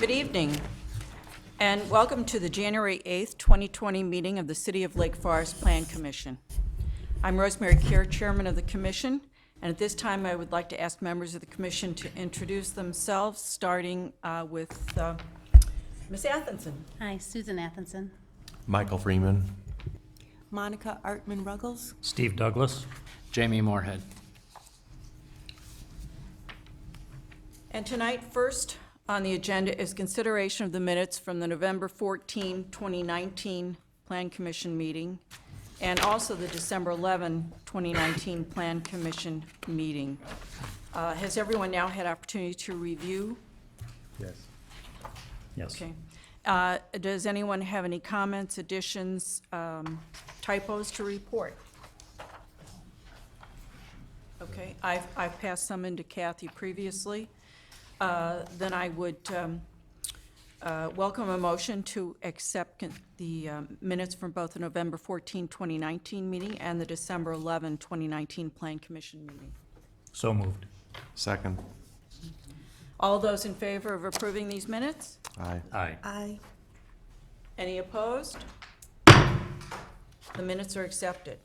Good evening, and welcome to the January 8th, 2020 meeting of the City of Lake Forest Plan Commission. I'm Rosemary Kerr, Chairman of the Commission, and at this time I would like to ask members of the Commission to introduce themselves, starting with Ms. Athenson. Hi, Susan Athenson. Michael Freeman. Monica Artman-Ruggles. Steve Douglas. Jamie Moorhead. And tonight, first on the agenda is consideration of the minutes from the November 14, 2019 Plan Commission meeting, and also the December 11, 2019 Plan Commission meeting. Has everyone now had opportunity to review? Yes. Yes. Okay. Does anyone have any comments, additions, typos to report? Okay, I've passed some into Kathy previously. Then I would welcome a motion to accept the minutes from both the November 14, 2019 meeting and the December 11, 2019 Plan Commission meeting. So moved. Second. All those in favor of approving these minutes? Aye. Aye. Aye. Any opposed? The minutes are accepted.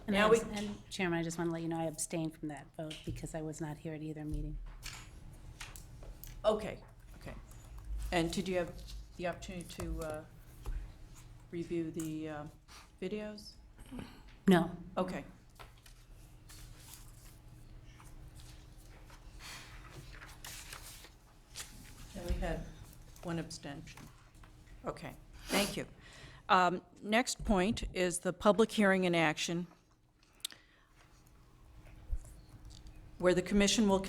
And Now and Chairman, I just want to let you know I abstained from that vote because I was not here at either meeting. Okay, okay. And did you have the opportunity to review the videos? No. Okay. And we had one abstention. Okay, thank you. Next point is the public hearing in action, where the commission will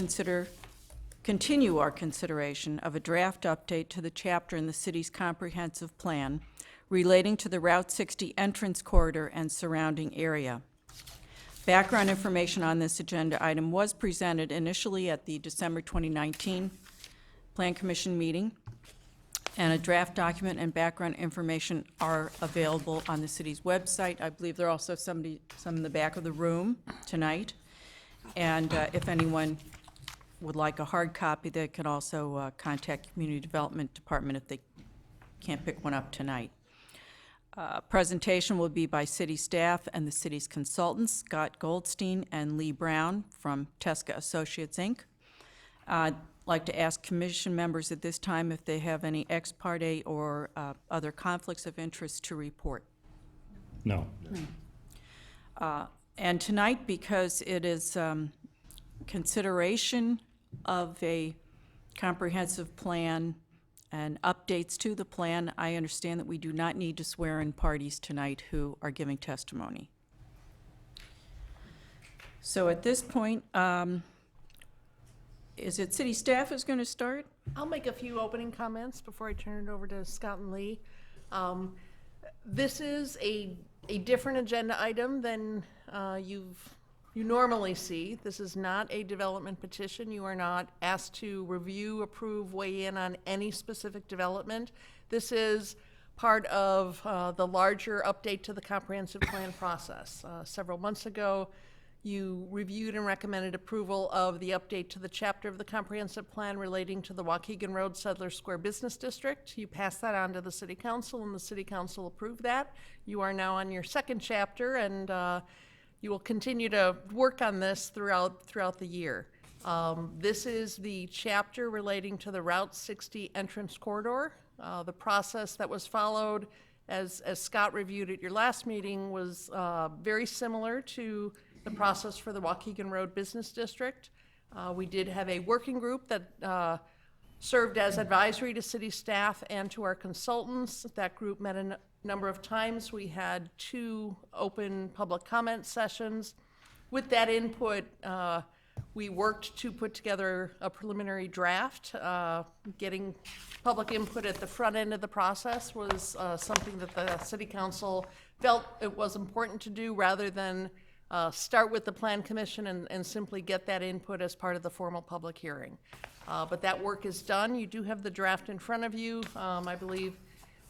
continue our consideration of a draft update to the chapter in the city's comprehensive plan relating to the Route 60 entrance corridor and surrounding area. Background information on this agenda item was presented initially at the December 2019 Plan Commission meeting, and a draft document and background information are available on the city's website. I believe there are also some in the back of the room tonight. And if anyone would like a hard copy, they can also contact Community Development Department if they can't pick one up tonight. Presentation will be by city staff and the city's consultants, Scott Goldstein and Lee Brown from Tesca Associates, Inc. I'd like to ask commission members at this time if they have any ex parte or other conflicts of interest to report. No. And tonight, because it is consideration of a comprehensive plan and updates to the plan, I understand that we do not need to swear in parties tonight who are giving testimony. So at this point, is it city staff is going to start? I'll make a few opening comments before I turn it over to Scott and Lee. This is a different agenda item than you normally see. This is not a development petition. You are not asked to review, approve, weigh in on any specific development. This is part of the larger update to the comprehensive plan process. Several months ago, you reviewed and recommended approval of the update to the chapter of the comprehensive plan relating to the Waukegan Road Settlers Square Business District. You passed that on to the City Council, and the City Council approved that. You are now on your second chapter, and you will continue to work on this throughout the year. This is the chapter relating to the Route 60 entrance corridor. The process that was followed, as Scott reviewed at your last meeting, was very similar to the process for the Waukegan Road Business District. We did have a working group that served as advisory to city staff and to our consultants. That group met a number of times. We had 2 open public comment sessions. With that input, we worked to put together a preliminary draft. Getting public input at the front end of the process was something that the City Council felt it was important to do, rather than start with the Plan Commission and simply get that input as part of the formal public hearing. But that work is done. You do have the draft in front of you. I believe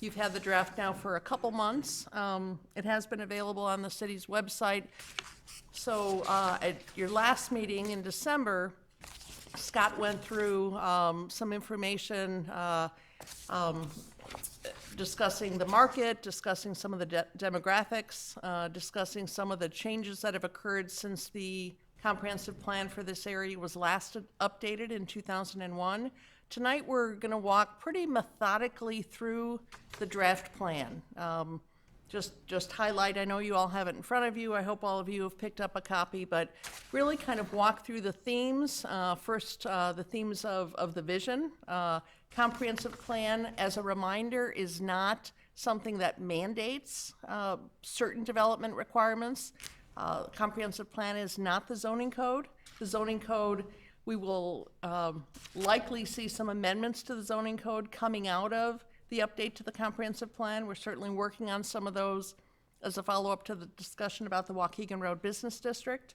you've had the draft now for a couple months. It has been available on the city's website. So at your last meeting in December, Scott went through some information discussing the market, discussing some of the demographics, discussing some of the changes that have occurred since the comprehensive plan for this area was last updated in 2001. Tonight, we're going to walk pretty methodically through the draft plan. Just highlight, I know you all have it in front of you, I hope all of you have picked up a copy, but really kind of walk through the themes. First, the themes of the vision. Comprehensive plan, as a reminder, is not something that mandates certain development requirements. Comprehensive plan is not the zoning code. The zoning code, we will likely see some amendments to the zoning code coming out of the update to the comprehensive plan. We're certainly working on some of those as a follow-up to the discussion about the Waukegan Road Business District.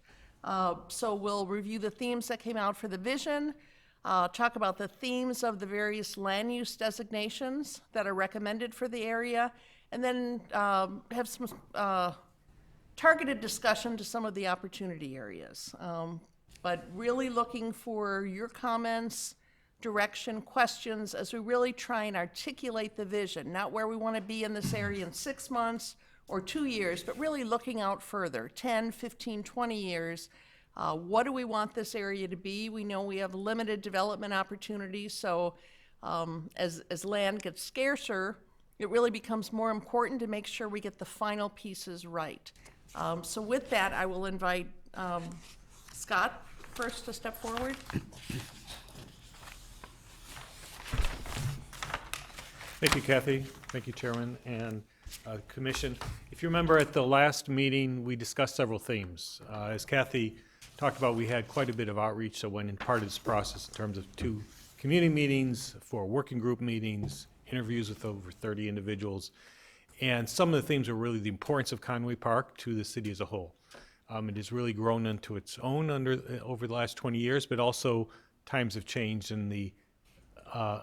So we'll review the themes that came out for the vision, talk about the themes of the various land use designations that are recommended for the area, and then have some targeted discussion to some of the opportunity areas. But really looking for your comments, direction, questions, as we really try and articulate the vision, not where we want to be in this area in 6 months or 2 years, but really looking out further, 10, 15, 20 years. What do we want this area to be? We know we have limited development opportunities, so as land gets scarcer, it really becomes more important to make sure we get the final pieces right. So with that, I will invite Scott first to step forward. Thank you, Kathy. Thank you, Chairman and Commission. If you remember at the last meeting, we discussed several themes. As Kathy talked about, we had quite a bit of outreach that went in part of this process in terms of 2 community meetings, 4 working group meetings, interviews with over 30 individuals. And some of the themes were really the importance of Conway Park to the city as a whole. It has really grown into its own over the last 20 years, but also times have changed and the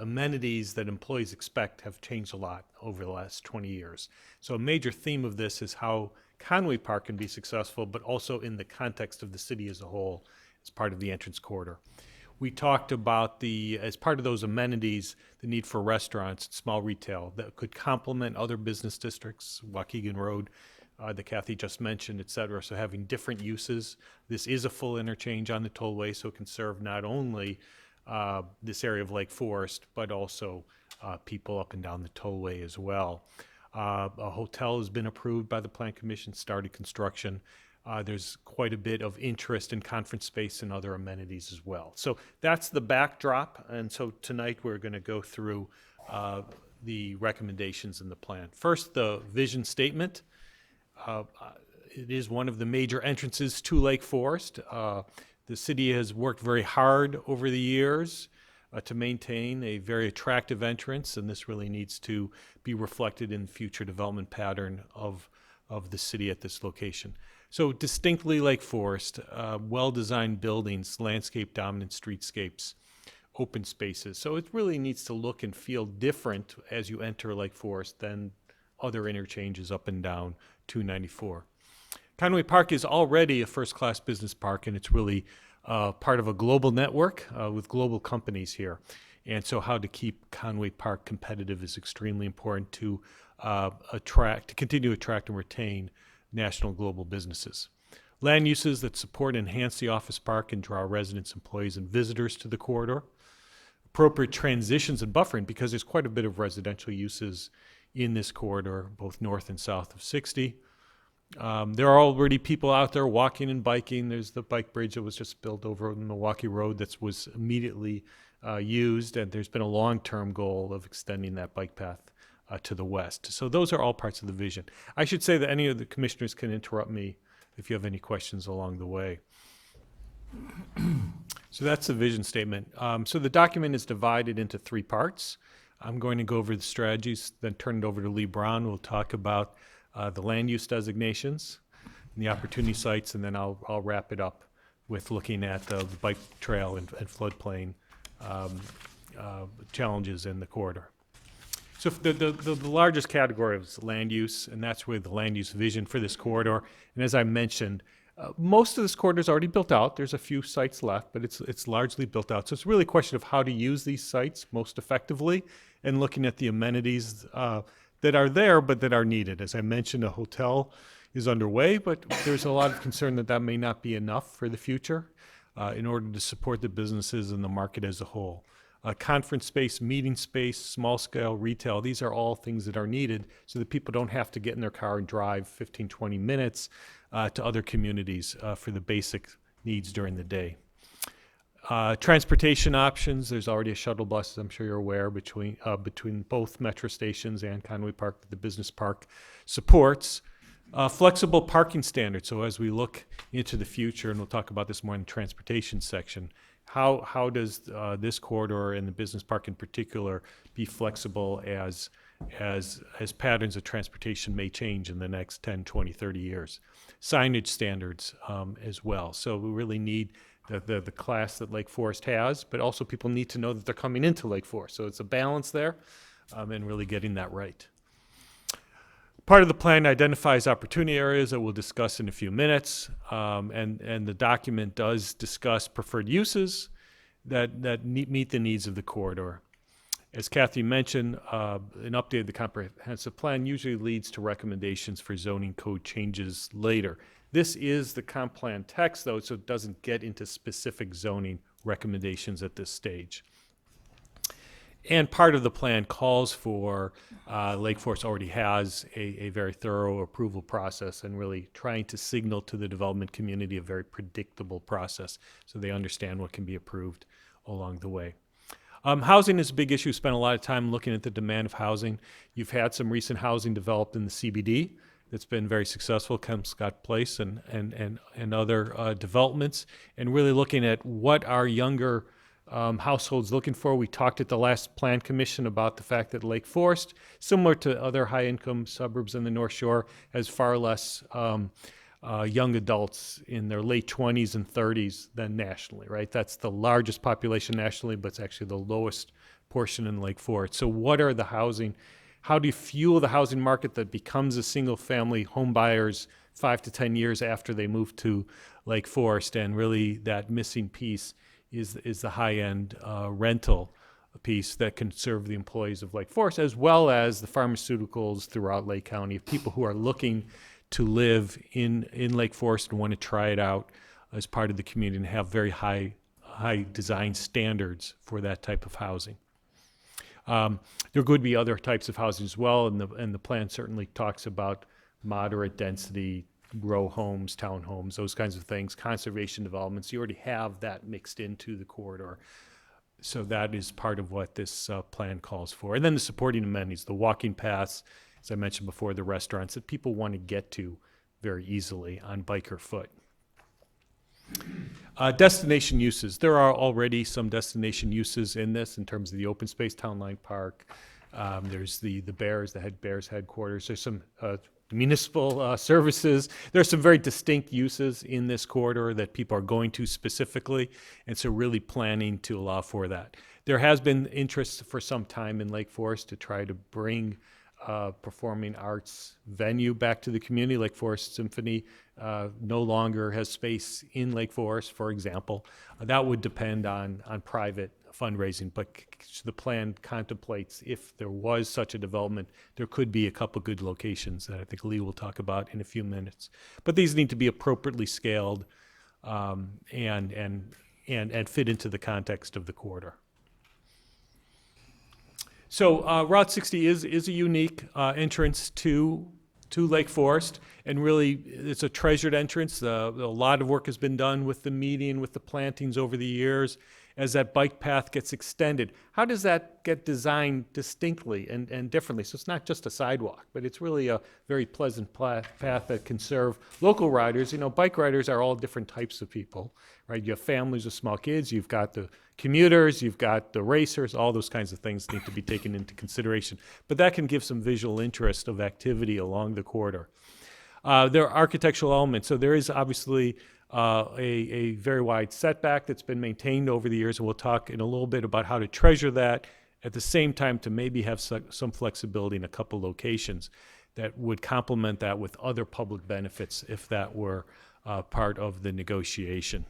amenities that employees expect have changed a lot over the last 20 years. So a major theme of this is how Conway Park can be successful, but also in the context of the city as a whole as part of the entrance corridor. We talked about as part of those amenities, the need for restaurants and small retail that could complement other business districts, Waukegan Road, that Kathy just mentioned, et cetera. So having different uses. This is a full interchange on the tollway, so it can serve not only this area of Lake Forest, but also people up and down the tollway as well. A hotel has been approved by the Plan Commission, started construction. There's quite a bit of interest in conference space and other amenities as well. So that's the backdrop, and so tonight we're going to go through the recommendations in the plan. First, the vision statement. It is one of the major entrances to Lake Forest. The city has worked very hard over the years to maintain a very attractive entrance, and this really needs to be reflected in the future development pattern of the city at this location. So distinctly Lake Forest, well-designed buildings, landscape-dominant streetscapes, open spaces. So it really needs to look and feel different as you enter Lake Forest than other interchanges up and down 294. Conway Park is already a first-class business park, and it's really part of a global network with global companies here. And so how to keep Conway Park competitive is extremely important to continue to attract and retain national global businesses. Land uses that support and enhance the office park and draw residents, employees, and visitors to the corridor. Appropriate transitions and buffering, because there's quite a bit of residential uses in this corridor, both north and south of 60. There are already people out there walking and biking. There's the bike bridge that was just built over Milwaukee Road that was immediately used, and there's been a long-term goal of extending that bike path to the west. So those are all parts of the vision. I should say that any of the commissioners can interrupt me if you have any questions along the way. So that's the vision statement. So the document is divided into 3 parts. I'm going to go over the strategies, then turn it over to Lee Brown. We'll talk about the land use designations and the opportunity sites, and then I'll wrap it up with looking at the bike trail and floodplain challenges in the corridor. So the largest category is land use, and that's where the land use vision for this corridor. And as I mentioned, Most of this corridor is already built out. There's a few sites left, but it's largely built out. So it's really a question of how to use these sites most effectively and looking at the amenities that are there but that are needed. As I mentioned, a hotel is underway, but there's a lot of concern that that may not be enough for the future in order to support the businesses and the market as a whole. Conference space, meeting space, small scale retail, these are all things that are needed so that people don't have to get in their car and drive 15, 20 minutes to other communities for the basic needs during the day. Transportation options, there's already a shuttle bus, as I'm sure you're aware, between both metro stations and Conway Park that the business park supports. Flexible parking standards, so as we look into the future, and we'll talk about this more in the transportation section, how does this corridor and the business park in particular be flexible as patterns of transportation may change in the next 10, 20, 30 years? Signage standards as well. So we really need the class that Lake Forest has, but also people need to know that they're coming into Lake Forest. So it's a balance there and really getting that right. Part of the plan identifies opportunity areas that we'll discuss in a few minutes, and the document does discuss preferred uses that meet the needs of the corridor. As Kathy mentioned, an update of the comprehensive plan usually leads to recommendations for zoning code changes later. This is the comp plan text, though, so it doesn't get into specific zoning recommendations at this stage. And part of the plan calls for, Lake Forest already has a very thorough approval process and really trying to signal to the development community a very predictable process so they understand what can be approved along the way. Housing is a big issue. Spent a lot of time looking at the demand of housing. You've had some recent housing developed in the CBD that's been very successful, Scott Place and other developments, and really looking at what our younger households looking for. We talked at the last Plan Commission about the fact that Lake Forest, similar to other high-income suburbs in the North Shore, has far less young adults in their late 20s and 30s than nationally, right? That's the largest population nationally, but it's actually the lowest portion in Lake Forest. So what are the housing, how do you fuel the housing market that becomes a single-family home buyers 5 to 10 years after they move to Lake Forest? And really that missing piece is the high-end rental piece that can serve the employees of Lake Forest, as well as the pharmaceuticals throughout Lake County, people who are looking to live in Lake Forest and want to try it out as part of the community and have very high design standards for that type of housing. There could be other types of housing as well, and the plan certainly talks about moderate density, row homes, townhomes, those kinds of things, conservation developments. You already have that mixed into the corridor. So that is part of what this plan calls for. And then the supporting amenities, the walking paths, as I mentioned before, the restaurants that people want to get to very easily on bike or foot. Destination uses. There are already some destination uses in this in terms of the open space, Town Line Park. There's the Bears, the Bears headquarters. There's some municipal services. There's some very distinct uses in this corridor that people are going to specifically, and so really planning to allow for that. There has been interest for some time in Lake Forest to try to bring performing arts venue back to the community. Lake Forest Symphony no longer has space in Lake Forest, for example. That would depend on private fundraising, but the plan contemplates if there was such a development, there could be a couple good locations that I think Lee will talk about in a few minutes. But these need to be appropriately scaled and fit into the context of the corridor. So Route 60 is a unique entrance to Lake Forest, and really it's a treasured entrance. A lot of work has been done with the median, with the plantings over the years. As that bike path gets extended, how does that get designed distinctly and differently? So it's not just a sidewalk, but it's really a very pleasant path that can serve local riders. You know, bike riders are all different types of people, right? You have families with small kids, you've got the commuters, you've got the racers, all those kinds of things need to be taken into consideration. But that can give some visual interest of activity along the corridor. There are architectural elements, so there is obviously a very wide setback that's been maintained over the years, and we'll talk in a little bit about how to treasure that at the same time to maybe have some flexibility in a couple locations that would complement that with other public benefits if that were part of the negotiation.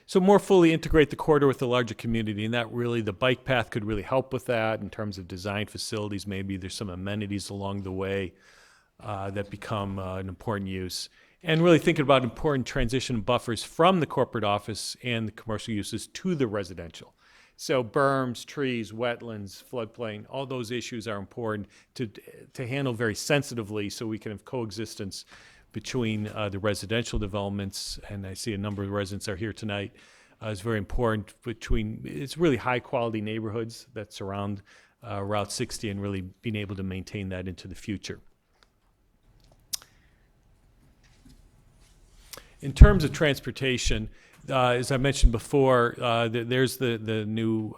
So more fully integrate the corridor with the larger community, and that really, the bike path could really help with that in terms of design facilities. Maybe there's some amenities along the way that become an important use. And really thinking about important transition buffers from the corporate office and the commercial uses to the residential. So berms, trees, wetlands, floodplain, all those issues are important to handle very sensitively so we can have coexistence between the residential developments, and I see a number of residents are here tonight, is very important between, it's really high quality neighborhoods that surround Route 60 and really being able to maintain that into the future. In terms of transportation, as I mentioned before, there's the new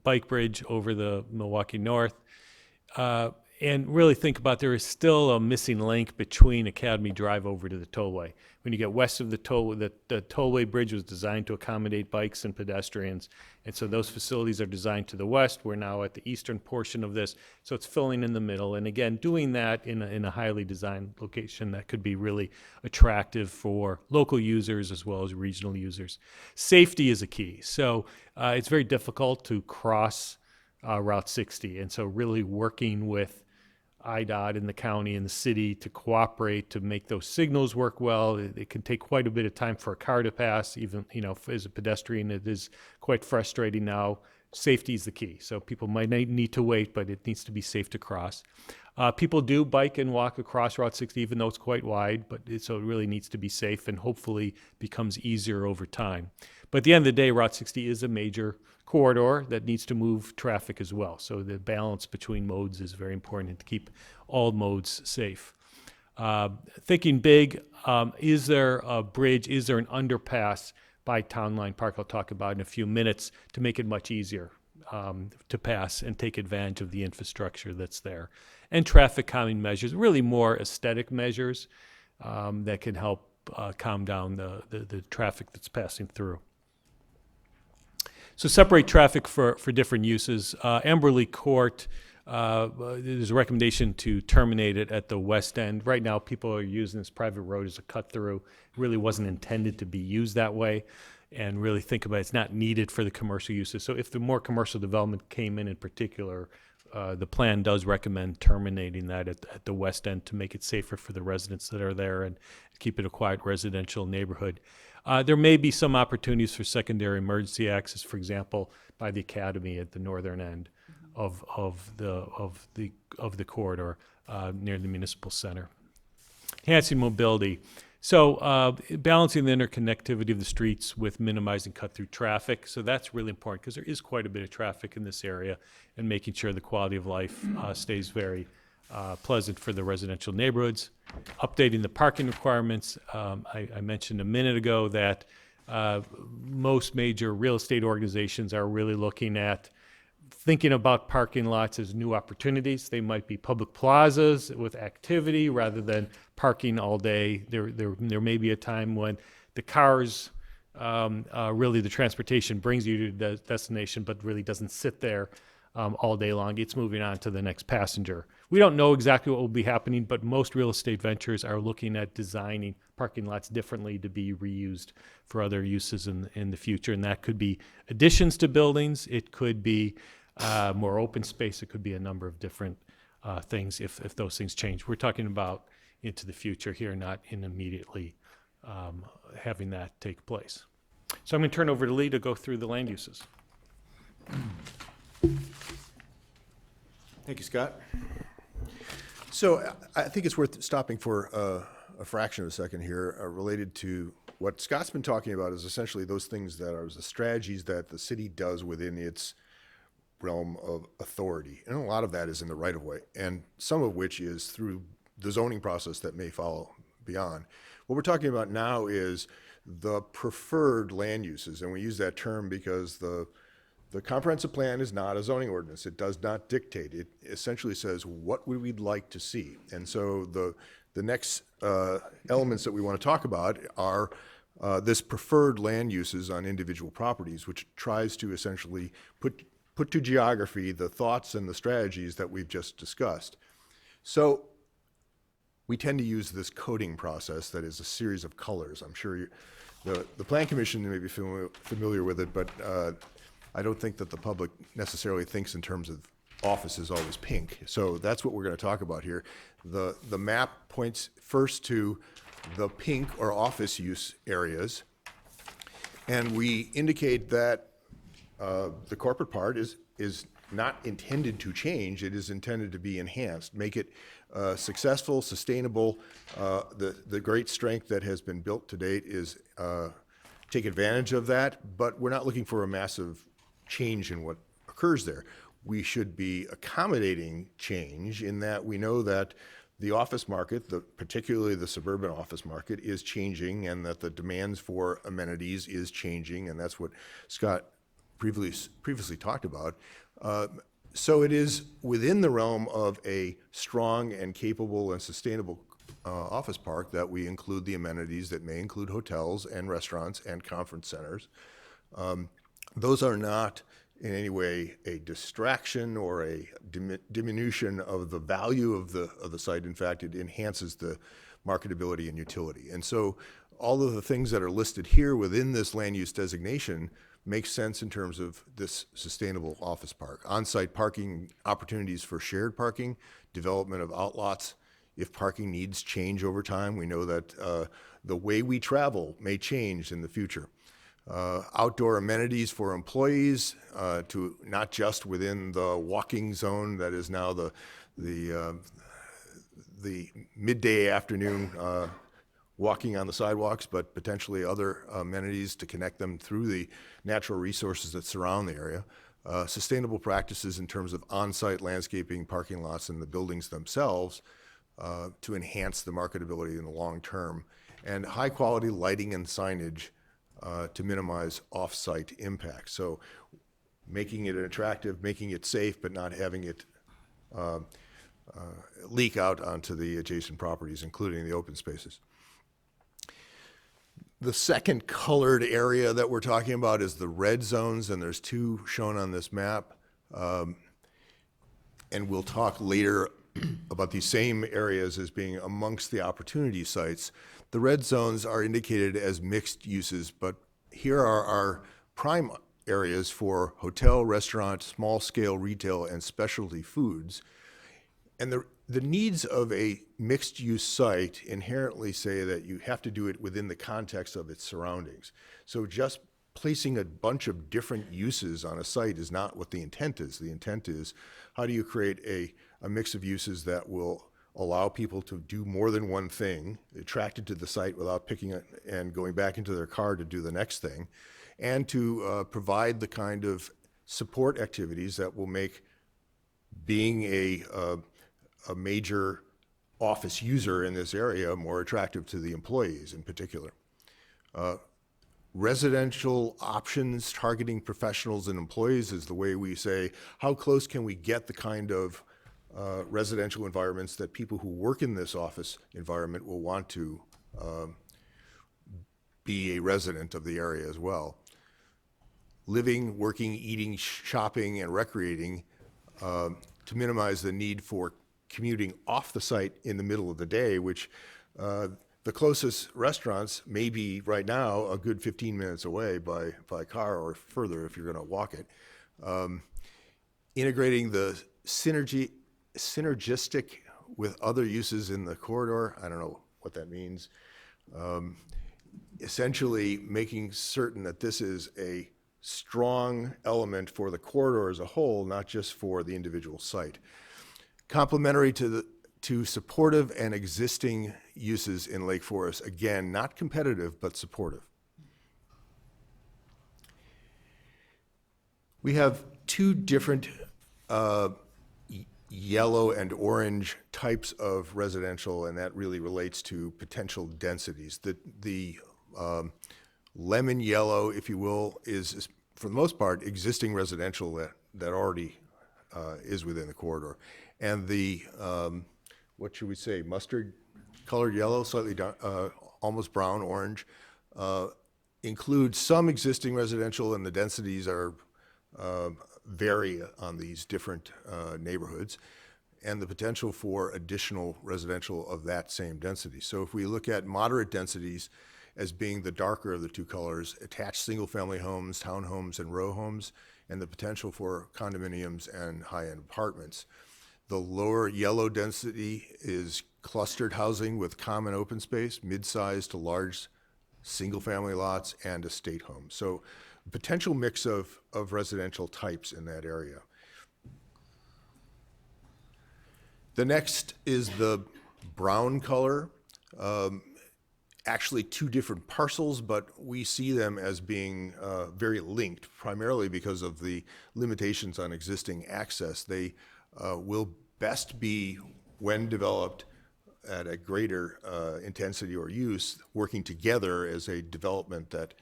bike bridge over the Milwaukee North. And really think about there is still a missing link between Academy Drive over to the tollway. When you get west of the tollway, the tollway bridge was designed to accommodate bikes and pedestrians. And so those facilities are designed to the west. We're now at the eastern portion of this. So it's filling in the middle. And again, doing that in a highly designed location that could be really attractive for local users as well as regional users. Safety is a key. So it's very difficult to cross Route 60. And so really working with IDOT in the county and the city to cooperate to make those signals work well. It can take quite a bit of time for a car to pass. Even, as a pedestrian, it is quite frustrating now. Safety is the key. So people might need to wait, but it needs to be safe to cross. People do bike and walk across Route 60, even though it's quite wide, so it really needs to be safe and hopefully becomes easier over time. But at the end of the day, Route 60 is a major corridor that needs to move traffic as well. So the balance between modes is very important to keep all modes safe. Thinking big, is there a bridge, is there an underpass by Town Line Park, I'll talk about in a few minutes, to make it much easier to pass and take advantage of the infrastructure that's there. And traffic calming measures, really more aesthetic measures that can help calm down the traffic that's passing through. So separate traffic for different uses. Amberley Court, there's a recommendation to terminate it at the west end. Right now, people are using this private road as a cut-through. It really wasn't intended to be used that way. And really think about it, it's not needed for the commercial uses. So if the more commercial development came in particular, the plan does recommend terminating that at the west end to make it safer for the residents that are there and keep it a quiet residential neighborhood. There may be some opportunities for secondary emergency access, for example, by the Academy at the northern end of the corridor near the municipal center. Enhancing mobility. So balancing the interconnectivity of the streets with minimizing cut-through traffic. So that's really important because there is quite a bit of traffic in this area, and making sure the quality of life stays very pleasant for the residential neighborhoods. Updating the parking requirements. I mentioned a minute ago that most major real estate organizations are really looking at thinking about parking lots as new opportunities. They might be public plazas with activity rather than parking all day. There may be a time when the cars, really the transportation brings you to the destination, but really doesn't sit there all day long. It's moving on to the next passenger. We don't know exactly what will be happening, but most real estate ventures are looking at designing parking lots differently to be reused for other uses in the future. And that could be additions to buildings. It could be more open space. It could be a number of different things if those things change. We're talking about into the future here, not in immediately having that take place. So I'm going to turn over to Lee to go through the land uses. Thank you, Scott. So I think it's worth stopping for a fraction of a second here related to what Scott's been talking about is essentially those things that are the strategies that the city does within its realm of authority. And a lot of that is in the right of way, and some of which is through the zoning process that may follow beyond. What we're talking about now is the preferred land uses, and we use that term because the comprehensive plan is not a zoning ordinance. It does not dictate. It essentially says what we would like to see. And so the next elements that we want to talk about are this preferred land uses on individual properties, which tries to essentially put to geography the thoughts and the strategies that we've just discussed. So we tend to use this coding process that is a series of colors. I'm sure the Plan Commission may be familiar with it, but I don't think that the public necessarily thinks in terms of office is always pink. So that's what we're going to talk about here. The map points first to the pink or office use areas, and we indicate that the corporate part is not intended to change. It is intended to be enhanced, make it successful, sustainable. The great strength that has been built to date is take advantage of that, but we're not looking for a massive change in what occurs there. We should be accommodating change in that we know that the office market, particularly the suburban office market, is changing, and that the demands for amenities is changing, and that's what Scott previously talked about. So it is within the realm of a strong and capable and sustainable office park that we include the amenities that may include hotels and restaurants and conference centers. Those are not in any way a distraction or a diminution of the value of the site. In fact, it enhances the marketability and utility. And so all of the things that are listed here within this land use designation makes sense in terms of this sustainable office park. On-site parking opportunities for shared parking, development of outlots. If parking needs change over time, we know that the way we travel may change in the future. Outdoor amenities for employees, to not just within the walking zone that is now the midday afternoon walking on the sidewalks, but potentially other amenities to connect them through the natural resources that surround the area. Sustainable practices in terms of on-site landscaping, parking lots, and the buildings themselves to enhance the marketability in the long term. And high-quality lighting and signage to minimize off-site impact. So making it attractive, making it safe, but not having it leak out onto the adjacent properties, including the open spaces. The second colored area that we're talking about is the red zones, and there's two shown on this map. And we'll talk later about these same areas as being amongst the opportunity sites. The red zones are indicated as mixed uses, but here are our prime areas for hotel, restaurant, small-scale retail, and specialty foods. And the needs of a mixed-use site inherently say that you have to do it within the context of its surroundings. So just placing a bunch of different uses on a site is not what the intent is. The intent is, how do you create a mix of uses that will allow people to do more than one thing, attracted to the site without picking it and going back into their car to do the next thing, and to provide the kind of support activities that will make being a major office user in this area more attractive to the employees in particular. Residential options targeting professionals and employees is the way we say, how close can we get the kind of residential environments that people who work in this office environment will want to be a resident of the area as well. Living, working, eating, shopping, and recreating to minimize the need for commuting off the site in the middle of the day, which the closest restaurants may be right now a good 15 minutes away by car or further if you're going to walk it. Integrating the synergistic with other uses in the corridor, I don't know what that means. Essentially making certain that this is a strong element for the corridor as a whole, not just for the individual site. Complementary to supportive and existing uses in Lake Forest. Again, not competitive, but supportive. We have two different yellow and orange types of residential, and that really relates to potential densities. The lemon yellow, if you will, is for the most part existing residential that already is within the corridor. And the, what should we say, mustard colored yellow, slightly almost brown orange, includes some existing residential, and the densities are vary on these different neighborhoods. and the potential for additional residential of that same density. So if we look at moderate densities as being the darker of the two colors, attached single-family homes, townhomes, and row homes, and the potential for condominiums and high-end apartments. The lower yellow density is clustered housing with common open space, mid-sized to large single-family lots, and estate homes. So potential mix of residential types in that area. The next is the brown color. Actually two different parcels, but we see them as being very linked, primarily because of the limitations on existing access. They will best be, when developed at a greater intensity or use, working together as a development that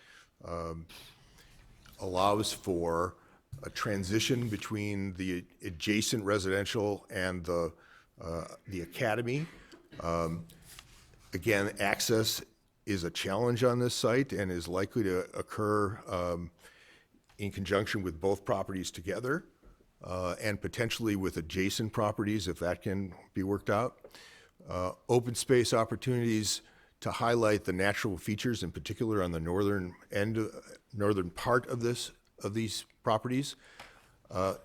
allows for a transition between the adjacent residential and the academy. Again, access is a challenge on this site and is likely to occur in conjunction with both properties together and potentially with adjacent properties if that can be worked out. Open space opportunities to highlight the natural features, in particular on the northern part of these properties.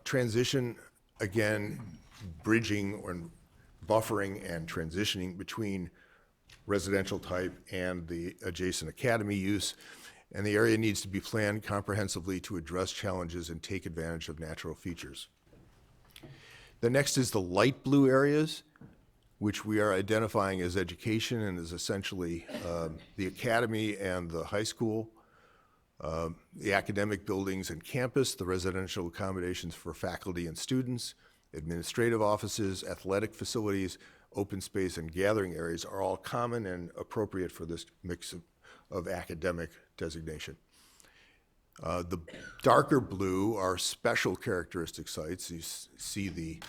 Transition, again, bridging or buffering and transitioning between residential type and the adjacent academy use, and the area needs to be planned comprehensively to address challenges and take advantage of natural features. The next is the light blue areas, which we are identifying as education and is essentially the academy and the high school, the academic buildings and campus, the residential accommodations for faculty and students, administrative offices, athletic facilities, open space, and gathering areas are all common and appropriate for this mix of academic designation. The darker blue are special characteristic sites. You see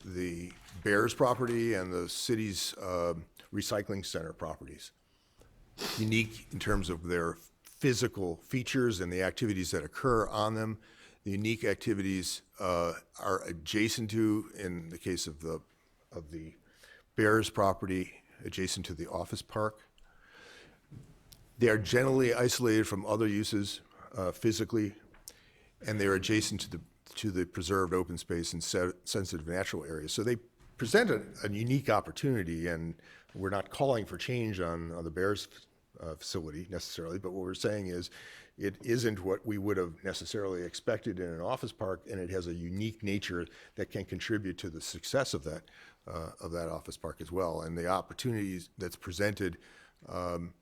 the Bears property and the city's recycling center properties. Unique in terms of their physical features and the activities that occur on them. The unique activities are adjacent to, in the case of the Bears property, adjacent to the office park. They are generally isolated from other uses physically, and they are adjacent to the preserved open space and sensitive natural areas. So they present a unique opportunity, and we're not calling for change on the Bears facility necessarily, but what we're saying is it isn't what we would have necessarily expected in an office park, and it has a unique nature that can contribute to the success of that office park as well. And the opportunities that's presented on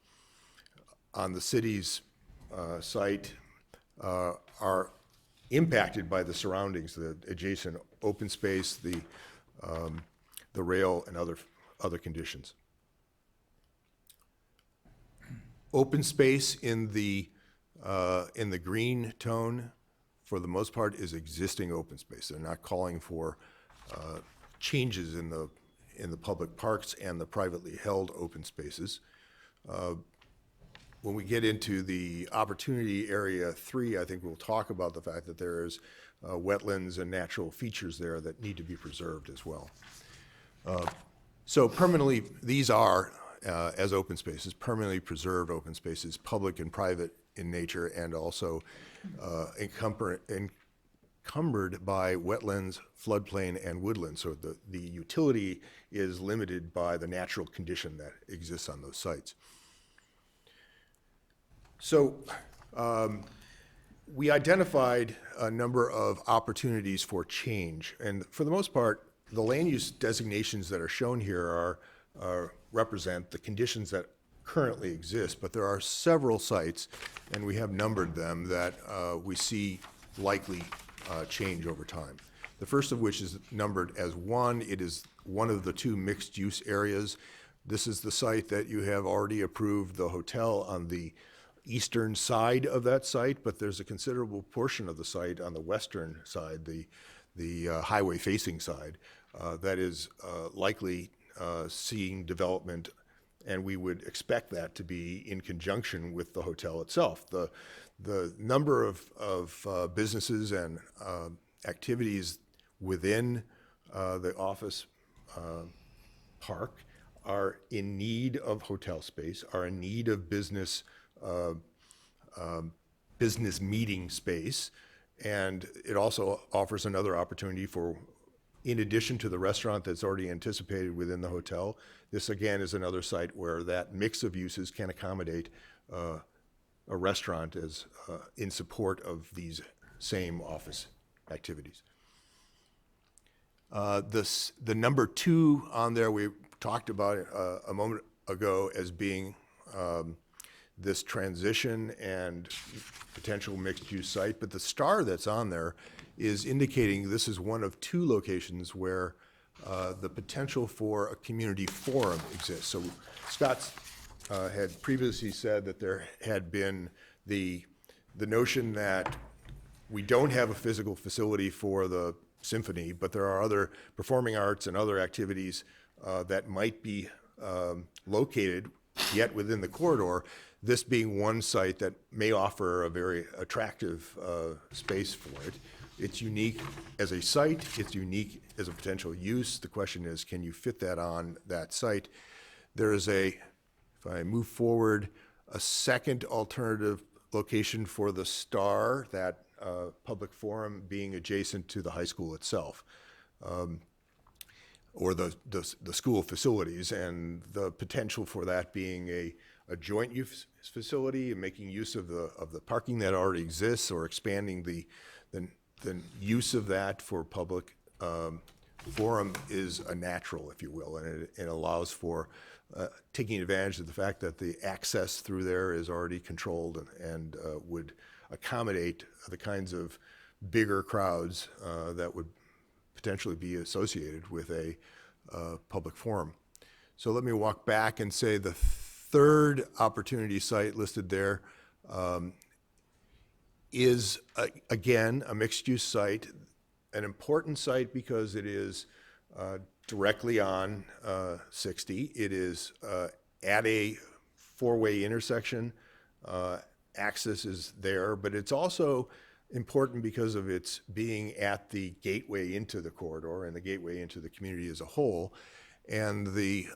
the city's site are impacted by the surroundings, the adjacent open space, the rail, and other conditions. Open space in the green tone, for the most part, is existing open space. They're not calling for changes in the public parks and the privately held open spaces. When we get into the opportunity area 3, I think we'll talk about the fact that there's wetlands and natural features there that need to be preserved as well. So permanently, these are, as open spaces, permanently preserved open spaces, public and private in nature, and also encumbered by wetlands, floodplain, and woodlands. So the utility is limited by the natural condition that exists on those sites. So we identified a number of opportunities for change, and for the most part, the land use designations that are shown here represent the conditions that currently exist, but there are several sites, and we have numbered them, that we see likely change over time. The first of which is numbered as 1. It is one of the 2 mixed-use areas. This is the site that you have already approved the hotel on the eastern side of that site, but there's a considerable portion of the site on the western side, the highway-facing side, that is likely seeing development, and we would expect that to be in conjunction with the hotel itself. The number of businesses and activities within the office park are in need of hotel space, are in need of business meeting space, and it also offers another opportunity for, in addition to the restaurant that's already anticipated within the hotel, this again is another site where that mix of uses can accommodate a restaurant as in support of these same office activities. The number 2 on there, we talked about it a moment ago as being this transition and potential mixed-use site, but the star that's on there is indicating this is one of 2 locations where the potential for a community forum exists. So Scott's had previously said that there had been the notion that we don't have a physical facility for the symphony, but there are other performing arts and other activities that might be located yet within the corridor, this being one site that may offer a very attractive space for it. It's unique as a site, it's unique as a potential use. The question is, can you fit that on that site? There is if I move forward, a second alternative location for the star, that public forum being adjacent to the high school itself, or the school facilities, and the potential for that being a joint use facility and making use of the parking that already exists, or expanding the use of that for public forum is a natural, if you will, and it allows for taking advantage of the fact that the access through there is already controlled and would accommodate the kinds of bigger crowds that would potentially be associated with a public forum. So let me walk back and say the third opportunity site listed there is, again, a mixed-use site, an important site because it is directly on 60. It is at a 4-way intersection. Access is there, but it's also important because of its being at the gateway into the corridor and the gateway into the community as a whole. And the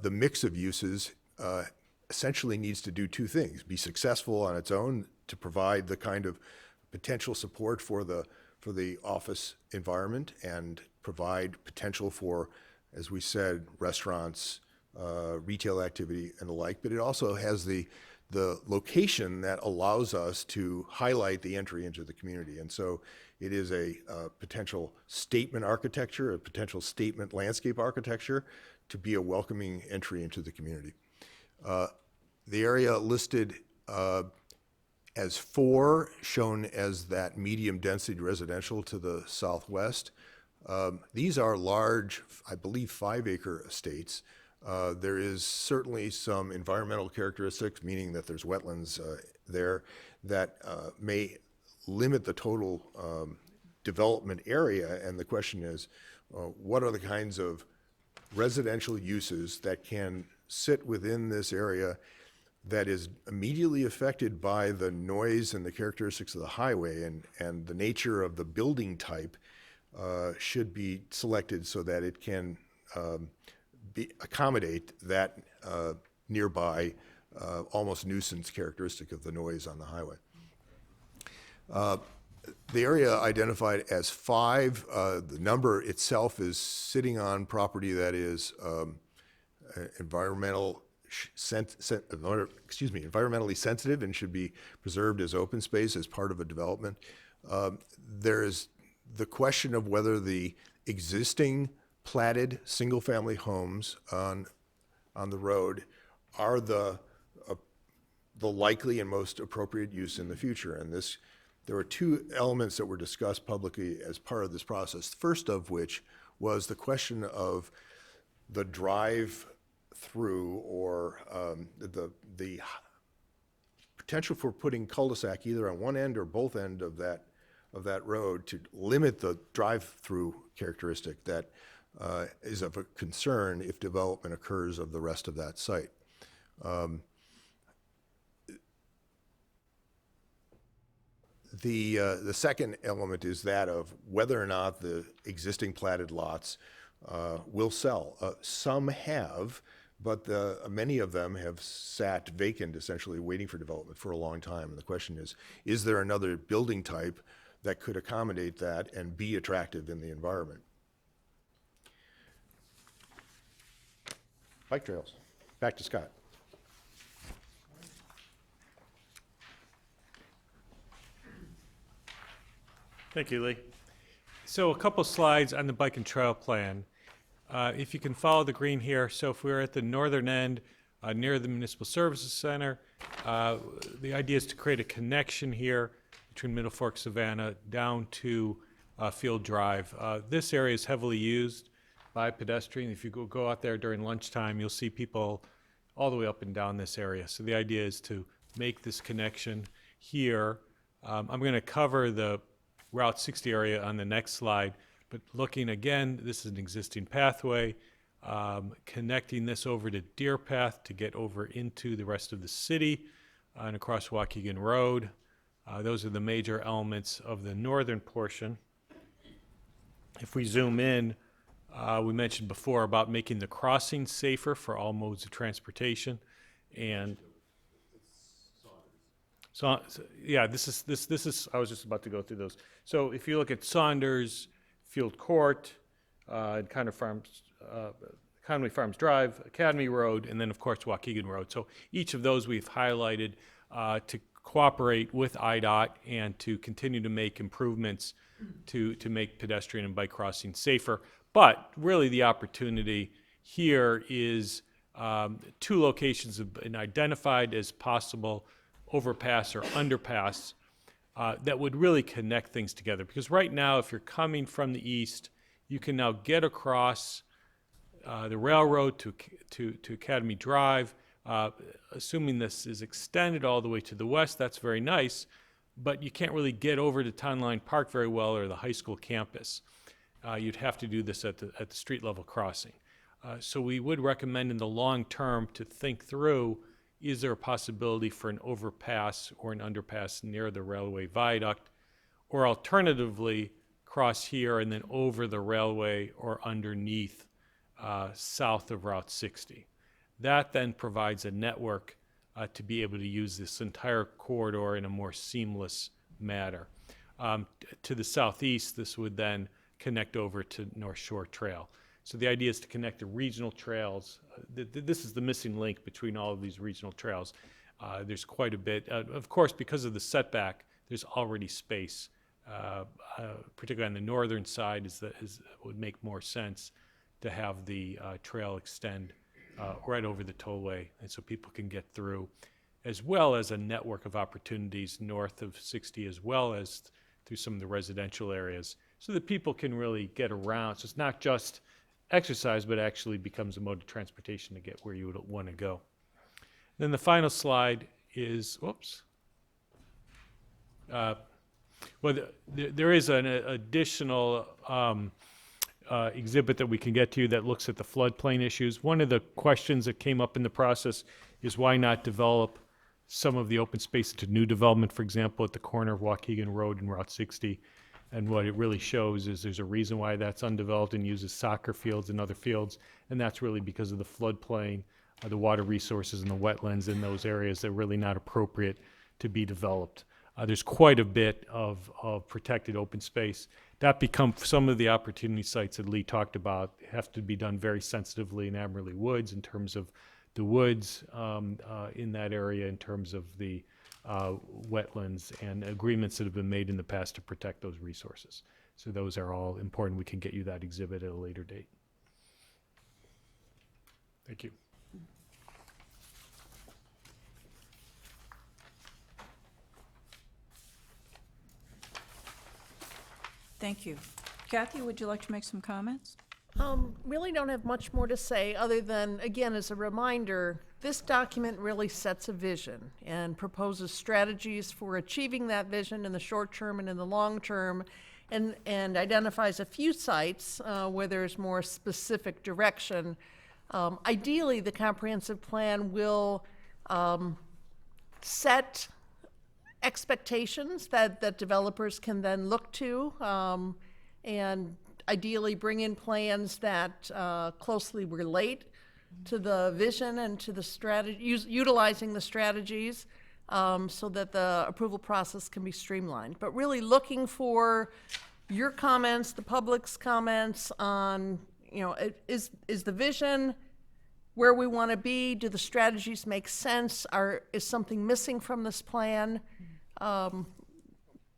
mix of uses essentially needs to do 2 things: be successful on its own to provide the kind of potential support for the office environment, and provide potential for, as we said, restaurants, retail activity, and the like. But it also has the location that allows us to highlight the entry into the community. And so it is a potential statement architecture, a potential statement landscape architecture to be a welcoming entry into the community. The area listed as 4, shown as that medium density residential to the southwest. These are large, I believe, 5-acre estates. There is certainly some environmental characteristics, meaning that there's wetlands there that may limit the total development area. And the question is, what are the kinds of residential uses that can sit within this area that is immediately affected by the noise and the characteristics of the highway, and the nature of the building type should be selected so that it can accommodate that nearby almost nuisance characteristic of the noise on the highway. The area identified as 5, the number itself is sitting on property that is environmentally sensitive and should be preserved as open space as part of a development. There is the question of whether the existing platted single-family homes on the road are the likely and most appropriate use in the future. And there were 2 elements that were discussed publicly as part of this process. First of which was the question of the drive-through, or the potential for putting cul-de-sac either on one end or both end of that road to limit the drive-through characteristic that is of a concern if development occurs of the rest of that site. The second element is that of whether or not the existing platted lots will sell. Some have, but many of them have sat vacant, essentially waiting for development for a long time. And the question is there another building type that could accommodate that and be attractive in the environment? Bike trails. Back to Scott. Thank you, Lee. So a couple slides on the bike and trail plan. If you can follow the green here, so if we're at the northern end, near the Municipal Services Center, the idea is to create a connection here between Middle Fork, Savannah, down to Field Drive. This area is heavily used by pedestrians. If you go out there during lunchtime, you'll see people all the way up and down this area. So the idea is to make this connection here. I'm going to cover the Route 60 area on the next slide, but looking again, this is an existing pathway, connecting this over to Deer Path to get over into the rest of the city and across Waukegan Road. Those are the major elements of the northern portion. If we zoom in, we mentioned before about making the crossing safer for all modes of transportation, and so yeah, this is I was just about to go through those. So if you look at Saunders, Field Court, and Conway Farms Drive, Academy Road, and then of course Waukegan Road. So each of those we've highlighted to cooperate with IDOT and to continue to make improvements to make pedestrian and bike crossing safer. But really the opportunity here is 2 locations have been identified as possible overpass or underpass that would really connect things together. Because right now, if you're coming from the east, you can now get across the railroad to Academy Drive. Assuming this is extended all the way to the west, that's very nice, but you can't really get over to Town Line Park very well or the high school campus. You'd have to do this at the street level crossing. So we would recommend in the long term to think through, is there a possibility for an overpass or an underpass near the railway viaduct, or alternatively cross here and then over the railway or underneath south of Route 60. That then provides a network to be able to use this entire corridor in a more seamless manner. To the southeast, this would then connect over to North Shore Trail. So the idea is to connect the regional trails. This is the missing link between all of these regional trails. There's quite a bit. Of course, because of the setback, there's already space, particularly on the northern side, would make more sense to have the trail extend right over the tollway, and so people can get through, as well as a network of opportunities north of 60, as well as through some of the residential areas, so that people can really get around. So it's not just exercise, but actually becomes a mode of transportation to get where you would want to go. Then the final slide is, there is an additional exhibit that we can get to that looks at the floodplain issues. One of the questions that came up in the process is why not develop some of the open space into new development, for example, at the corner of Waukegan Road and Route 60. And what it really shows is there's a reason why that's undeveloped and uses soccer fields and other fields, and that's really because of the floodplain, the water resources and the wetlands in those areas that are really not appropriate to be developed. There's quite a bit of protected open space. That becomes some of the opportunity sites that Lee talked about have to be done very sensitively in Amerly Woods in terms of the woods in that area, in terms of the wetlands and agreements that have been made in the past to protect those resources. So those are all important. We can get you that exhibit at a later date. Thank you. Thank you. Kathy, would you like to make some comments? Really don't have much more to say other than, again, as a reminder, this document really sets a vision and proposes strategies for achieving that vision in the short term and in the long term, and identifies a few sites where there's more specific direction. Ideally, the comprehensive plan will set expectations that developers can then look to, and ideally bring in plans that closely relate to the vision and to the strategy, utilizing the strategies, so that the approval process can be streamlined. But really looking for your comments, the public's comments on, is the vision where we want to be? Do the strategies make sense? Is something missing from this plan?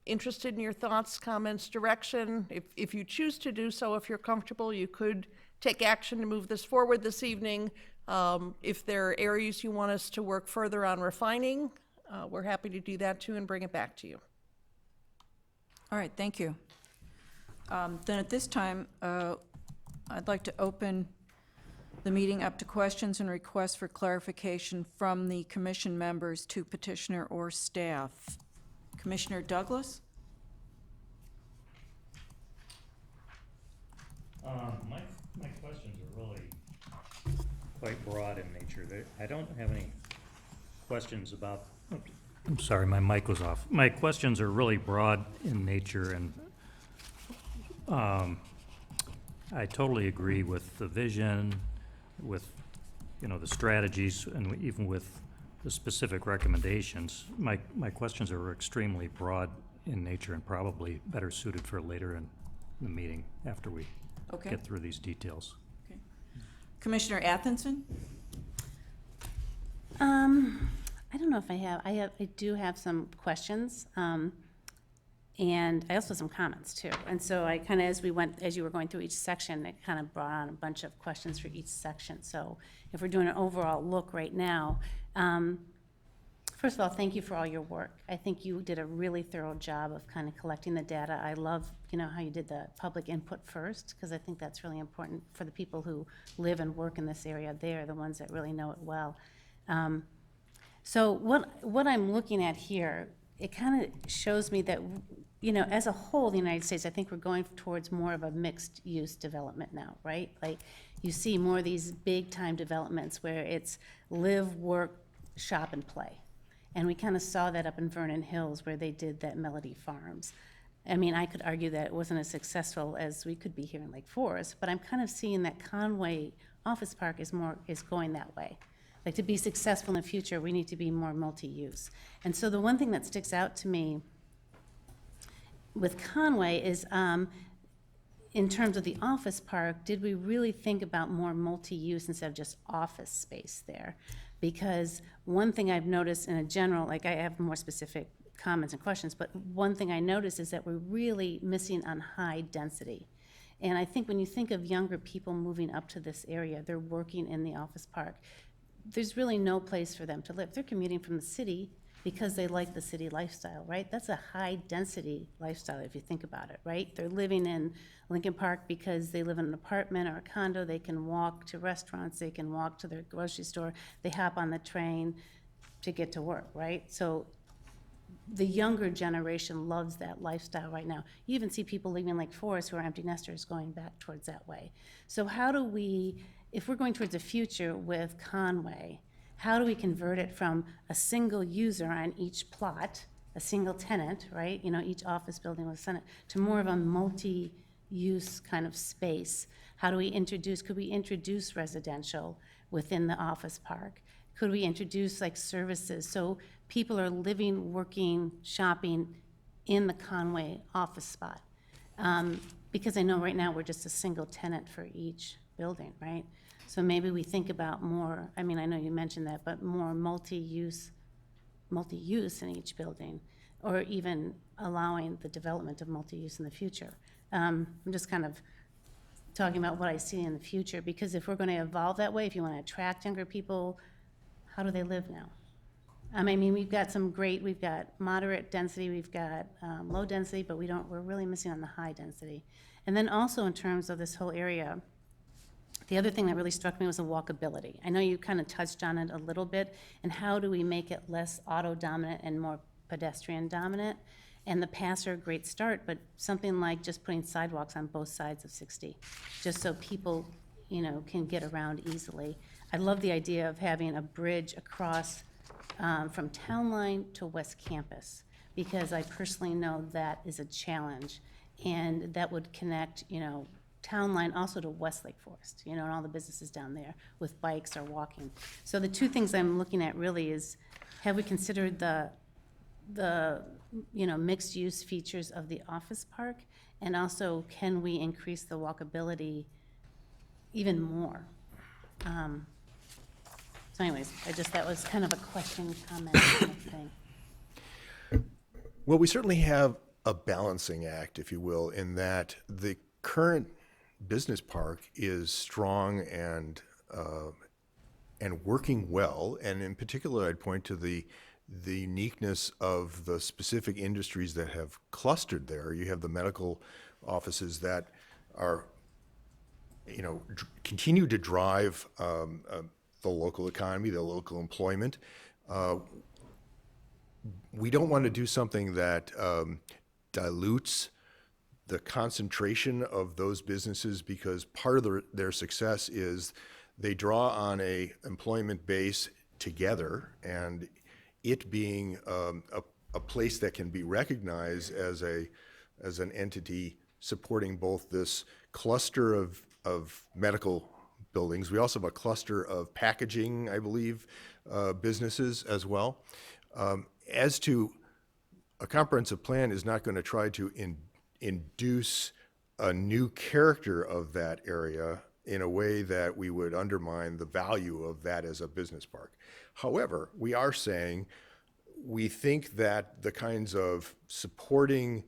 Interested in your thoughts, comments, direction. If you choose to do so, if you're comfortable, you could take action to move this forward this evening. If there are areas you want us to work further on refining, we're happy to do that too and bring it back to you. All right, thank you. Then at this time, I'd like to open the meeting up to questions and requests for clarification from the commission members to petitioner or staff. Commissioner Douglas? My questions are really quite broad in nature. I don't have any questions about, I'm sorry, my mic was off. My questions are really broad in nature, and I totally agree with the vision, with, the strategies, and even with the specific recommendations. My questions are extremely broad in nature and probably better suited for later in the meeting after we Okay. get through these details. Okay. Commissioner Athenson? I don't know if I do have some questions, and I also have some comments too. And so I kind of, as you were going through each section, it kind of brought on a bunch of questions for each section. So if we're doing an overall look right now, first of all, thank you for all your work. I think you did a really thorough job of kind of collecting the data. I love, how you did the public input first, because I think that's really important for the people who live and work in this area. They're the ones that really know it well. So what I'm looking at here, it kind of shows me that, as a whole, the United States, I think we're going towards more of a mixed-use development now, right? Like, you see more of these big-time developments where it's live, work, shop, and play. And we kind of saw that up in Vernon Hills where they did that Melody Farms. I mean, I could argue that it wasn't as successful as we could be here in Lake Forest, but I'm kind of seeing that Conway Office Park is going that way. Like, to be successful in the future, we need to be more multi-use. And so the one thing that sticks out to me with Conway is, in terms of the office park, did we really think about more multi-use instead of just office space there? Because one thing I've noticed in a general, like, I have more specific comments and questions, but one thing I noticed is that we're really missing on high density. And I think when you think of younger people moving up to this area, they're working in the office park, there's really no place for them to live. They're commuting from the city because they like the city lifestyle, right? That's a high density lifestyle if you think about it, right? They're living in Lincoln Park because they live in an apartment or a condo. They can walk to restaurants, they can walk to their grocery store, they hop on the train to get to work, right? So the younger generation loves that lifestyle right now. You even see people leaving Lake Forest who are empty nesters going back towards that way. So how do we, if we're going towards a future with Conway, how do we convert it from a single user on each plot, a single tenant, right? Each office building with a tenant, to more of a multi-use kind of space? How do we could we introduce residential within the office park? Could we introduce like services so people are living, working, shopping in the Conway office spot? Because I know right now we're just a single tenant for each building, right? So maybe we think about more, I mean, I know you mentioned that, but more multi-use in each building, or even allowing the development of multi-use in the future. I'm just kind of talking about what I see in the future, because if we're going to evolve that way, if you want to attract younger people, how do they live now? I mean, we've got moderate density, we've got low density, but we're really missing on the high density. And then also in terms of this whole area, the other thing that really struck me was the walkability. I know you kind of touched on it a little bit, and how do we make it less auto-dominant and more pedestrian-dominant? And the paths are a great start, but something like just putting sidewalks on both sides of 60, just so people, can get around easily. I love the idea of having a bridge across from Town Line to West Campus, because I personally know that is a challenge. And that would connect, Town Line also to Westlake Forest, and all the businesses down there with bikes or walking. So the two things I'm looking at really is, have we considered the mixed-use features of the office park? And also, can we increase the walkability even more? So anyways, that was kind of a question, comment kind of thing. Well, we certainly have a balancing act, if you will, in that the current business park is strong and working well. And in particular, I'd point to the uniqueness of the specific industries that have clustered there. You have the medical offices that are, continue to drive the local economy, the local employment. We don't want to do something that dilutes the concentration of those businesses, because part of their success is they draw on a employment base together, and it being a place that can be recognized as an entity supporting both this cluster of medical buildings. We also have a cluster of packaging, I believe, businesses as well. As to a comprehensive plan is not going to try to induce a new character of that area in a way that we would undermine the value of that as a business park. However, we are saying we think that the kinds of supporting,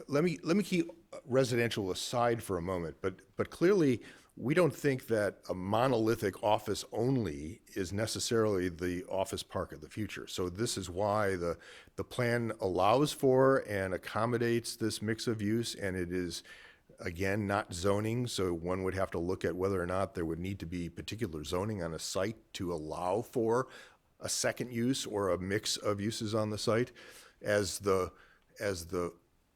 let me keep residential aside for a moment, but clearly we don't think that a monolithic office only is necessarily the office park of the future. So this is why the plan allows for and accommodates this mix of use, and it is, again, not zoning, so one would have to look at whether or not there would need to be particular zoning on a site to allow for a second use or a mix of uses on the site. As the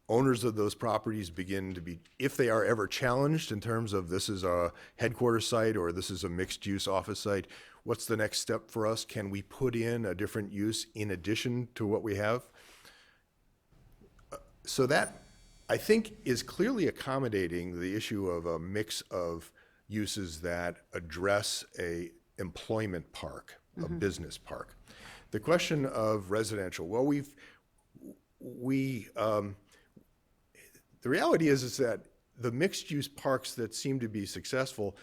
owners of those properties begin to be, if they are ever challenged in terms of this is a headquarters site or this is a mixed-use office site, what's the next step for us? Can we put in a different use in addition to what we have? So that, I think, is clearly accommodating the issue of a mix of uses that address a employment park, a business park. The question of residential, well, the reality is that the mixed-use parks that seem to be successful,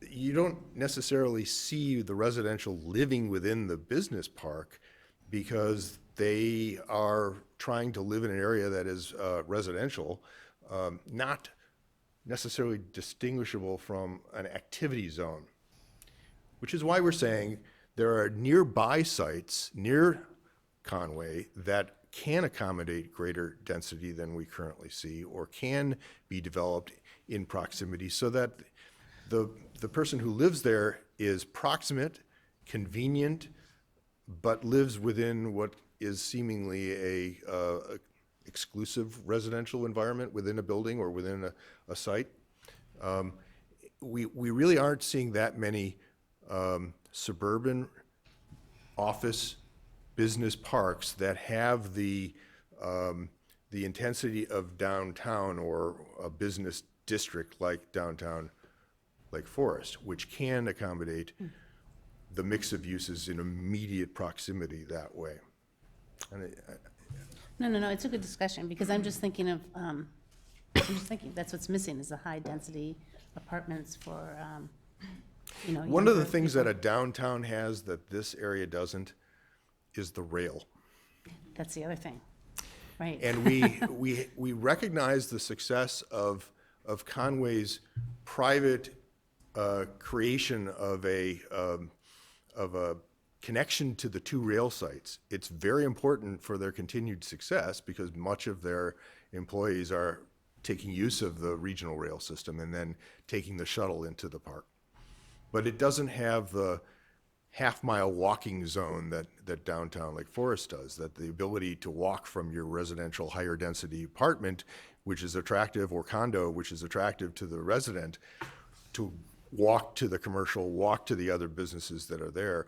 you don't necessarily see the residential living within the business park because they are trying to live in an area that is residential, not necessarily distinguishable from an activity zone, which is why we're saying there are nearby sites near Conway that can accommodate greater density than we currently see, or can be developed in proximity so that the person who lives there is proximate, convenient, but lives within what is seemingly a exclusive residential environment within a building or within a site. We really aren't seeing that many suburban office business parks that have the intensity of downtown or a business district like downtown Lake Forest, which can accommodate the mix of uses in immediate proximity that way. And No, it's a good discussion, because I'm just thinking that's what's missing, is the high-density apartments for, one of the younger things people. that a downtown has that this area doesn't is the rail. That's the other thing, right? And we recognize the success of Conway's private creation of a connection to the two rail sites. It's very important for their continued success because much of their employees are taking use of the regional rail system and then taking the shuttle into the park. But it doesn't have the half-mile walking zone that downtown Lake Forest does, that the ability to walk from your residential higher density apartment, which is attractive, or condo, which is attractive to the resident, to walk to the commercial, walk to the other businesses that are there.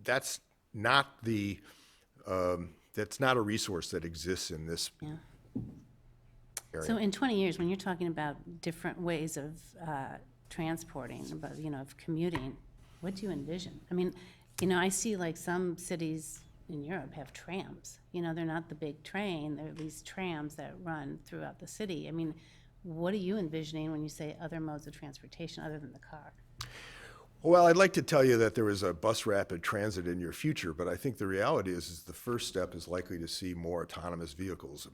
That's not the that's not a resource that exists in this Yeah. area. So in 20 years, when you're talking about different ways of transporting, about, of commuting, what do you envision? I mean, I see like some cities in Europe have trams. They're not the big train, they're these trams that run throughout the city. I mean, what are you envisioning when you say other modes of transportation other than the car? Well, I'd like to tell you that there is a bus rapid transit in your future, but I think the reality is the first step is likely to see more autonomous vehicles.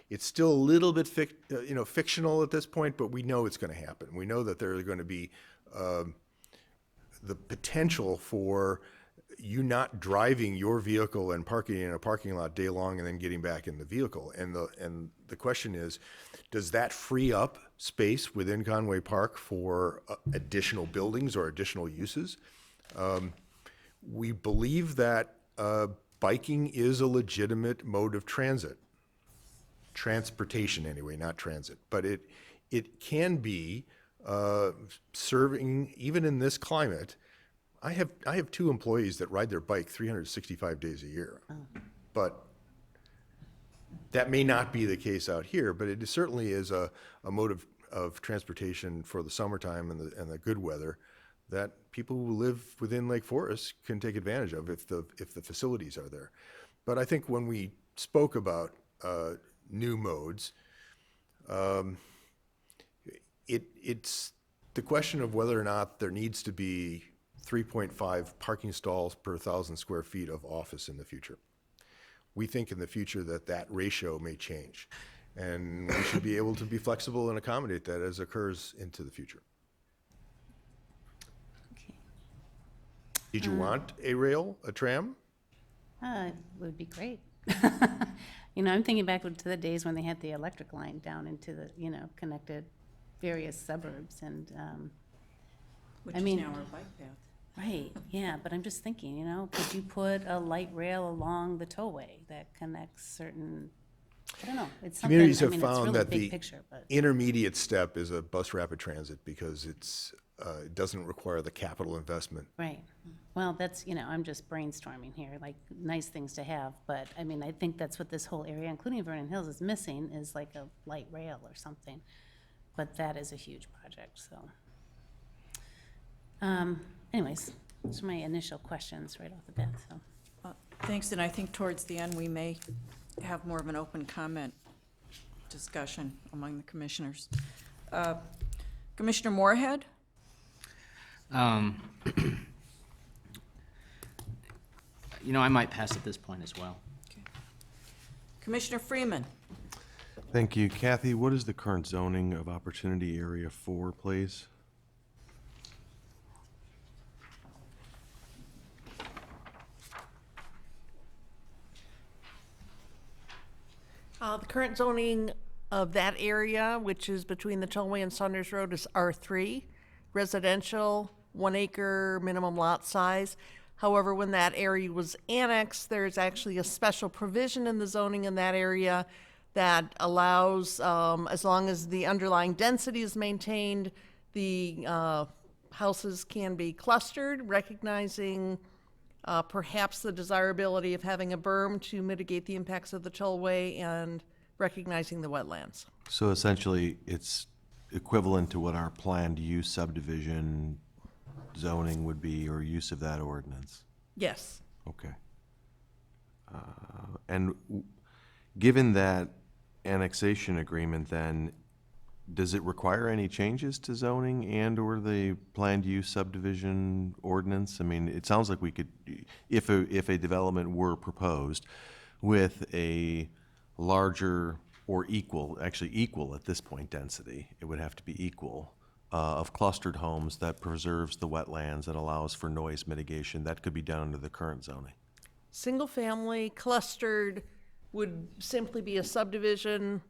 It's still a little bit fictional at this point, but we know it's going to happen. We know that there are going to be the potential for you not driving your vehicle and parking in a parking lot day long and then getting back in the vehicle. And the question is, does that free up space within Conway Park for additional buildings or additional uses? We believe that biking is a legitimate mode of transportation anyway, not transit. But it can be serving, even in this climate. I have 2 employees that ride their bike 365 days a year. But that may not be the case out here, but it certainly is a mode of transportation for the summertime and the good weather that people who live within Lake Forest can take advantage of if the facilities are there. But I think when we spoke about new modes, it's the question of whether or not there needs to be 3.5 parking stalls per 1,000 square feet of office in the future. We think in the future that ratio may change, and we should be able to be flexible and accommodate that as occurs into the future. Okay. Did you want a tram? It would be great. I'm thinking back to the days when they had the electric line down into the, connected various suburbs and, Which I is mean- now our bike path. right, yeah, but I'm just thinking, could you put a light rail along the tollway that connects certain, I don't know, it's something, Communities I have mean, it's found really that big the picture, but, intermediate step is a bus rapid transit because it doesn't require the capital investment. right. Well, that's, I'm just brainstorming here, like, nice things to have, but, I mean, I think that's what this whole area, including Vernon Hills, is missing, is like a light rail or something. But that is a huge project, so. Anyways, those are my initial questions right off the bat, so. Thanks, and I think towards the end, we may have more of an open comment discussion among the commissioners. Commissioner Moorhead? I might pass at this point as well. Commissioner Freeman? Thank you. Kathy, what is the current zoning of Opportunity Area 4, please? The current zoning of that area, which is between the Tollway and Saunders Road, is R3, residential, 1 acre minimum lot size. However, when that area was annexed, there's actually a special provision in the zoning in that area that allows, as long as the underlying density is maintained, the houses can be clustered, recognizing perhaps the desirability of having a berm to mitigate the impacts of the tollway and recognizing the wetlands. So essentially, it's equivalent to what our planned use subdivision zoning would be, or use of that ordinance? Yes. Okay. Given that annexation agreement, then, does it require any changes to zoning and/or the planned use subdivision ordinance? I mean, it sounds like we could, if a development were proposed with a larger or equal, actually equal at this point density, it would have to be equal, of clustered homes that preserves the wetlands and allows for noise mitigation, that could be done under the current zoning. Single-family clustered would simply be a subdivision,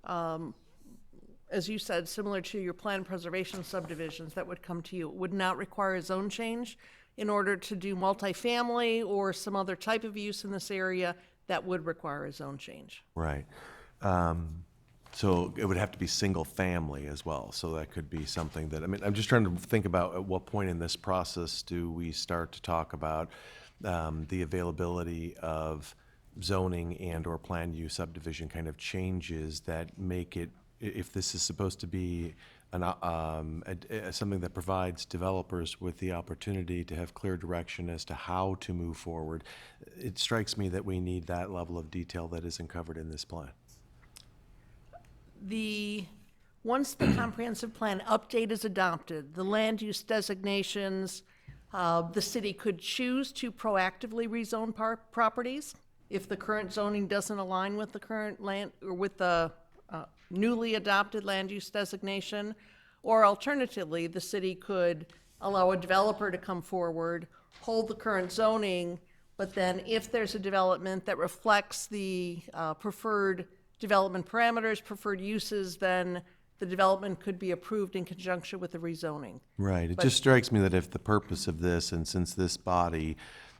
as you said, similar to your planned preservation subdivisions that would come to you. It would not require a zone change. In order to do multifamily or some other type of use in this area, that would require a zone change. Right. So it would have to be single family as well. So that could be something that, I mean, I'm just trying to think about at what point in this process do we start to talk about the availability of zoning and/or planned use subdivision kind of changes that make it, if this is supposed to be something that provides developers with the opportunity to have clear direction as to how to move forward, it strikes me that we need that level of detail that isn't covered in this plan. Once the comprehensive plan update is adopted, the land use designations, the city could choose to proactively rezone properties if the current zoning doesn't align with the current land, or with the newly adopted land use designation. Or alternatively, the city could allow a developer to come forward, hold the current zoning, but then if there's a development that reflects the preferred development parameters, preferred uses, then the development could be approved in conjunction with the rezoning. Right. It just strikes me that if the purpose of this, and since this body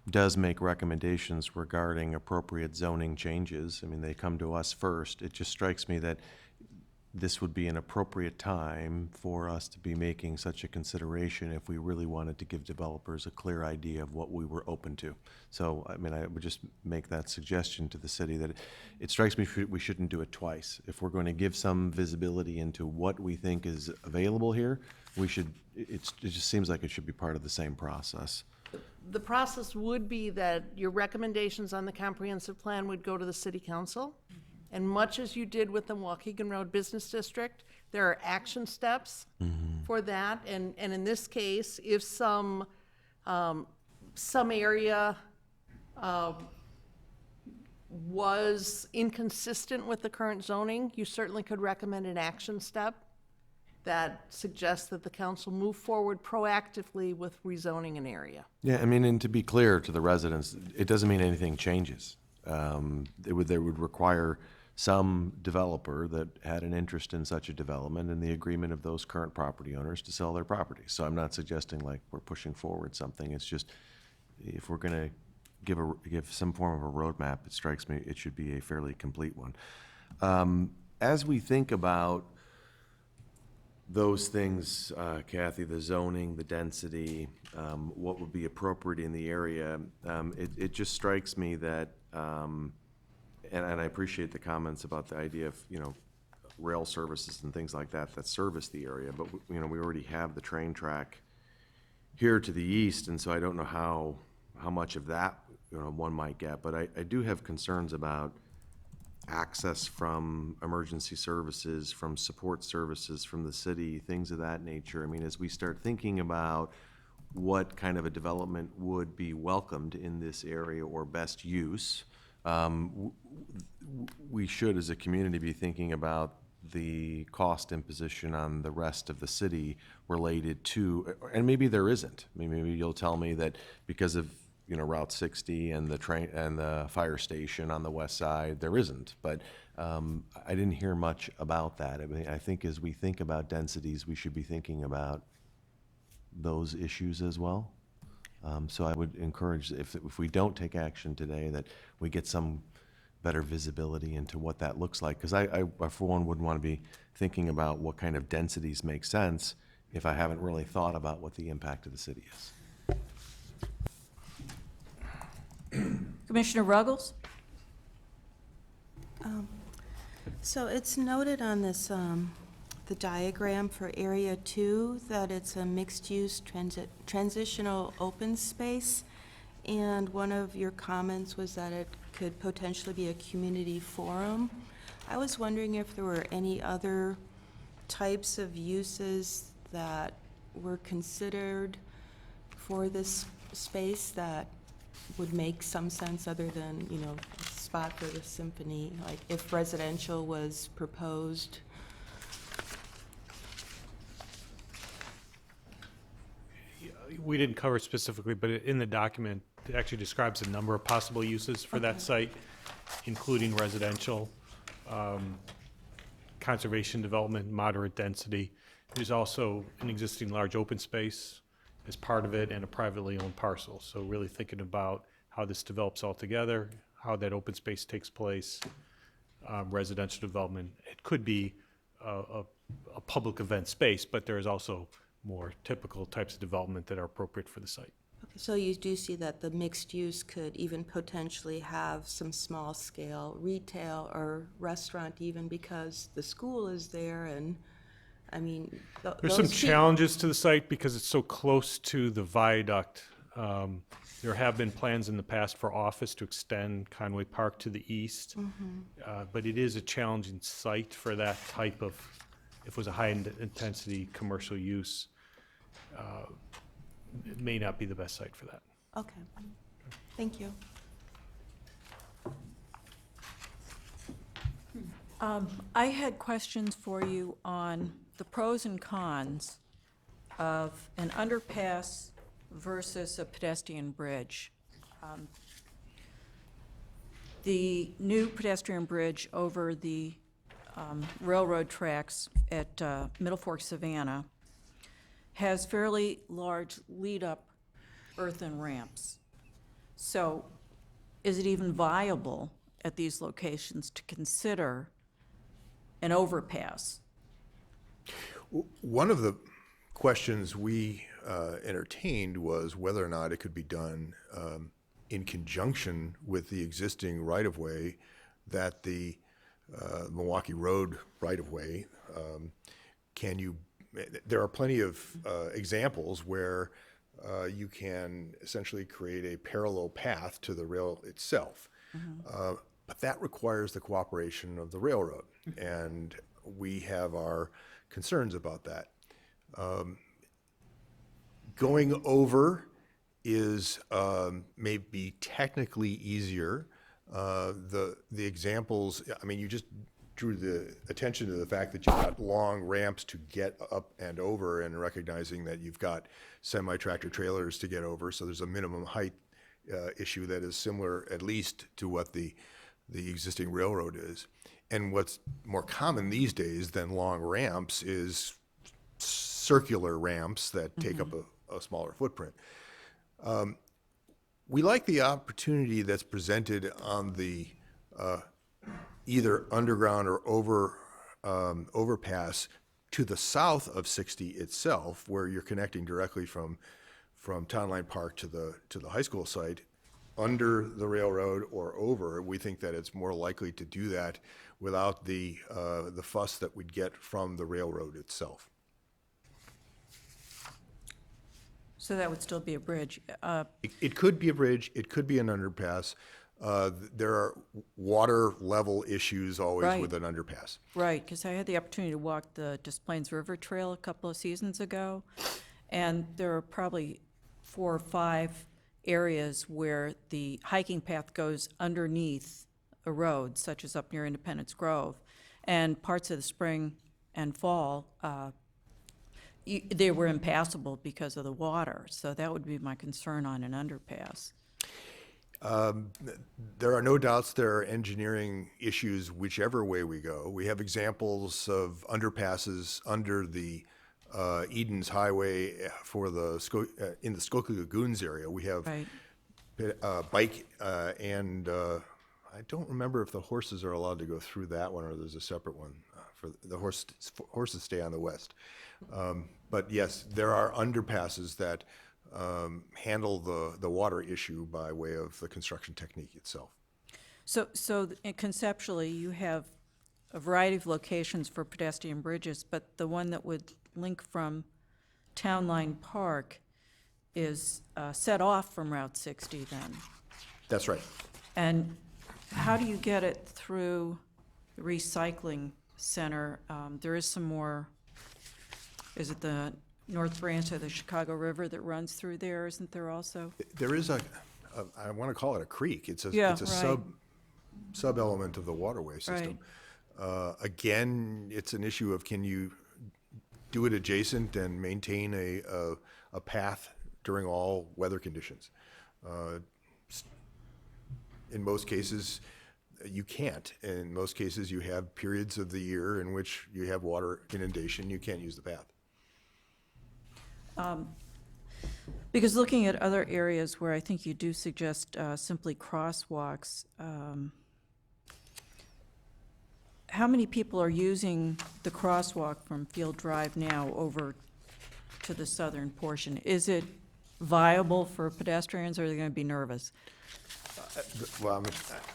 does make recommendations regarding appropriate zoning changes, I mean, they come to us first, it just strikes me that this would be an appropriate time for us to be making such a consideration if we really wanted to give developers a clear idea of what we were open to. So, I mean, I would just make that suggestion to the city that it strikes me we shouldn't do it twice. If we're going to give some visibility into what we think is available here, we should, it just seems like it should be part of the same process. The process would be that your recommendations on the comprehensive plan would go to the city council. And much as you did with the Waukegan Road Business District, there are action steps for that. And in this case, if some area was inconsistent with the current zoning, you certainly could recommend an action step that suggests that the council move forward proactively with rezoning an area. Yeah, I mean, and to be clear to the residents, it doesn't mean anything changes. They would require some developer that had an interest in such a development and the agreement of those current property owners to sell their property. So I'm not suggesting like we're pushing forward something. It's just, if we're gonna give some form of a roadmap, it strikes me it should be a fairly complete one. As we think about those things, Kathy, the zoning, the density, what would be appropriate in the area, it just strikes me that, and I appreciate the comments about the idea of, rail services and things like that service the area, but, we already have the train track here to the east, and so I don't know how much of that, one might get, but I do have concerns about access from emergency services, from support services from the city, things of that nature. I mean, as we start thinking about what kind of a development would be welcomed in this area or best use, we should, as a community, be thinking about the cost imposition on the rest of the city related to, and maybe there isn't. I mean, maybe you'll tell me that because of Route 60 and the train and the fire station on the west side, there isn't. But I didn't hear much about that. I mean, I think as we think about densities, we should be thinking about those issues as well. So I would encourage, if we don't take action today, that we get some better visibility into what that looks like. Because I, for one, wouldn't want to be thinking about what kind of densities make sense if I haven't really thought about what the impact of the city is. Commissioner Ruggles? So it's noted on this, the diagram for Area 2, that it's a mixed-use transitional open space, and one of your comments was that it could potentially be a community forum. I was wondering if there were any other types of uses that were considered for this space that would make some sense other than, a spot for the symphony, like if residential was proposed. We didn't cover it specifically, but in the document, it actually describes a number of possible uses for that site, including residential, conservation development, moderate density. There's also an existing large open space as part of it and a privately owned parcel. So really thinking about how this develops all together, how that open space takes place, residential development. It could be a public event space, but there is also more typical types of development that are appropriate for the site. Okay, so you do see that the mixed use could even potentially have some small-scale retail or restaurant even because the school is there and, I mean, There's some those challenges to the site because it's so close to the viaduct. There have been plans in the past for office to extend Conway Park to the east. But it is a challenging site for that type of, if it was a high-intensity commercial use, it may not be the best site for that. Okay, thank you. I had questions for you on the pros and cons of an underpass versus a pedestrian bridge. The new pedestrian bridge over the railroad tracks at Middle Fork Savannah has fairly large lead-up earthen ramps. So is it even viable at these locations to consider an overpass? One of the questions we entertained was whether or not it could be done in conjunction with the existing right-of-way that the Milwaukee Road right-of-way. There are plenty of examples where you can essentially create a parallel path to the rail itself. But that requires the cooperation of the railroad, and we have our concerns about that. Going over is maybe technically easier. The examples, I mean, you just drew the attention to the fact that you've got long ramps to get up and over, and recognizing that you've got semi-tractor trailers to get over, so there's a minimum height issue that is similar at least to what the existing railroad is. And what's more common these days than long ramps is circular ramps that take up a smaller footprint. We like the opportunity that's presented on the either underground or overpass to the south of 60 itself, where you're connecting directly from Town Line Park to the high school site, under the railroad or over. We think that it's more likely to do that without the fuss that we'd get from the railroad itself. So that would still be a bridge. It could be a bridge, it could be an underpass. There are water level issues always Right. with an underpass. Right, because I had the opportunity to walk the Des Plaines River Trail a couple of seasons ago, and there are probably 4 or 5 areas where the hiking path goes underneath a road, such as up near Independence Grove. And parts of the spring and fall, they were impassable because of the water. So that would be my concern on an underpass. There are no doubts there are engineering issues whichever way we go. We have examples of underpasses under the Edens Highway for in the Skokie Lagoons area. We have Right. bike and I don't remember if the horses are allowed to go through that one or there's a separate one. For the horses stay on the west. But yes, there are underpasses that handle the water issue by way of the construction technique itself. So conceptually, you have a variety of locations for pedestrian bridges, but the one that would link from Town Line Park is set off from Route 60 then? That's right. And how do you get it through the recycling center? There is some more, is it the North Branch of the Chicago River that runs through there, isn't there also? There is I want to call it a creek. It's a Yeah, it's a right. sub-element of the waterway system. Again, it's an issue of can you do it adjacent and maintain a path during all weather conditions. In most cases, you can't. In most cases, you have periods of the year in which you have water inundation, you can't use the path. Because looking at other areas where I think you do suggest simply crosswalks, how many people are using the crosswalk from Field Drive now over to the southern portion? Is it viable for pedestrians, or are they going to be nervous? Well,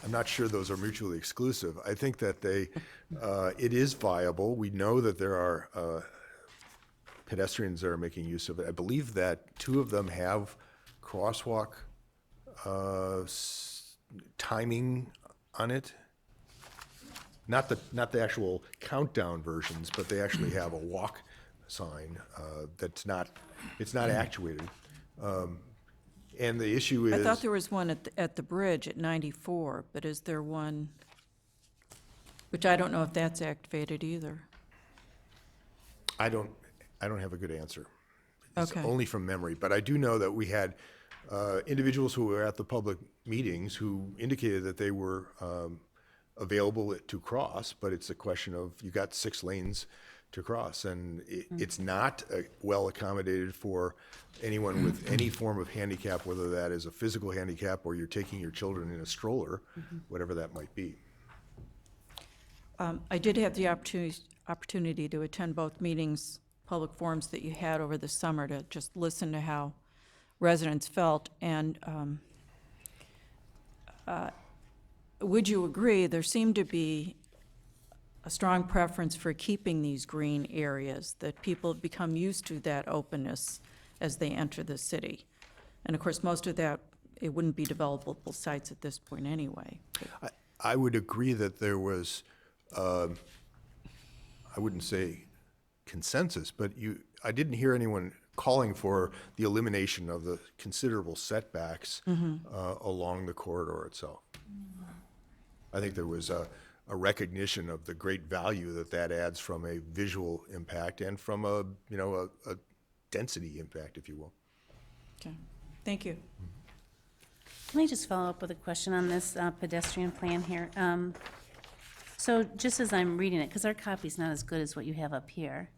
I'm not sure those are mutually exclusive. I think that it is viable. We know that there are pedestrians that are making use of it. I believe that 2 of them have crosswalk timing on it. Not the actual countdown versions, but they actually have a walk sign it's not actuated. And the issue is. I thought there was one at the bridge at 94, but is there one, which I don't know if that's activated either. I don't have a good answer. It's Okay. only from memory, but I do know that we had individuals who were at the public meetings who indicated that they were available to cross, but it's a question of, you got 6 lanes to cross, and it's not well accommodated for anyone with any form of handicap, whether that is a physical handicap or you're taking your children in a stroller, whatever that might be. I did have the opportunity to attend both meetings, public forums that you had over the summer, to just listen to how residents felt. And would you agree there seemed to be a strong preference for keeping these green areas, that people have become used to that openness as they enter the city? And of course, most of that, it wouldn't be developable sites at this point anyway. I would agree that there was, I wouldn't say consensus, but I didn't hear anyone calling for the elimination of the considerable setbacks along the corridor itself. I think there was a recognition of the great value that adds from a visual impact and from a density impact, if you will. Okay, thank you. Let me just follow up with a question on this pedestrian plan here. So just as I'm reading it, because our copy's not as good as what you have up here.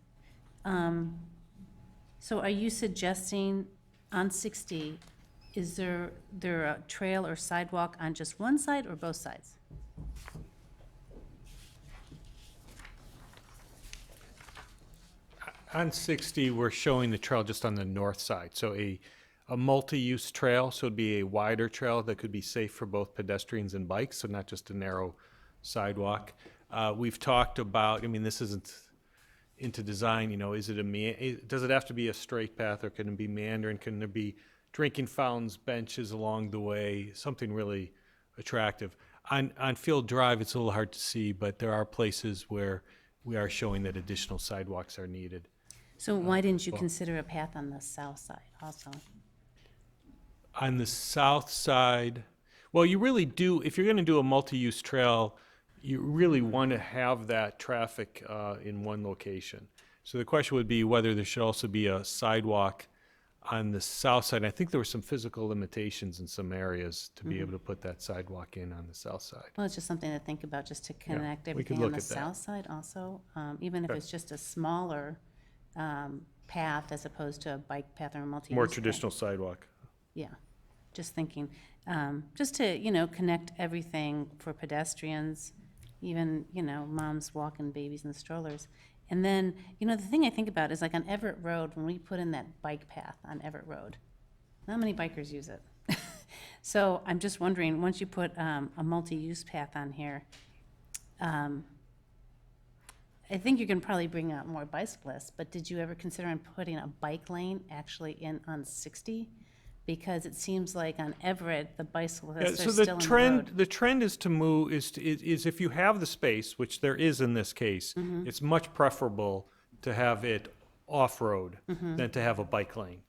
So are you suggesting on 60, is there a trail or sidewalk on just one side or both sides? On 60, we're showing the trail just on the north side, so a multi-use trail, so it'd be a wider trail that could be safe for both pedestrians and bikes, so not just a narrow sidewalk. We've talked about, I mean, this isn't into design, is it does it have to be a straight path, or can it be meandering? Can there be drinking fountains, benches along the way, something really attractive? On Field Drive, it's a little hard to see, but there are places where we are showing that additional sidewalks are needed. So why didn't you consider a path on the south side also? On the south side, well, you really do, if you're going to do a multi-use trail, you really want to have that traffic in one location. So the question would be whether there should also be a sidewalk on the south side. I think there were some physical limitations in some areas to be able to put that sidewalk in on the south side. Well, it's just something to think about, just to connect we could everything on look the at that. south side also, even if Okay. it's just a smaller path as opposed to a bike path or a multi-use More path. traditional sidewalk. Yeah, just thinking, just to, connect everything for pedestrians, even, moms walking babies in strollers. And then, the thing I think about is like on Everett Road, when we put in that bike path on Everett Road, not many bikers use it. So I'm just wondering, once you put a multi-use path on here, I think you can probably bring out more bicyclists, but did you ever consider on putting a bike lane actually in on 60? Because it seems like on Everett, the bicyclists are still in the road. The trend is to move, is if you have the space, which there is in this case, it's much preferable to have it off-road than to have a bike lane.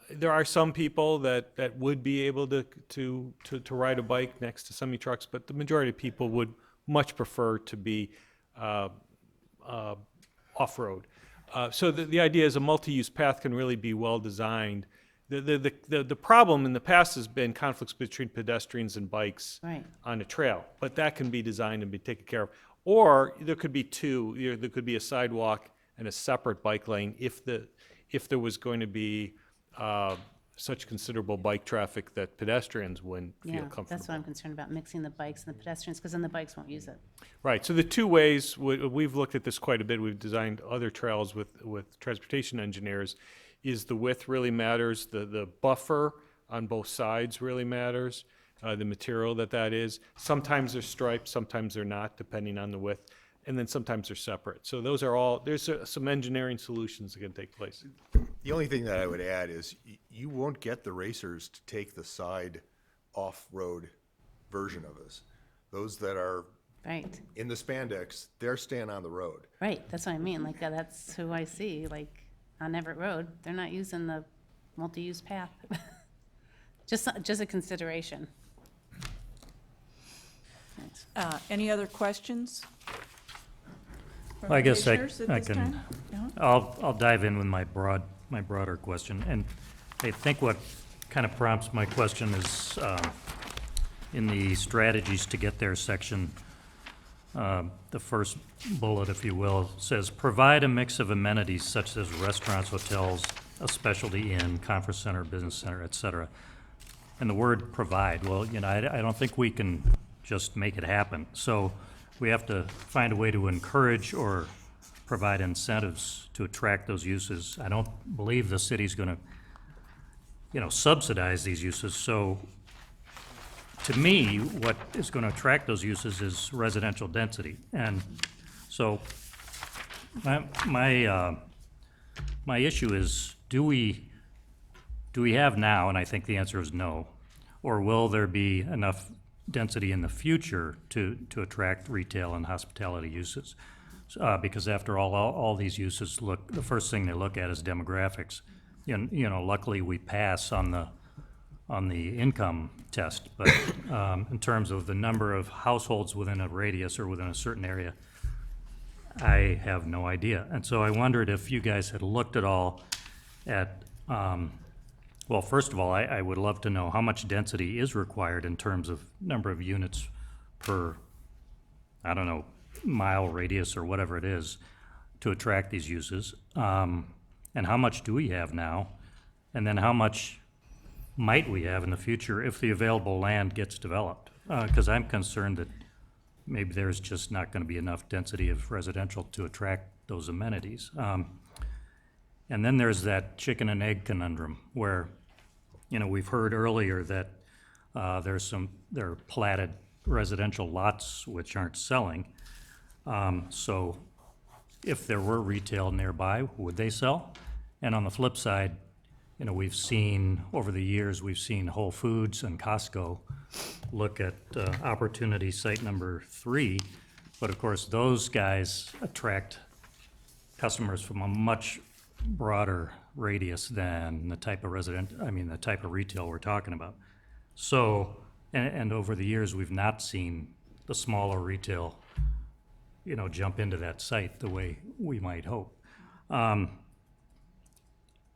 There are some people that would be able to ride a bike next to semi-trucks, but the majority of people would much prefer to be off-road. So the idea is a multi-use path can really be well-designed. The problem in the past has been conflicts between pedestrians and bikes Right. on a trail, but that can be designed and be taken care of. Or there could be two, there could be a sidewalk and a separate bike lane if there was going to be such considerable bike traffic that pedestrians wouldn't feel Yeah, comfortable. that's what I'm concerned about, mixing the bikes and the pedestrians, because then the bikes won't use it. Right, so the two ways, we've looked at this quite a bit, we've designed other trails with transportation engineers, is the width really matters, the buffer on both sides really matters, the material that is. Sometimes they're striped, sometimes they're not, depending on the width, and then sometimes they're separate. So those are all, there's some engineering solutions that can take place. The only thing that I would add is you won't get the racers to take the side off-road version of this. Those that are Right, in the spandex, they're staying on the road. right, that's what I mean, like, that's who I see, like, on Everett Road, they're not using the multi-use path. Just a consideration. Any other questions? from I the guess I commissioners at I this can, time? No? I'll dive in with my broader question. And I think what kind of prompts my question is, in the strategies to get there section, the first bullet, if you will, says, provide a mix of amenities such as restaurants, hotels, a specialty inn, conference center, business center, et cetera. And the word provide, well, I don't think we can just make it happen. So we have to find a way to encourage or provide incentives to attract those uses. I don't believe the city's gonna, subsidize these uses. So to me, what is gonna attract those uses is residential density. And so my issue is, do we have now, and I think the answer is no, or will there be enough density in the future to attract retail and hospitality uses? Because after all these uses the first thing they look at is demographics. Luckily we pass on the income test, but in terms of the number of households within a radius or within a certain area, I have no idea. And so I wondered if you guys had looked at all at, well, first of all, I would love to know how much density is required in terms of number of units per, I don't know, mile radius or whatever it is to attract these uses. And how much do we have now? And then how much might we have in the future if the available land gets developed? Because I'm concerned that maybe there's just not going to be enough density of residential to attract those amenities. And then there's that chicken and egg conundrum where, we've heard earlier that there are platted residential lots which aren't selling. So if there were retail nearby, would they sell? And on the flip side, we've seen, over the years, we've seen Whole Foods and Costco look at opportunity site number 3, but of course, those guys attract customers from a much broader radius than the type of the type of retail we're talking about. So, and over the years, we've not seen the smaller retail, jump into that site the way we might hope. And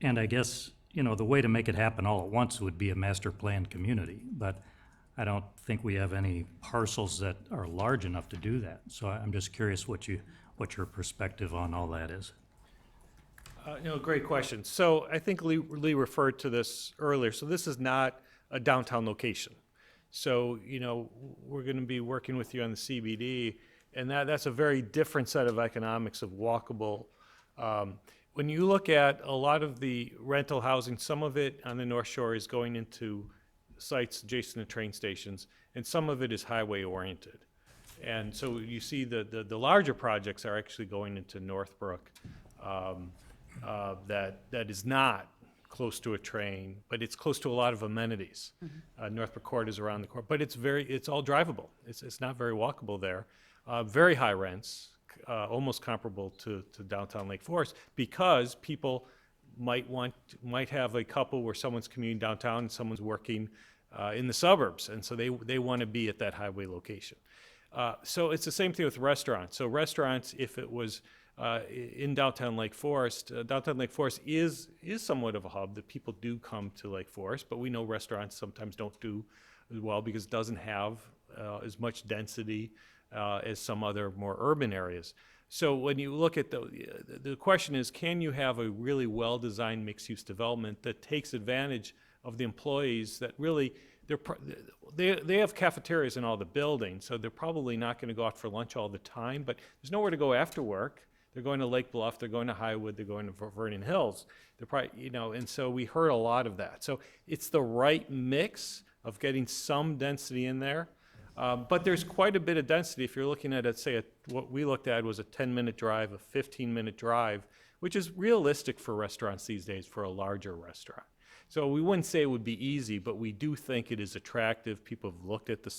I guess, the way to make it happen all at once would be a master planned community, but I don't think we have any parcels that are large enough to do that. So I'm just curious what your perspective on all that is. Great question. So I think Lee referred to this earlier. So this is not a downtown location. So, we're going to be working with you on the CBD, and that's a very different set of economics of walkable. When you look at a lot of the rental housing, some of it on the North Shore is going into sites adjacent to train stations, and some of it is highway oriented. And so you see the larger projects are actually going into Northbrook, that is not close to a train, but it's close to a lot of amenities. Northbrook Court is around the court, but it's all drivable. It's not very walkable there. Very high rents, almost comparable to downtown Lake Forest, because people might have a couple where someone's commuting downtown and someone's working in the suburbs, and so they want to be at that highway location. So it's the same thing with restaurants. So restaurants, if it was in downtown Lake Forest is somewhat of a hub that people do come to Lake Forest, but we know restaurants sometimes don't do as well because it doesn't have as much density as some other more urban areas. So when you look at the question is, can you have a really well-designed mixed-use development that takes advantage of the employees that really, they have cafeterias in all the buildings, so they're probably not going to go out for lunch all the time, but there's nowhere to go after work. They're going to Lake Bluff, they're going to Highwood, they're going to Vernon Hills. They're probably, and so we heard a lot of that. So it's the right mix of getting some density in there. But there's quite a bit of density. If you're looking at, what we looked at was a 10-minute drive, a 15-minute drive, which is realistic for restaurants these days for a larger restaurant. So we wouldn't say it would be easy, but we do think it is attractive. People have looked at the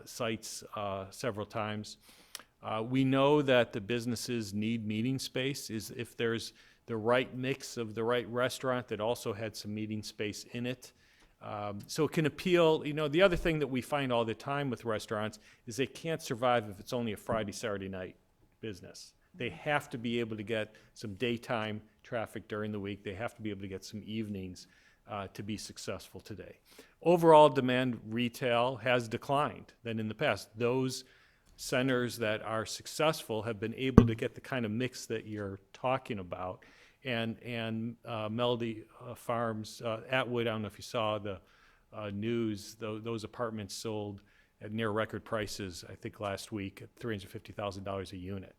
sites several times. We know that the businesses need meeting space. If there's the right mix of the right restaurant that also had some meeting space in it. So it can appeal. The other thing that we find all the time with restaurants is they can't survive if it's only a Friday, Saturday night business. They have to be able to get some daytime traffic during the week. They have to be able to get some evenings to be successful today. Overall demand retail has declined than in the past. Those centers that are successful have been able to get the kind of mix that you're talking about. And Melody Farms, Atwood, I don't know if you saw the news, those apartments sold at near record prices, I think last week, at $350,000 a unit.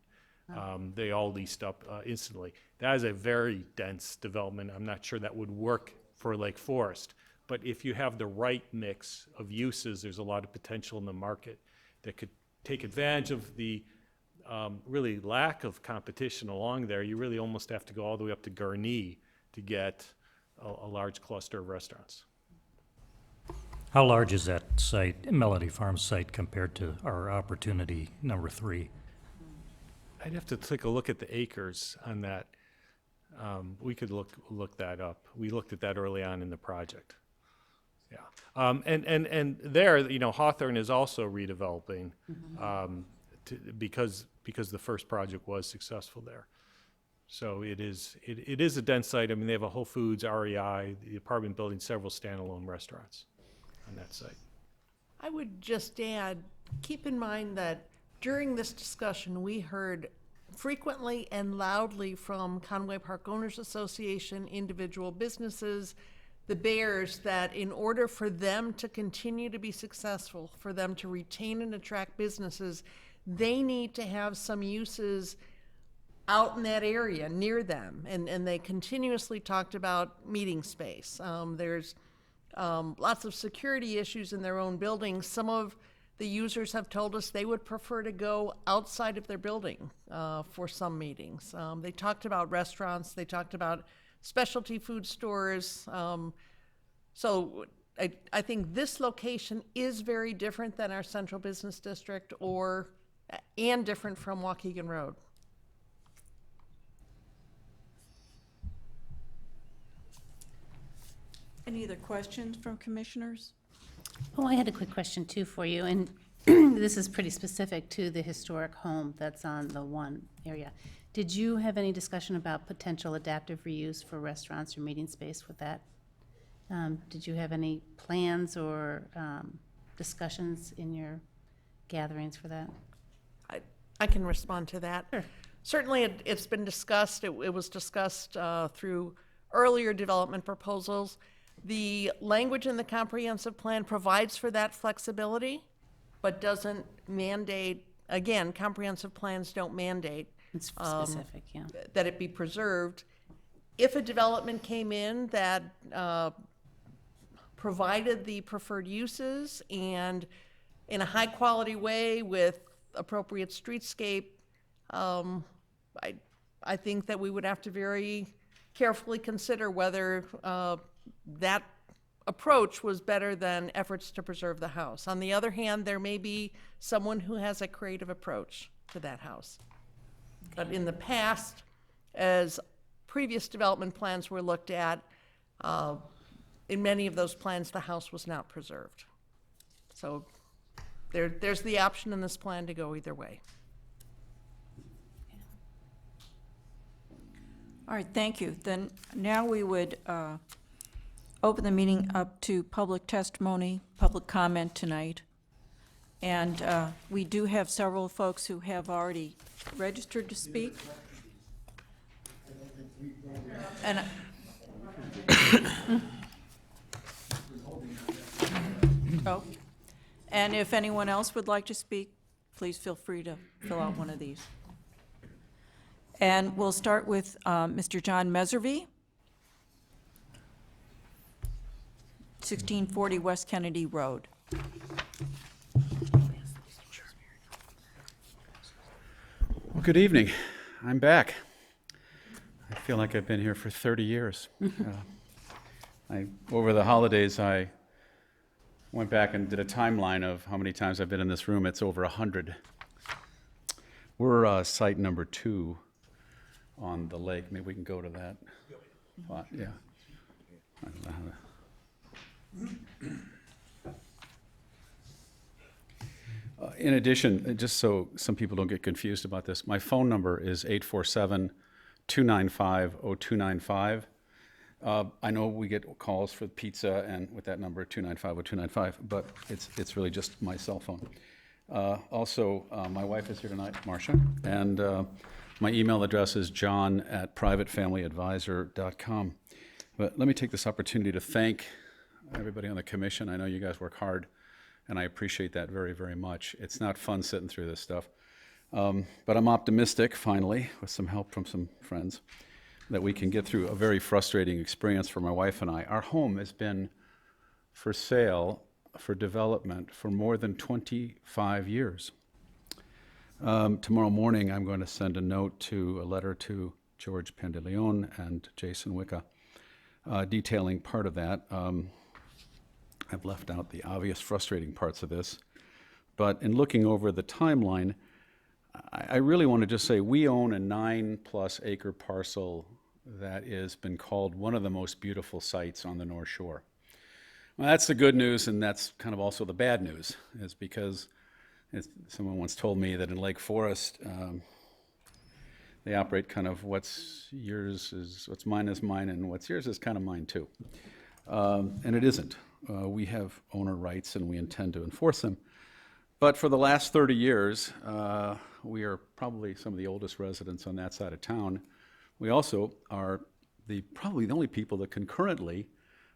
They all leased up instantly. That is a very dense development. I'm not sure that would work for Lake Forest. But if you have the right mix of uses, there's a lot of potential in the market that could take advantage of the really lack of competition along there. You really almost have to go all the way up to Gurnee to get a large cluster of restaurants. How large is that site, Melody Farms site, compared to our opportunity number 3? I'd have to take a look at the acres on that. We could look that up. We looked at that early on in the project. Yeah, and there, Hawthorne is also redeveloping because the first project was successful there. So it is a dense site. I mean, they have a Whole Foods, REI, the apartment building, several standalone restaurants on that site. I would just add, keep in mind that during this discussion, we heard frequently and loudly from Conway Park Owners Association, individual businesses, the Bears, that in order for them to continue to be successful, for them to retain and attract businesses, they need to have some uses out in that area near them. And they continuously talked about meeting space. There's lots of security issues in their own buildings. Some of the users have told us they would prefer to go outside of their building for some meetings. They talked about restaurants, they talked about specialty food stores. So I think this location is very different than our central business district and different from Waukegan Road. Any other questions from commissioners? Oh, I had a quick question too for you, and this is pretty specific to the historic home that's on the one area. Did you have any discussion about potential adaptive reuse for restaurants or meeting space with that? Did you have any plans or discussions in your gatherings for that? I can respond to that. Sure. Certainly, it's been discussed. It was discussed through earlier development proposals. The language in the comprehensive plan provides for that flexibility, but doesn't mandate, again, comprehensive plans don't mandate It's specific, yeah. that it be preserved. If a development came in that provided the preferred uses and in a high-quality way with appropriate streetscape, I think that we would have to very carefully consider whether that approach was better than efforts to preserve the house. On the other hand, there may be someone who has a creative approach to that house. But in the past, as previous development plans were looked at, in many of those plans, the house was not preserved. So there's the option in this plan to go either way. All right, thank you. Then now we would open the meeting up to public testimony, public comment tonight. And we do have several folks who have already registered to speak. And oh, and if anyone else would like to speak, please feel free to fill out one of these. And we'll start with Mr. John Meservey, 1640 West Kennedy Road. Well, good evening. I'm back. I feel like I've been here for 30 years. Over the holidays, I went back and did a timeline of how many times I've been in this room. It's over 100. We're site number 2 on the lake. Maybe we can go to that spot. Yeah. I don't know how to- In addition, just so some people don't get confused about this, my phone number is 847-295-0295. I know we get calls for pizza and with that number, 295-0295, but it's really just my cell phone. Also, my wife is here tonight, Marcia, and my email address is john@privatefamilyadvisor.com. But let me take this opportunity to thank everybody on the commission. I know you guys work hard, and I appreciate that very, very much. It's not fun sitting through this stuff. But I'm optimistic, finally, with some help from some friends, that we can get through a very frustrating experience for my wife and I. Our home has been for sale, for development, for more than 25 years. Tomorrow morning, I'm going to send a letter to George Pandeleon and Jason Wicca, detailing part of that. I've left out the obvious frustrating parts of this. But in looking over the timeline, I really want to just say we own a 9+ acre parcel that has been called one of the most beautiful sites on the North Shore. Well, that's the good news, and that's kind of also the bad news, is because someone once told me that in Lake Forest, they operate kind of what's mine is mine, and what's yours is kind of mine too. And it isn't. We have owner rights, and we intend to enforce them. But for the last 30 years, we are probably some of the oldest residents on that side of town. We also are probably the only people that concurrently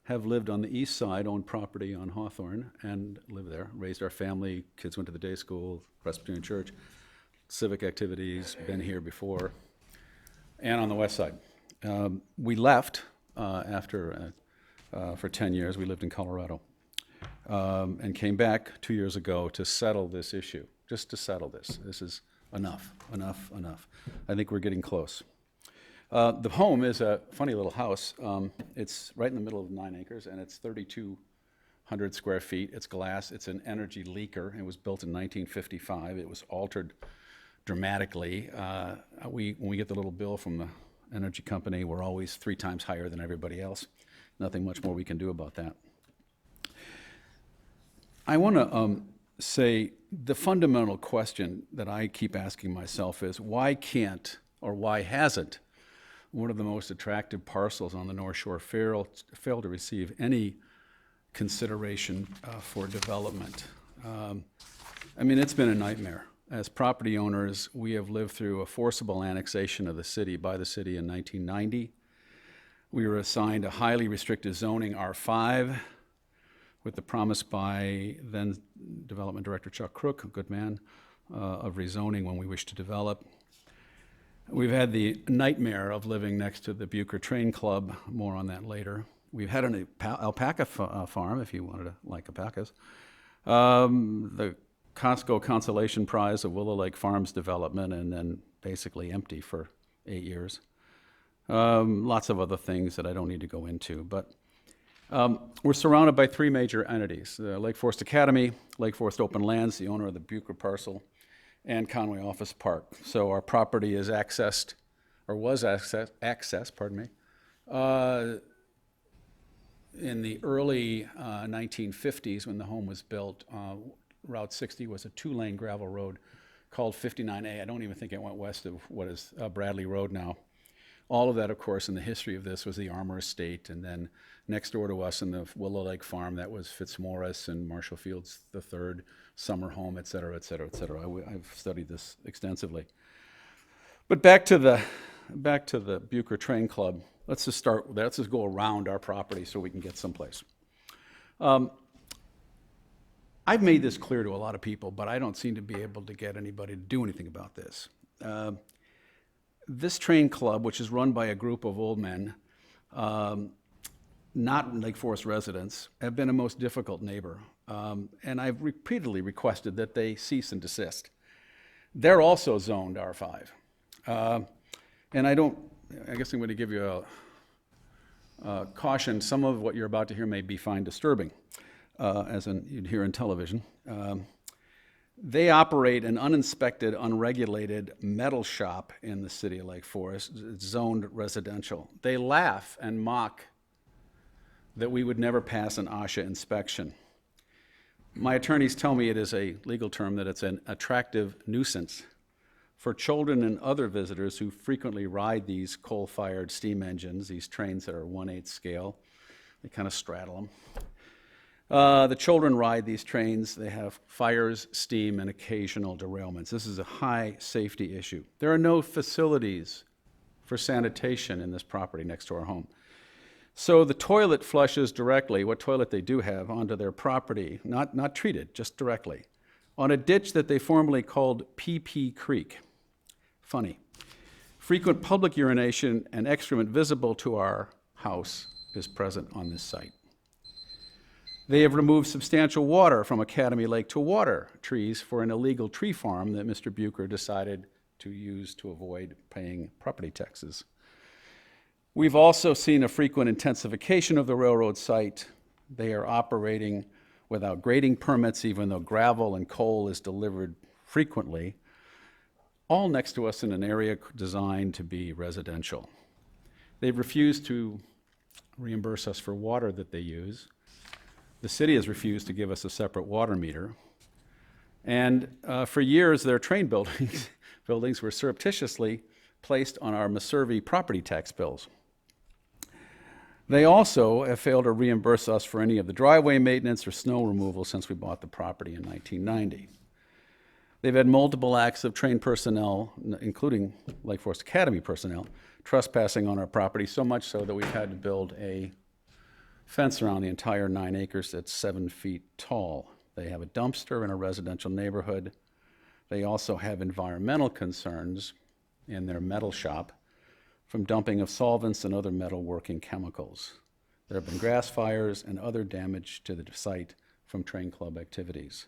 have lived on the east side, owned property on Hawthorne, and lived there, raised our family, kids went to the day school, Presbyterian Church, civic activities, been here before, and on the west side. We left after, for 10 years, we lived in Colorado, and came back 2 years ago to settle this issue, just to settle this. This is enough. I think we're getting close. The home is a funny little house. It's right in the middle of 9 acres, and it's 3,200 square feet. It's glass. It's an energy leaker. It was built in 1955. It was altered dramatically. When we get the little bill from the energy company, we're always 3 times higher than everybody else. Nothing much more we can do about that. I want to say the fundamental question that I keep asking myself is, why can't, or why hasn't, one of the most attractive parcels on the North Shore fail to receive any consideration for development? I mean, it's been a nightmare. As property owners, we have lived through a forcible annexation of the city by the city in 1990. We were assigned a highly restrictive zoning, R5, with the promise by then Development Director Chuck Crook, a good man, of rezoning when we wish to develop. We've had the nightmare of living next to the Bucher Train Club, more on that later. We've had an alpaca farm, if you wanted to like alpacas. The Costco Consolation Prize of Willow Lake Farms development, and then basically empty for 8 years. Lots of other things that I don't need to go into, but we're surrounded by 3 major entities: the Lake Forest Academy, Lake Forest Open Lands, the owner of the Bucher parcel, and Conway Office Park. So our property is accessed, or was accessed, pardon me, in the early 1950s when the home was built. Route 60 was a 2-lane gravel road called 59A. I don't even think it went west of what is Bradley Road now. All of that, of course, in the history of this was the Armour Estate, and then next door to us in the Willow Lake Farm, that was Fitzmaurice and Marshall Fields III, summer home, et cetera, et cetera, et cetera. I've studied this extensively. But back to the Bucher Train Club. Let's just go around our property so we can get someplace. I've made this clear to a lot of people, but I don't seem to be able to get anybody to do anything about this. This train club, which is run by a group of old men, not Lake Forest residents, have been a most difficult neighbor. And I've repeatedly requested that they cease and desist. They're also zoned R5. And I guess I'm going to give you a caution. Some of what you're about to hear may be fine disturbing, as you'd hear in television. They operate an uninspected, unregulated metal shop in the city of Lake Forest. It's zoned residential. They laugh and mock that we would never pass an OSHA inspection. My attorneys tell me it is a legal term, that it's an attractive nuisance for children and other visitors who frequently ride these coal-fired steam engines, these trains that are 1/8 scale. They kind of straddle them. The children ride these trains. They have fires, steam, and occasional derailments. This is a high safety issue. There are no facilities for sanitation in this property next to our home. So the toilet flushes directly, what toilet they do have, onto their property, not treated, just directly, on a ditch that they formerly called PP Creek. Funny. Frequent public urination and excrement visible to our house is present on this site. They have removed substantial water from Academy Lake to water trees for an illegal tree farm that Mr. Bucher decided to use to avoid paying property taxes. We've also seen a frequent intensification of the railroad site. They are operating without grading permits, even though gravel and coal is delivered frequently, all next to us in an area designed to be residential. They've refused to reimburse us for water that they use. The city has refused to give us a separate water meter. And for years, their train buildings were surreptitiously placed on our Meservey property tax bills. They also have failed to reimburse us for any of the driveway maintenance or snow removal since we bought the property in 1990. They've had multiple acts of trained personnel, including Lake Forest Academy personnel, trespassing on our property, so much so that we've had to build a fence around the entire 9 acres that's 7 feet tall. They have a dumpster in a residential neighborhood. They also have environmental concerns in their metal shop from dumping of solvents and other metalworking chemicals. There have been grass fires and other damage to the site from train club activities.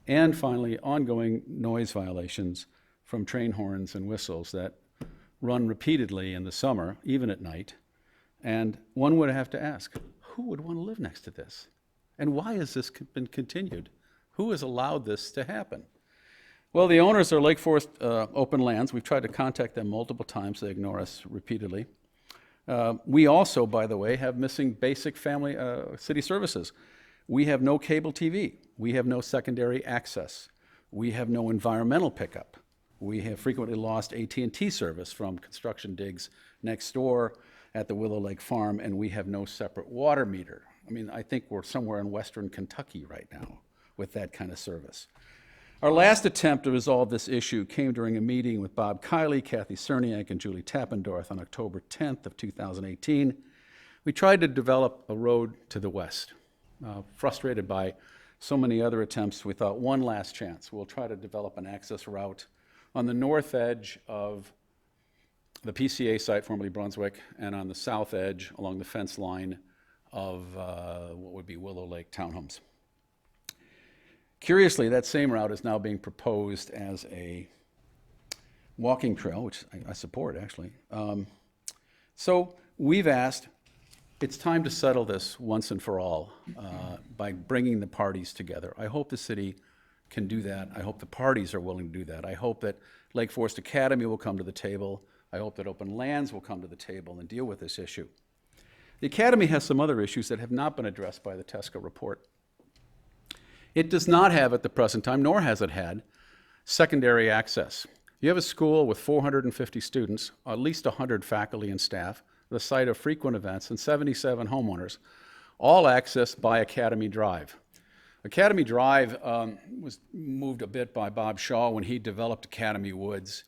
And finally, ongoing noise violations from train horns and whistles that run repeatedly in the summer, even at night. And one would have to ask, who would want to live next to this? And why has this been continued? Who has allowed this to happen? Well, the owners are Lake Forest Open Lands. We've tried to contact them multiple times. They ignore us repeatedly. We also, by the way, have missing basic family city services. We have no cable TV. We have no secondary access. We have no environmental pickup. We have frequently lost AT&T service from construction digs next door at the Willow Lake Farm, and we have no separate water meter. I mean, I think we're somewhere in western Kentucky right now with that kind of service. Our last attempt to resolve this issue came during a meeting with Bob Kiley, Kathy Cerniak, and Julie Tappendorf on October 10th of 2018. We tried to develop a road to the west. Frustrated by so many other attempts, we thought one last chance. We'll try to develop an access route on the north edge of the PCA site, formerly Brunswick, and on the south edge along the fence line of what would be Willow Lake Townhomes. Curiously, that same route is now being proposed as a walking trail, which I support, actually. So we've asked, it's time to settle this once and for all by bringing the parties together. I hope the city can do that. I hope the parties are willing to do that. I hope that Lake Forest Academy will come to the table. I hope that Open Lands will come to the table and deal with this issue. The Academy has some other issues that have not been addressed by the TESCA report. It does not have at the present time, nor has it had, secondary access. You have a school with 450 students, at least 100 faculty and staff, the site of frequent events, and 77 homeowners, all accessed by Academy Drive. Academy Drive was moved a bit by Bob Shaw when he developed Academy Woods,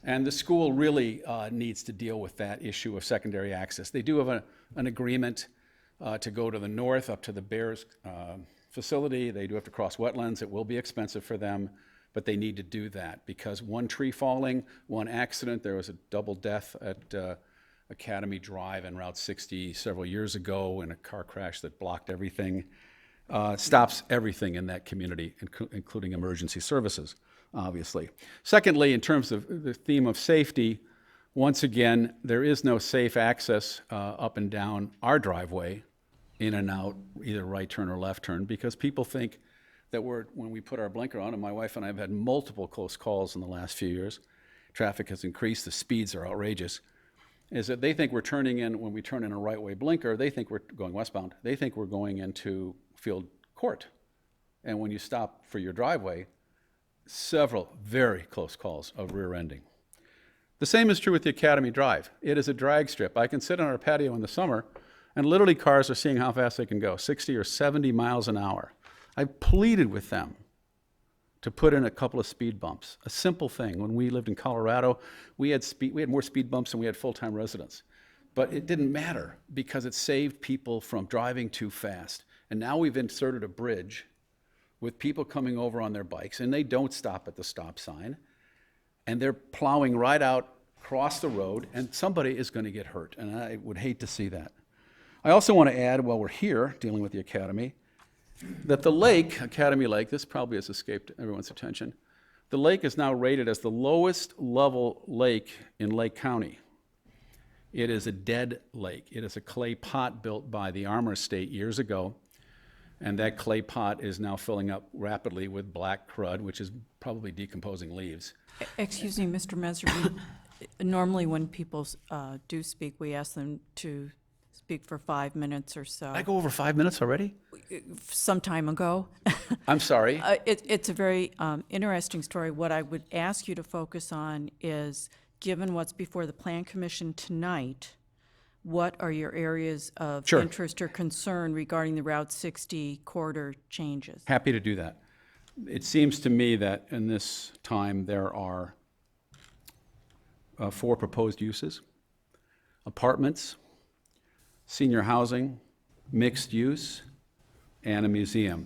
and the school really needs to deal with that issue of secondary access. They do have an agreement to go to the north up to the Bears facility. They do have to cross wetlands. It will be expensive for them, but they need to do that because one tree falling, one accident, there was a double death at Academy Drive and Route 60 several years ago in a car crash that blocked everything. Stops everything in that community, including emergency services, obviously. Secondly, in terms of the theme of safety, once again, there is no safe access up and down our driveway, in and out, either right turn or left turn, because people think that when we put our blinker on, and my wife and I have had multiple close calls in the last few years, traffic has increased, the speeds are outrageous, is that they think we're turning in, when we turn in a right-way blinker, they think we're going westbound, they think we're going into field court. And when you stop for your driveway, several very close calls of rear-ending. The same is true with the Academy Drive. It is a drag strip. I can sit on our patio in the summer, and literally cars are seeing how fast they can go, 60 or 70 miles an hour. I pleaded with them to put in a couple of speed bumps, a simple thing. When we lived in Colorado, we had more speed bumps than we had full-time residents. But it didn't matter because it saved people from driving too fast. And now we've inserted a bridge with people coming over on their bikes, and they don't stop at the stop sign, and they're plowing right out across the road, and somebody is going to get hurt, and I would hate to see that. I also want to add, while we're here dealing with the Academy, that the lake, Academy Lake, this probably has escaped everyone's attention, the lake is now rated as the lowest level lake in Lake County. It is a dead lake. It is a clay pot built by the Armour Estate years ago, and that clay pot is now filling up rapidly with black crud, which is probably decomposing leaves. Excuse me, Mr. Meservy. Normally, when people do speak, we ask them to speak for 5 minutes or so. I go over 5 minutes already? Some time ago. I'm sorry. It's a very interesting story. What I would ask you to focus on is, given what's before the Plan Commission tonight, what are your areas of Sure. interest or concern regarding the Route 60 corridor changes? Happy to do that. It seems to me that in this time there are 4 proposed uses: apartments, senior housing, mixed use, and a museum.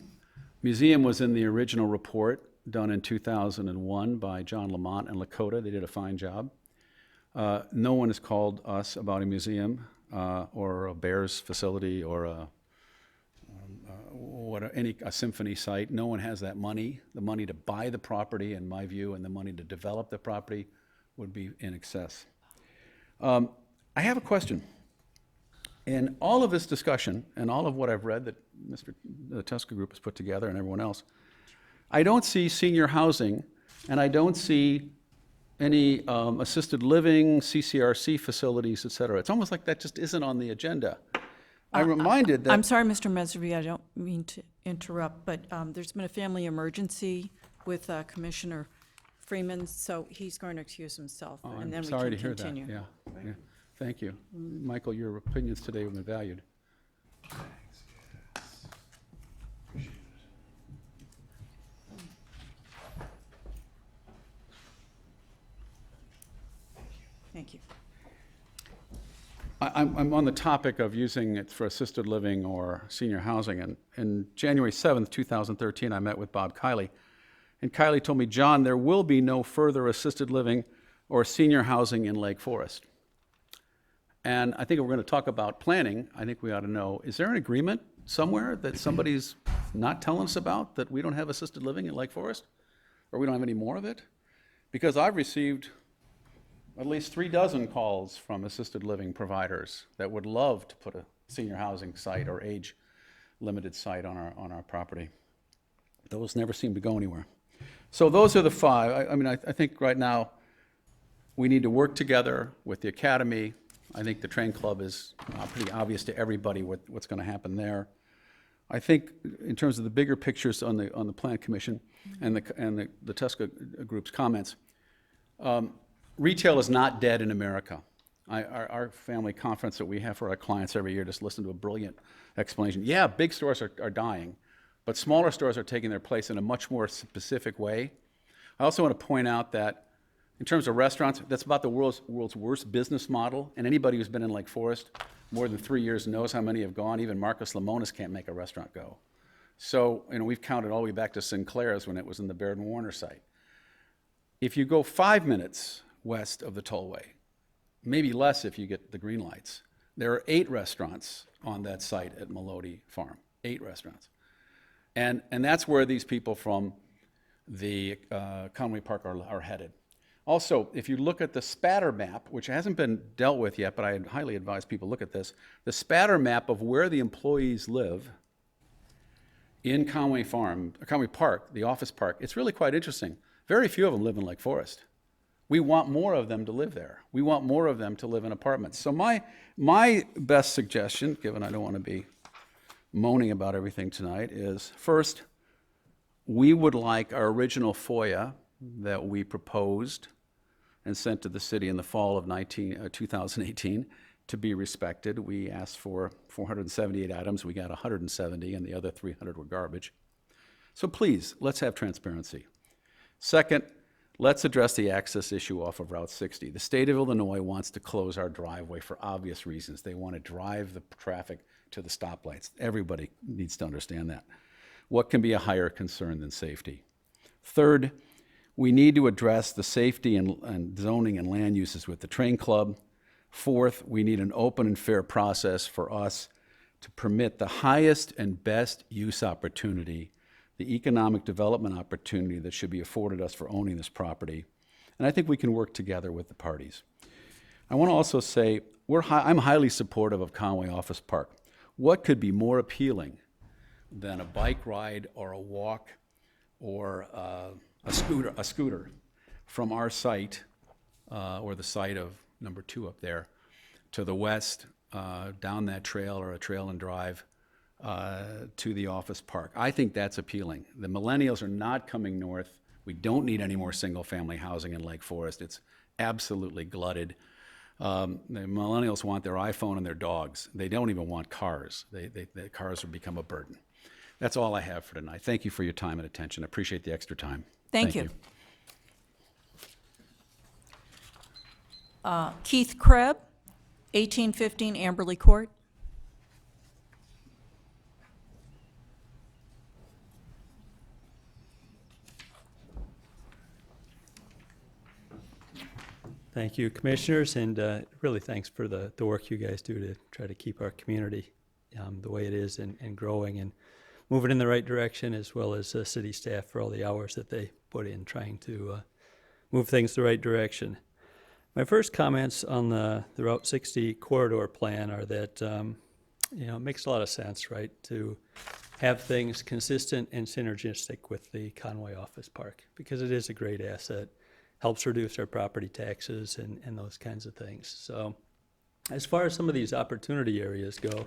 Museum was in the original report done in 2001 by John Lamont and Lakota. They did a fine job. No one has called us about a museum or a Bears facility or a symphony site. No one has that money. The money to buy the property, in my view, and the money to develop the property would be in excess. I have a question. In all of this discussion and all of what I've read that the Tuska Group has put together and everyone else, I don't see senior housing, and I don't see any assisted living, CCRC facilities, et cetera. It's almost like that just isn't on the agenda. I'm reminded that... I'm sorry, Mr. Meservy, I don't mean to interrupt, but there's been a family emergency with Commissioner Freeman, so he's going to excuse himself, and then we Sorry can to hear continue. that, yeah. Thank you. Michael, your opinions today have been valued. Thank you. I'm on the topic of using it for assisted living or senior housing, and on January 7th, 2013, I met with Bob Kiley, and Kiley told me, John, there will be no further assisted living or senior housing in Lake Forest. And I think if we're going to talk about planning, I think we ought to know, is there an agreement somewhere that somebody's not telling us about, that we don't have assisted living in Lake Forest? Or we don't have any more of it? Because I've received at least 36 calls from assisted living providers that would love to put a senior housing site or age-limited site on our property. Those never seem to go anywhere. So those are the 5. I think right now we need to work together with the Academy. I think the Train Club is pretty obvious to everybody what's going to happen there. I think in terms of the bigger pictures on the Plan Commission and the Tuska Group's comments, retail is not dead in America. Our family conference that we have for our clients every year just listened to a brilliant explanation. Yeah, big stores are dying, but smaller stores are taking their place in a much more specific way. I also want to point out that in terms of restaurants, that's about the world's worst business model, and anybody who's been in Lake Forest more than 3 years knows how many have gone. Even Marcus Lemonis can't make a restaurant go. So, we've counted all the way back to Sinclair's when it was in the Baird and Warner site. If you go 5 minutes west of the tollway, maybe less if you get the green lights, there are 8 restaurants on that site at Melody Farm, 8 restaurants. And that's where these people from the Conway Park are headed. Also, if you look at the spatter map, which hasn't been dealt with yet, but I highly advise people look at this, the spatter map of where the employees live in Conway Park, the office park, it's really quite interesting. Very few of them live in Lake Forest. We want more of them to live there. We want more of them to live in apartments. So my best suggestion, given I don't want to be moaning about everything tonight, is first, we would like our original FOIA that we proposed and sent to the city in the fall of 2018 to be respected. We asked for 478 items. We got 170, and the other 300 were garbage. So please, let's have transparency. Second, let's address the access issue off of Route 60. The state of Illinois wants to close our driveway for obvious reasons. They want to drive the traffic to the stoplights. Everybody needs to understand that. What can be a higher concern than safety? Third, we need to address the safety and zoning and land uses with the train club. Fourth, we need an open and fair process for us to permit the highest and best use opportunity, the economic development opportunity that should be afforded us for owning this property. And I think we can work together with the parties. I want to also say I'm highly supportive of Conway Office Park. What could be more appealing than a bike ride or a walk or a scooter from our site or the site of number 2 up there to the west, down that trail or a trail and drive to the office park? I think that's appealing. The millennials are not coming north. We don't need any more single-family housing in Lake Forest. It's absolutely glutted. The millennials want their iPhone and their dogs. They don't even want cars. The cars have become a burden. That's all I have for tonight. Thank you for your time and attention. I appreciate the extra time. Thank you. Keith Krebs, 1815 Amberley Court. Thank you, Commissioners, and really thanks for the work you guys do to try to keep our community the way it is and growing and moving in the right direction, as well as city staff for all the hours that they put in trying to move things the right direction. My first comments on the Route 60 corridor plan are that it makes a lot of sense, right, to have things consistent and synergistic with the Conway Office Park, because it is a great asset, helps reduce our property taxes and those kinds of things. So as far as some of these opportunity areas go,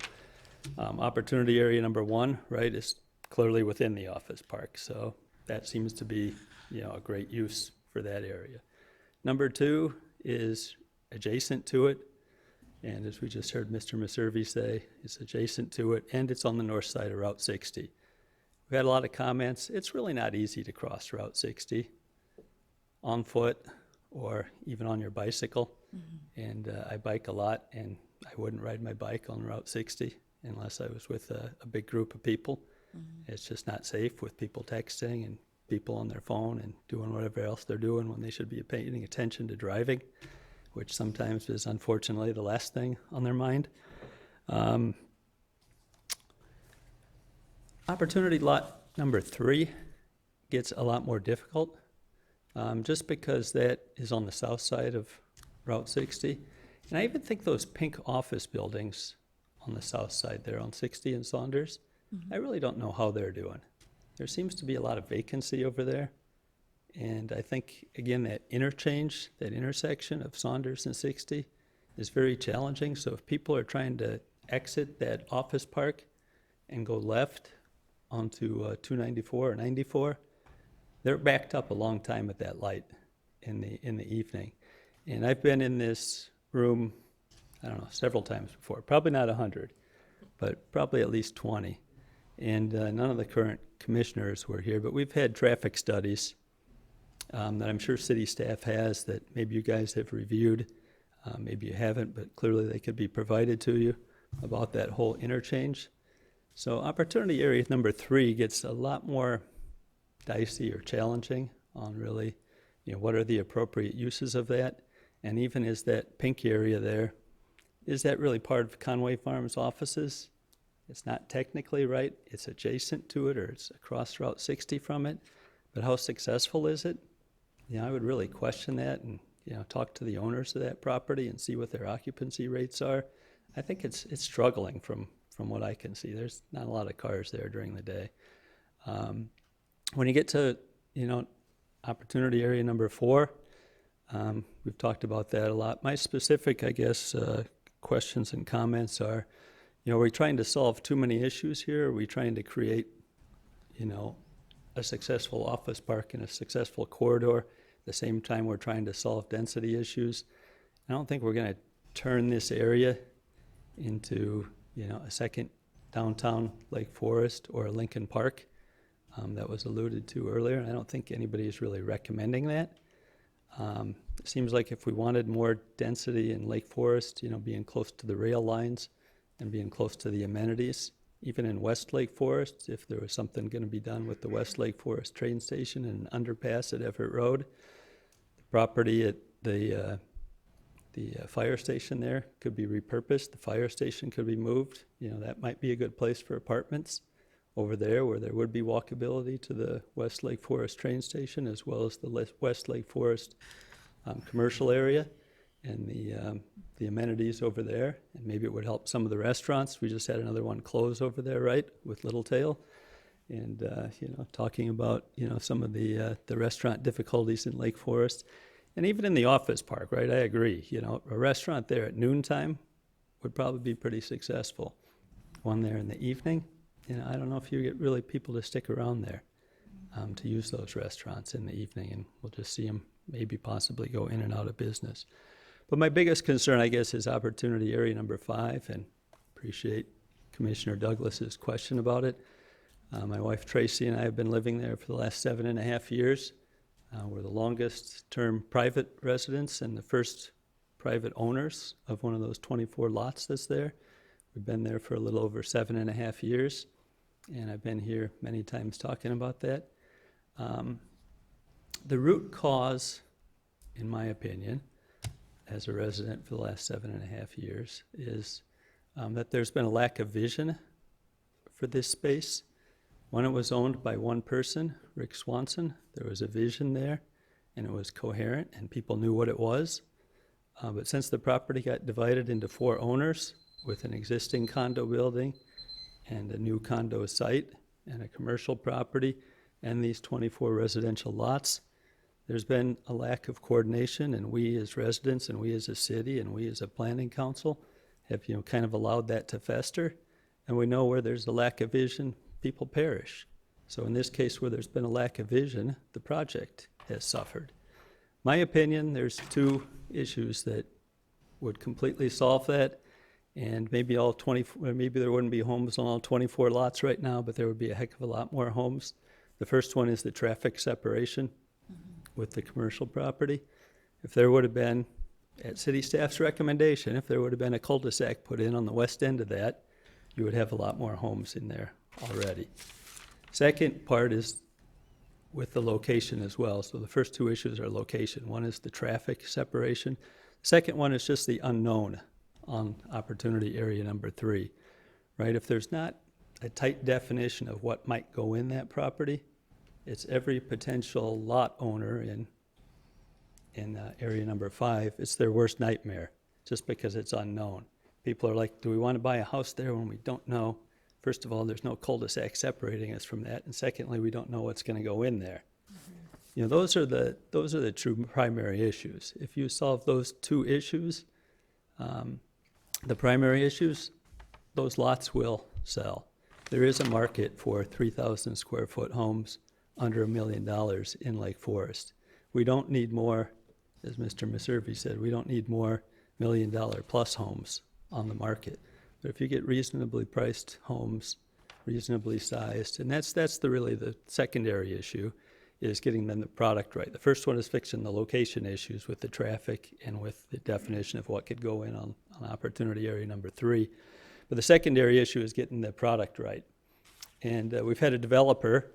opportunity area number 1, right, is clearly within the office park. So that seems to be, a great use for that area. Number 2 is adjacent to it. And as we just heard Mr. Meservey say, it's adjacent to it, and it's on the north side of Route 60. We had a lot of comments. It's really not easy to cross Route 60 on foot or even on your bicycle. Mm-hmm. And I bike a lot, and I wouldn't ride my bike on Route 60 unless I was with a big group of people. Mm-hmm. It's just not safe with people texting and people on their phone and doing whatever else they're doing when they should be paying attention to driving, which sometimes is unfortunately the last thing on their mind. Opportunity lot number 3 gets a lot more difficult, just because that is on the south side of Route 60. And I even think those pink office buildings on the south side there on 60 and Saunders, I really don't know how they're doing. There seems to be a lot of vacancy over there. And I think, again, that interchange, that intersection of Saunders and 60 is very challenging. So if people are trying to exit that office park and go left onto 294 or 94, they're backed up a long time at that light in the evening. And I've been in this room, I don't know, several times before, probably not 100, but probably at least 20. And none of the current commissioners were here, but we've had traffic studies that I'm sure city staff has that maybe you guys have reviewed, maybe you haven't, but clearly they could be provided to you about that whole interchange. So opportunity area number 3 gets a lot more dicey or challenging on really what are the appropriate uses of that? And even is that pink area there, is that really part of Conway Farms offices? It's not technically, right? It's adjacent to it, or it's across Route 60 from it, but how successful is it? I would really question that and, talk to the owners of that property and see what their occupancy rates are. I think it's struggling from what I can see. There's not a lot of cars there during the day. When you get to, opportunity area number 4, we've talked about that a lot. My specific, I guess, questions and comments are, are we trying to solve too many issues here? Are we trying to create, a successful office park and a successful corridor? At the same time, we're trying to solve density issues. I don't think we're going to turn this area into, a second downtown Lake Forest or a Lincoln Park that was alluded to earlier. I don't think anybody is really recommending that. It seems like if we wanted more density in Lake Forest, being close to the rail lines and being close to the amenities, even in West Lake Forest, if there was something going to be done with the West Lake Forest train station and underpass at Everett Road, the property at the fire station there could be repurposed. The fire station could be moved. That might be a good place for apartments over there where there would be walkability to the West Lake Forest train station as well as the West Lake Forest commercial area and the amenities over there. And maybe it would help some of the restaurants. We just had another one close over there, right, with Littletail. And, talking about, some of the restaurant difficulties in Lake Forest. And even in the office park, right, I agree. A restaurant there at noontime would probably be pretty successful. One there in the evening, I don't know if you get really people to stick around there to use those restaurants in the evening, and we'll just see them maybe possibly go in and out of business. But my biggest concern, I guess, is opportunity area number 5, and appreciate Commissioner Douglas's question about it. My wife Tracy and I have been living there for the last 7.5 years. We're the longest term private residents and the first private owners of one of those 24 lots that's there. We've been there for a little over 7.5 years, and I've been here many times talking about that. The root cause, in my opinion, as a resident for the last 7.5 years, is that there's been a lack of vision for this space. When it was owned by one person, Rick Swanson, there was a vision there, and it was coherent, and people knew what it was. But since the property got divided into 4 owners, with an existing condo building and a new condo site and a commercial property and these 24 residential lots, there's been a lack of coordination, and we as residents and we as a city and we as a planning council have kind of allowed that to fester. And we know where there's a lack of vision, people perish. So in this case, where there's been a lack of vision, the project has suffered. My opinion, there's 2 issues that would completely solve that. And maybe maybe there wouldn't be homes on all 24 lots right now, but there would be a heck of a lot more homes. The first one is the traffic separation with the commercial property. If there would have been, at city staff's recommendation, if there would have been a cul-de-sac put in on the west end of that, you would have a lot more homes in there already. Second part is with the location as well. So the first 2 issues are location. One is the traffic separation. Second one is just the unknown on opportunity area number 3, right? If there's not a tight definition of what might go in that property, it's every potential lot owner in area number 5, it's their worst nightmare, just because it's unknown. People are like, do we want to buy a house there when we don't know? First of all, there's no cul-de-sac separating us from that, and secondly, we don't know what's going to go in there. Those are the true primary issues. If you solve those 2 issues, the primary issues, those lots will sell. There is a market for 3,000 square foot homes under $1 million in Lake Forest. We don't need more, as Mr. Meservey said, we don't need more $1 million plus homes on the market. But if you get reasonably priced homes, reasonably sized, and that's really the secondary issue, is getting them the product right. The first one is fixing the location issues with the traffic and with the definition of what could go in on opportunity area number 3. But the secondary issue is getting the product right. And we've had a developer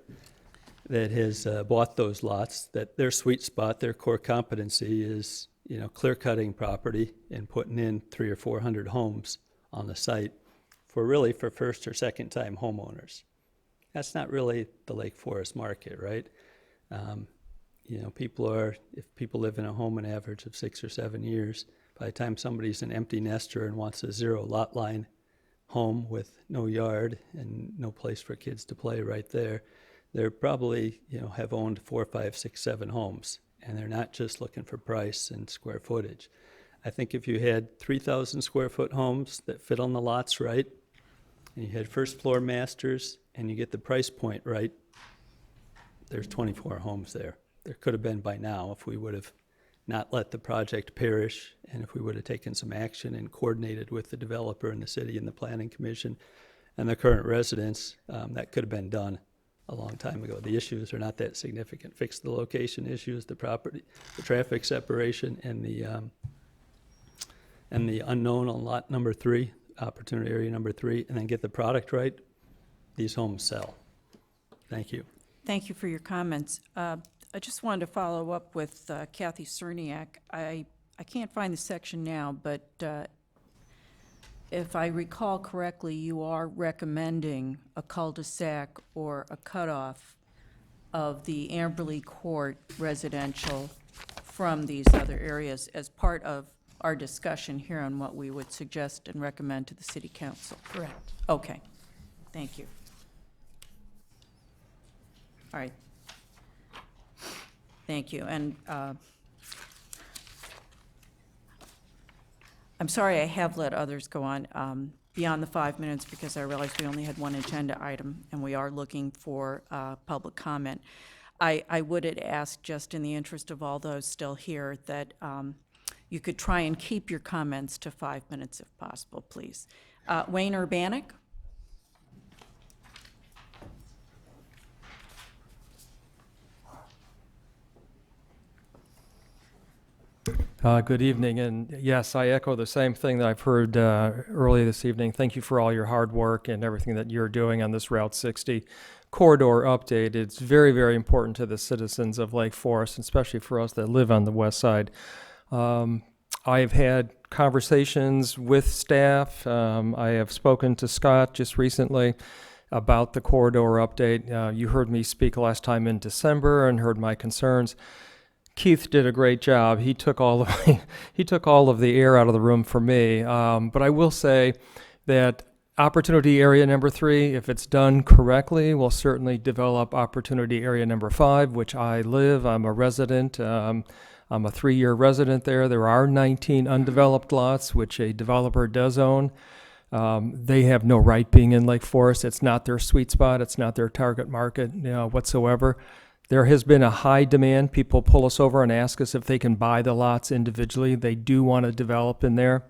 that has bought those lots, that their sweet spot, their core competency is, clear-cutting property and putting in 300 or 400 homes on the site for first or second-time homeowners. That's not really the Lake Forest market, right? If people live in a home an average of 6 or 7 years, by the time somebody's an empty nester and wants a 0 lot line home with no yard and no place for kids to play right there, they're probably, have owned 4, 5, 6, 7 homes, and they're not just looking for price and square footage. I think if you had 3,000 square foot homes that fit on the lots right, and you had first floor masters, and you get the price point right, there's 24 homes there. There could have been by now if we would have not let the project perish, and if we would have taken some action and coordinated with the developer and the city and the Planning Commission and the current residents, that could have been done a long time ago. The issues are not that significant. Fix the location issues, the property, the traffic separation, and the unknown on lot number 3, opportunity area number 3, and then get the product right. These homes sell. Thank you. Thank you for your comments. I just wanted to follow up with Kathy Cerniak. I can't find the section now, but if I recall correctly, you are recommending a cul-de-sac or a cutoff of the Amberley Court residential from these other areas as part of our discussion here on what we would suggest and recommend to the city council. Correct. Okay, thank you. All right. Thank you, and I'm sorry I have let others go on beyond the 5 minutes because I realized we only had one agenda item, and we are looking for public comment. I would ask, just in the interest of all those still here, that you could try and keep your comments to 5 minutes if possible, please. Wayne Urbanek? Good evening, and yes, I echo the same thing that I've heard earlier this evening. Thank you for all your hard work and everything that you're doing on this Route 60 corridor update. It's very, very important to the citizens of Lake Forest, especially for us that live on the west side. I've had conversations with staff. I have spoken to Scott just recently about the corridor update. You heard me speak last time in December and heard my concerns. Keith did a great job. He took all of the air out of the room for me. But I will say that opportunity area number 3, if it's done correctly, will certainly develop opportunity area number 5, which I live. I'm a resident. I'm a 3-year resident there. There are 19 undeveloped lots, which a developer does own. They have no right being in Lake Forest. It's not their sweet spot. It's not their target market, whatsoever. There has been a high demand. People pull us over and ask us if they can buy the lots individually. They do want to develop in there.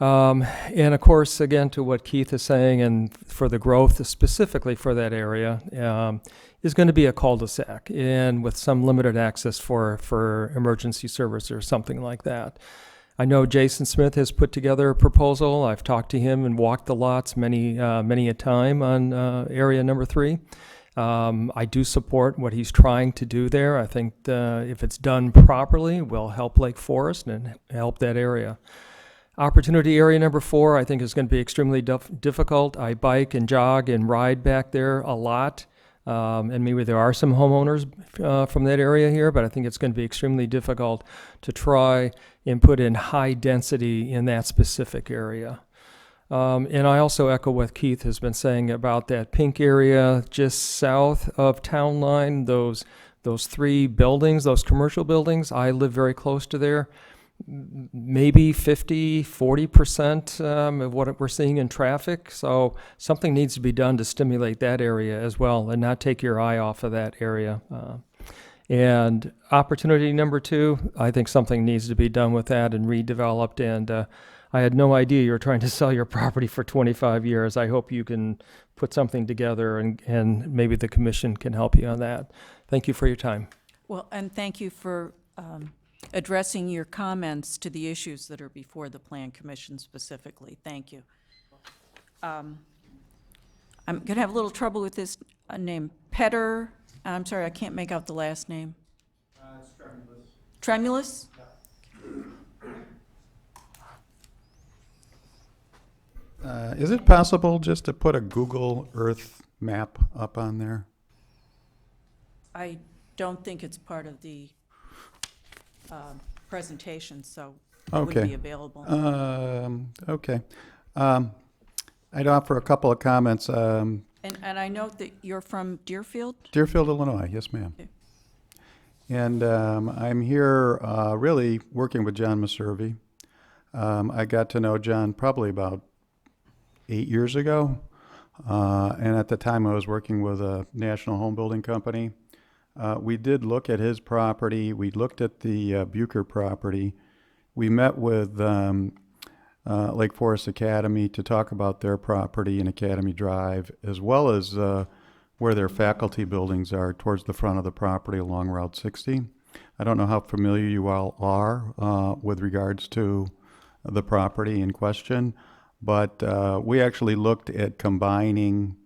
And of course, again, to what Keith is saying, and for the growth specifically for that area, is going to be a cul-de-sac and with some limited access for emergency service or something like that. I know Jason Smith has put together a proposal. I've talked to him and walked the lots many a time on area number 3. I do support what he's trying to do there. I think if it's done properly, will help Lake Forest and help that area. Opportunity area number 4, I think, is going to be extremely difficult. I bike and jog and ride back there a lot, and maybe there are some homeowners from that area here, but I think it's going to be extremely difficult to try and put in high density in that specific area. And I also echo what Keith has been saying about that pink area just south of Town Line, those 3 buildings, those commercial buildings. I live very close to there. Maybe 40% of what we're seeing in traffic. So something needs to be done to stimulate that area as well and not take your eye off of that area. And opportunity number 2, I think something needs to be done with that and redeveloped. And I had no idea you were trying to sell your property for 25 years. I hope you can put something together and maybe the commission can help you on that. Thank you for your time. Well, and thank you for addressing your comments to the issues that are before the Plan Commission specifically. Thank you. I'm going to have a little trouble with this name. Petter I'm sorry, I can't make out the last name. It's Tremulous. Tremulous? Is it possible just to put a Google Earth map up on there? I don't think it's part of the presentation, so it wouldn't Okay. be available. Okay. I'd offer a couple of comments. And I note that you're from Deerfield? Deerfield, Illinois, yes, ma'am. Okay. And I'm here really working with John Maservi. I got to know John probably about 8 years ago. And at the time I was working with a national home building company. We did look at his property. We looked at the Bucher property. We met with Lake Forest Academy to talk about their property in Academy Drive, as well as where their faculty buildings are towards the front of the property along Route 60. I don't know how familiar you all are with regards to the property in question, but we actually looked at combining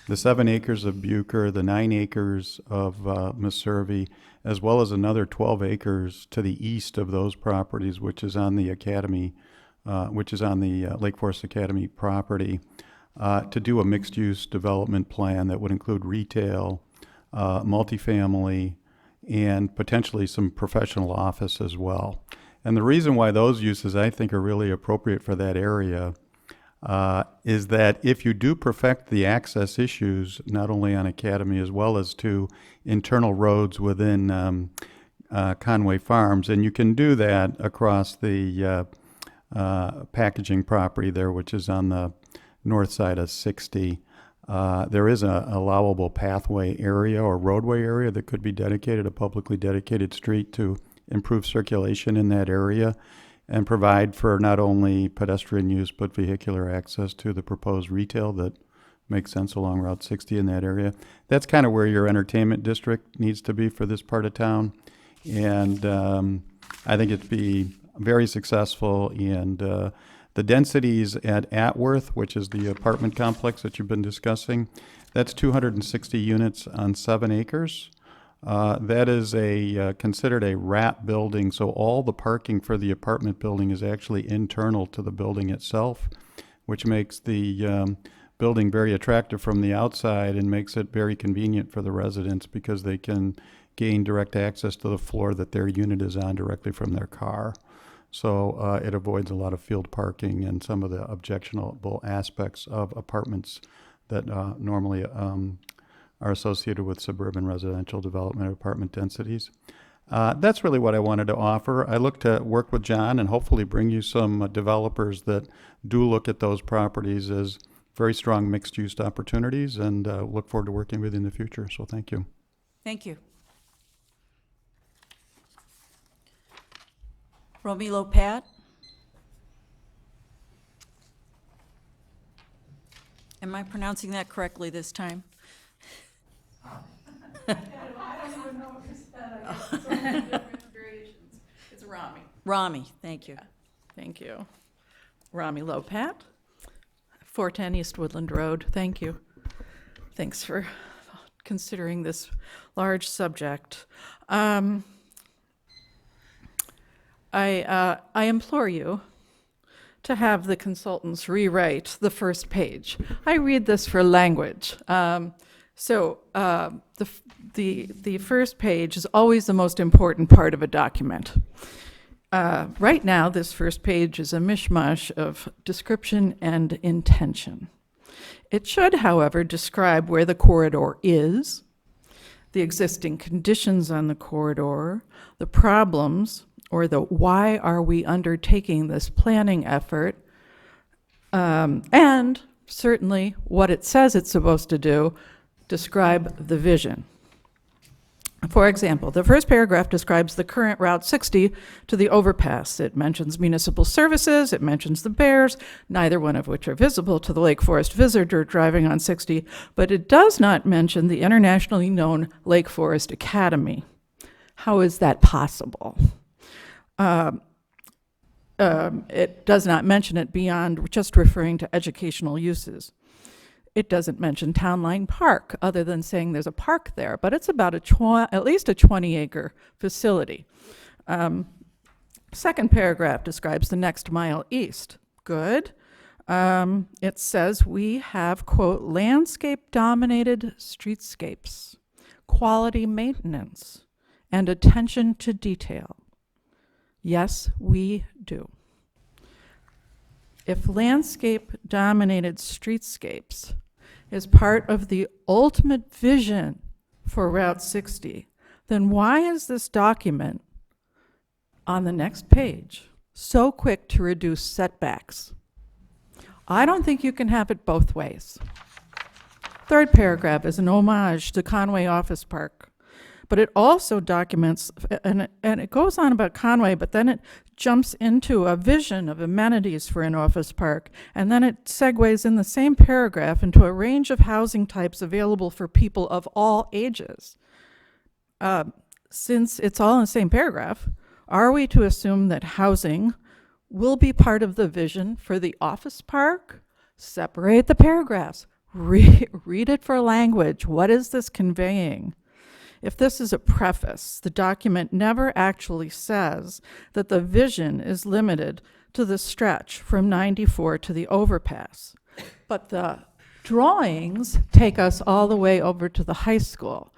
the 7 acres of Bucher, the 9 acres of Maservi, as well as another 12 acres to the east of those properties, which is on the Academy, which is on the Lake Forest Academy property, to do a mixed-use development plan that would include retail, multifamily, and potentially some professional office as well. And the reason why those uses I think are really appropriate for that area is that if you do perfect the access issues, not only on Academy as well as to internal roads within Conway Farms, and you can do that across the packaging property there, which is on the north side of 60. There is an allowable pathway area or roadway area that could be dedicated, a publicly dedicated street to improve circulation in that area and provide for not only pedestrian use but vehicular access to the proposed retail that makes sense along Route 60 in that area. That's kind of where your entertainment district needs to be for this part of town. And I think it'd be very successful. And the densities at Atworth, which is the apartment complex that you've been discussing, that's 260 units on 7 acres. That is considered a wrap building, so all the parking for the apartment building is actually internal to the building itself, which makes the building very attractive from the outside and makes it very convenient for the residents because they can gain direct access to the floor that their unit is on directly from their car. So it avoids a lot of field parking and some of the objectionable aspects of apartments that normally are associated with suburban residential development apartment densities. That's really what I wanted to offer. I look to work with John and hopefully bring you some developers that do look at those properties as very strong mixed-use opportunities, and look forward to working with you in the future. So thank you. Thank you. Romilo Pat? Am I pronouncing that correctly this time? It's Rami. Rami, thank you. Thank you. Rami Lopat, 410 East Woodland Road. Thank you. Thanks for considering this large subject. I implore you to have the consultants rewrite the first page. I read this for language. So the first page is always the most important part of a document. Right now, this first page is a mishmash of description and intention. It should, however, describe where the corridor is, the existing conditions on the corridor, the problems, or the why are we undertaking this planning effort, and certainly what it says it's supposed to do, describe the vision. For example, the first paragraph describes the current Route 60 to the overpass. It mentions municipal services, it mentions the bears, neither one of which are visible to the Lake Forest visitor driving on 60, but it does not mention the internationally known Lake Forest Academy. How is that possible? It does not mention it beyond just referring to educational uses. it doesn't mention Town Line Park, other than saying there's a park there, but it's about at least a 20-acre facility. Second paragraph describes the next mile east. Good. It says we have, quote, landscape-dominated streetscapes, quality maintenance, and attention to detail. Yes, we do. If landscape-dominated streetscapes is part of the ultimate vision for Route 60, then why is this document on the next page so quick to reduce setbacks? I don't think you can have it both ways. Third paragraph is an homage to Conway Office Park, but it also documents, and it goes on about Conway, but then it jumps into a vision of amenities for an office park, and then it segues in the same paragraph into a range of housing types available for people of all ages. Since it's all in the same paragraph, are we to assume that housing will be part of the vision for the office park? Separate the paragraphs. Read it for language. What is this conveying? If this is a preface, the document never actually says that the vision is limited to the stretch from 94 to the overpass. But the drawings take us all the way over to the high school.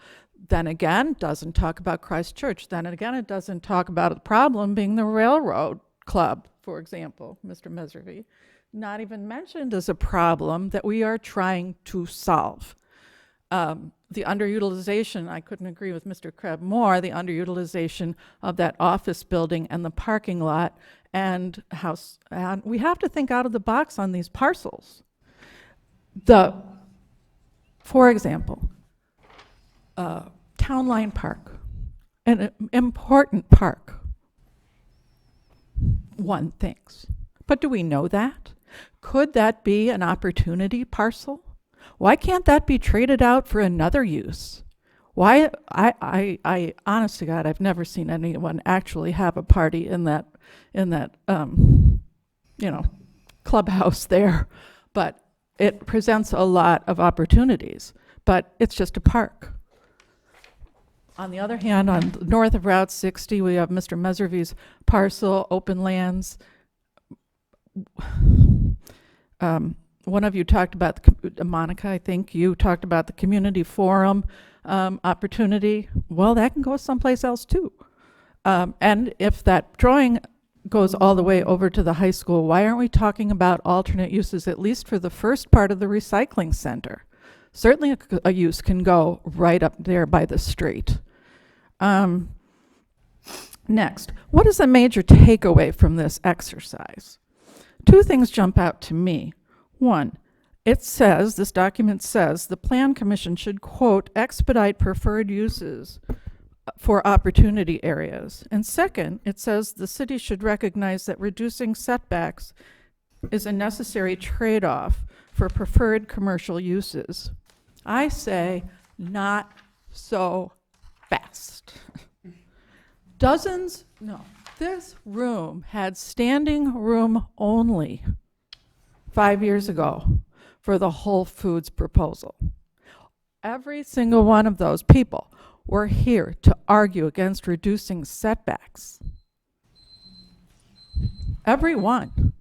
Then again, doesn't talk about Christ Church. Then again, it doesn't talk about the problem being the railroad club, for example, Mr. Meservy. Not even mentioned as a problem that we are trying to solve. The underutilization, I couldn't agree with Mr. Krebs more, the underutilization of that office building and the parking lot and house. And we have to think out of the box on these parcels. For example, Town Line Park, an important park, one thinks. But do we know that? Could that be an opportunity parcel? Why can't that be traded out for another use? Why, I honest to God, I've never seen anyone actually have a party in that clubhouse there, but it presents a lot of opportunities, but it's just a park. On the other hand, on north of Route 60, we have Mr. Meservy's parcel, open lands. One of you talked about, Monica, I think, you talked about the community forum opportunity. Well, that can go someplace else too. And if that drawing goes all the way over to the high school, why aren't we talking about alternate uses, at least for the first part of the recycling center? Certainly a use can go right up there by the street. Next, what is a major takeaway from this exercise? Two things jump out to me. One, it says, this document says, the Plan Commission should, quote, expedite preferred uses for opportunity areas. And second, it says the city should recognize that reducing setbacks is a necessary trade-off for preferred commercial uses. I say, not so fast. This room had standing room only 5 years ago for the Whole Foods proposal. Every single one of those people were here to argue against reducing setbacks. Every one.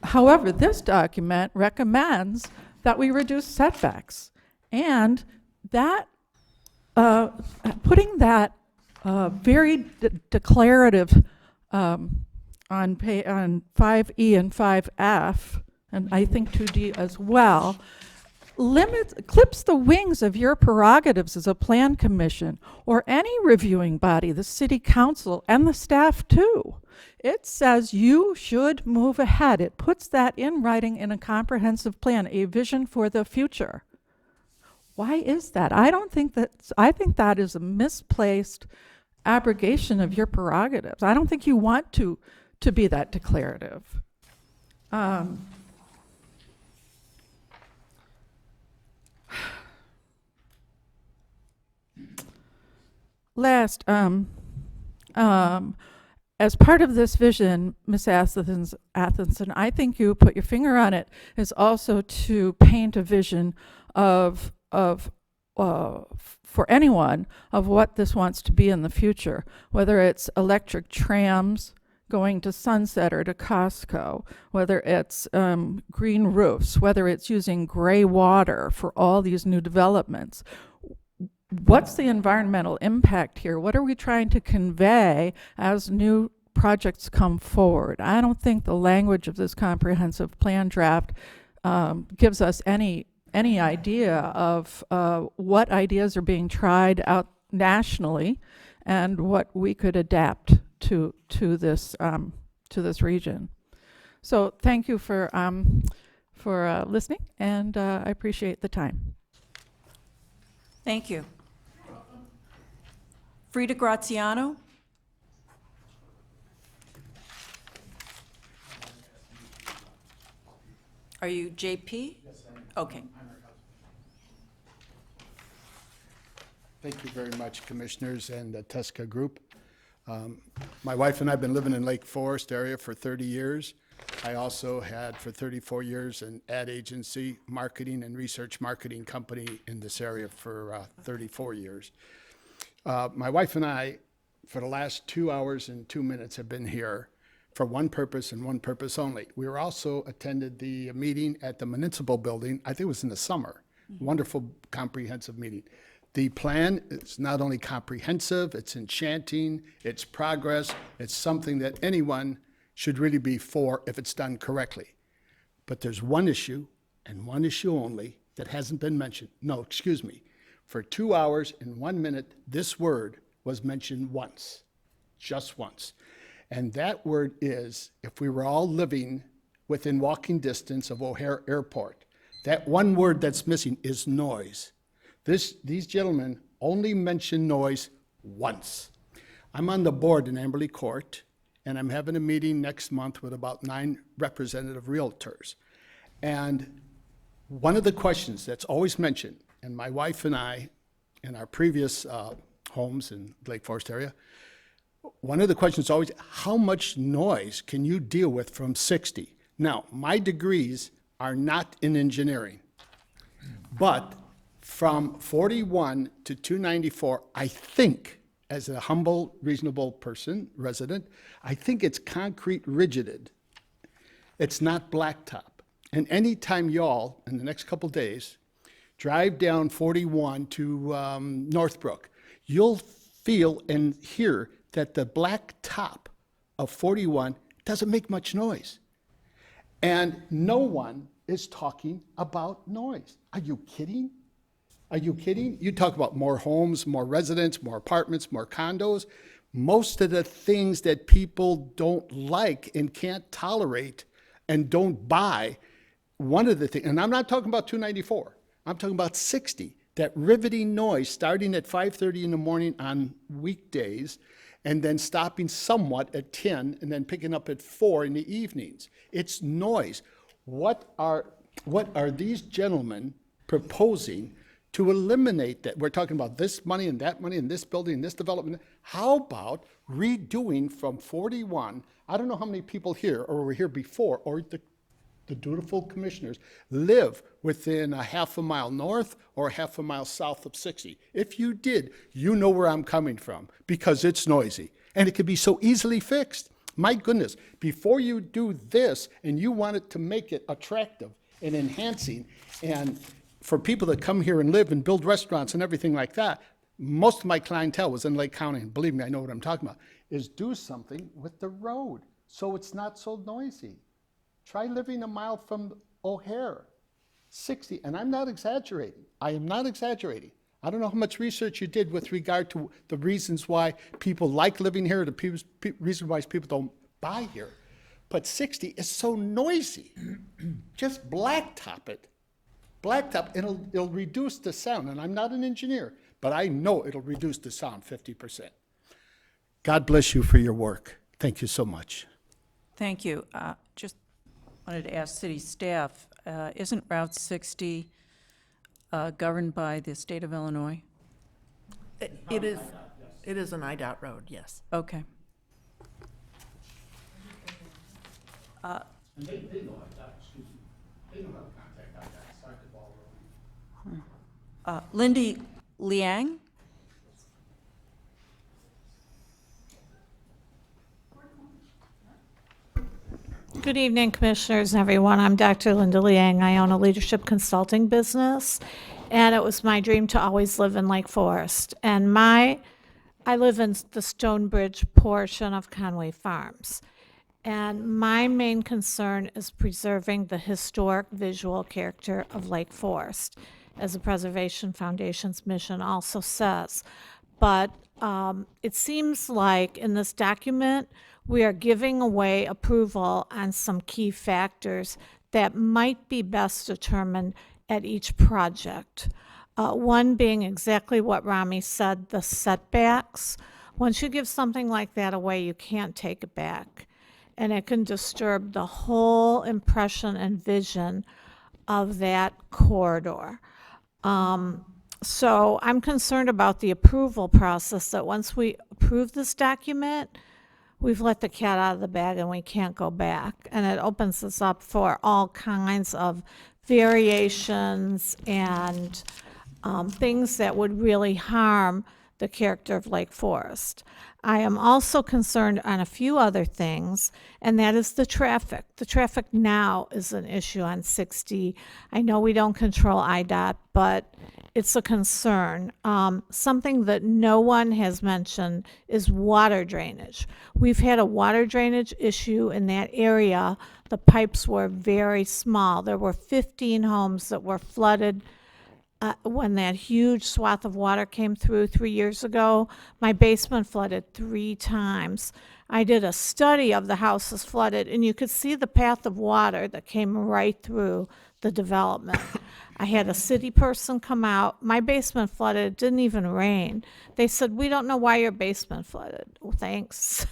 However, this document recommends that we reduce setbacks, and that putting that very declarative on 5E and 5F, and I think 2D as well, clips the wings of your prerogatives as a plan commission or any reviewing body, the city council and the staff too. It says you should move ahead. It puts that in writing in a comprehensive plan, a vision for the future. Why is that? I think that is a misplaced abrogation of your prerogatives. I don't think you want to be that declarative. Last, as part of this vision, Ms. Athenson, I think you put your finger on it, is also to paint a vision of for anyone of what this wants to be in the future, whether it's electric trams going to Sunset or to Costco, whether it's green roofs, whether it's using gray water for all these new developments. What's the environmental impact here? What are we trying to convey as new projects come forward? I don't think the language of this comprehensive plan draft gives us any idea of what ideas are being tried out nationally and what we could adapt to this region. So thank you for listening, and I appreciate the time. Thank you. Frida Graziano? Are you JP? Yes, I am. Okay. Thank you very much, Commissioners and the Tesca Group. My wife and I have been living in Lake Forest area for 30 years. I also had for 34 years an ad agency, marketing and research marketing company in this area for 34 years. My wife and I, for the last 2 hours and 2 minutes, have been here for one purpose and one purpose only. We were also attended the meeting at the municipal building. I think it was in the summer. Wonderful, comprehensive meeting. The plan is not only comprehensive, it's enchanting, it's progress, it's something that anyone should really be for if it's done correctly. But there's one issue, and one issue only, that hasn't been mentioned. No, excuse me. For 2 hours and 1 minute, this word was mentioned once, just once. And that word is, if we were all living within walking distance of O'Hare Airport, that one word that's missing is noise. These gentlemen only mention noise once. I'm on the board in Amberley Court, and I'm having a meeting next month with about 9 representative realtors. And one of the questions that's always mentioned, and my wife and I, in our previous homes in Lake Forest area, one of the questions is always, how much noise can you deal with from 60? Now, my degrees are not in engineering, but from 41 to 294, I think, as a humble, reasonable person, resident, I think it's concrete rigided. It's not blacktop. And anytime y'all, in the next couple days, drive down 41 to Northbrook, you'll feel and hear that the black top of 41 doesn't make much noise. And no one is talking about noise. Are you kidding? Are you kidding? You talk about more homes, more residents, more apartments, more condos. Most of the things that people don't like and can't tolerate and don't buy, one of the things, and I'm not talking about 294, I'm talking about 60, that riveting noise starting at 5:30 in the morning on weekdays and then stopping somewhat at 10 and then picking up at 4 in the evenings. It's noise. What are these gentlemen proposing to eliminate that? We're talking about this money and that money and this building and this development. How about redoing from 41? I don't know how many people here or were here before, or the dutiful commissioners live within a half a mile north or a half a mile south of 60. If you did, you know where I'm coming from, because it's noisy and it can be so easily fixed. My goodness, before you do this and you want it to make it attractive and enhancing, and for people that come here and live and build restaurants and everything like that, most of my clientele was in Lake County, and believe me, I know what I'm talking about, is do something with the road so it's not so noisy. Try living a mile from O'Hare, 60, and I'm not exaggerating. I am not exaggerating. I don't know how much research you did with regard to the reasons why people like living here, the reasons why people don't buy here, but 60 is so noisy. Just blacktop it. Blacktop, it'll reduce the sound, and I'm not an engineer, but I know it'll reduce the sound 50%. God bless you for your work. Thank you so much. Thank you. Just wanted to ask city staff, isn't Route 60 governed by the state of Illinois? It is an IDOT road, yes. Okay. And they know excuse me, they know how to contact IDOT, start the ball rolling. Lindy Liang? Good evening, Commissioners and everyone. I'm Dr. Linda Liang. I own a leadership consulting business, and it was my dream to always live in Lake Forest. And I live in the Stonebridge portion of Conway Farms. And my main concern is preserving the historic visual character of Lake Forest, as the Preservation Foundation's mission also says. But it seems like in this document, we are giving away approval on some key factors that might be best determined at each project. One being exactly what Rami said, the setbacks. Once you give something like that away, you can't take it back. And it can disturb the whole impression and vision of that corridor. So I'm concerned about the approval process, that once we approve this document, we've let the cat out of the bag and we can't go back. And it opens us up for all kinds of variations and things that would really harm the character of Lake Forest. I am also concerned on a few other things, and that is the traffic. The traffic now is an issue on 60. I know we don't control IDOT, but it's a concern. Something that no one has mentioned is water drainage. We've had a water drainage issue in that area. The pipes were very small. There were 15 homes that were flooded when that huge swath of water came through 3 years ago. My basement flooded 3 times. I did a study of the houses flooded, and you could see the path of water that came right through the development. I had a city person come out. My basement flooded. It didn't even rain. They said, "We don't know why your basement flooded." Well, thanks.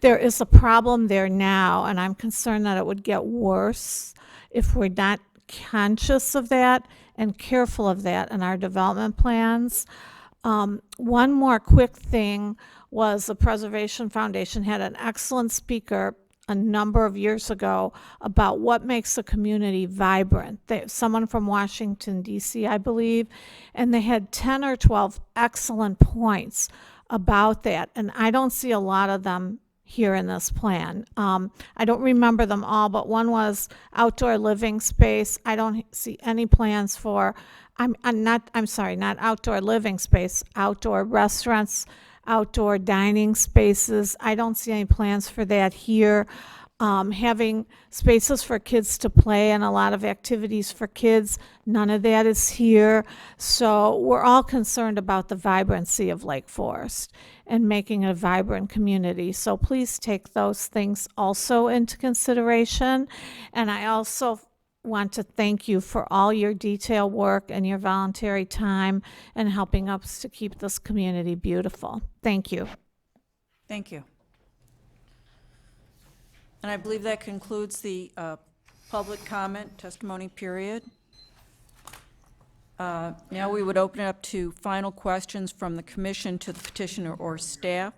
There is a problem there now, and I'm concerned that it would get worse if we're not conscious of that and careful of that in our development plans. One more quick thing was the Preservation Foundation had an excellent speaker a number of years ago about what makes a community vibrant. Someone from Washington, D.C., I believe, and they had 10 or 12 excellent points about that, and I don't see a lot of them here in this plan. I don't remember them all, but one was outdoor living space. I don't see any plans for, not outdoor living space, outdoor restaurants, outdoor dining spaces. I don't see any plans for that here. Having spaces for kids to play and a lot of activities for kids, none of that is here. So we're all concerned about the vibrancy of Lake Forest and making it a vibrant community. So please take those things also into consideration. And I also want to thank you for all your detail work and your voluntary time and helping us to keep this community beautiful. Thank you. Thank you. And I believe that concludes the public comment testimony period. Now we would open it up to final questions from the commission to the petitioner or staff.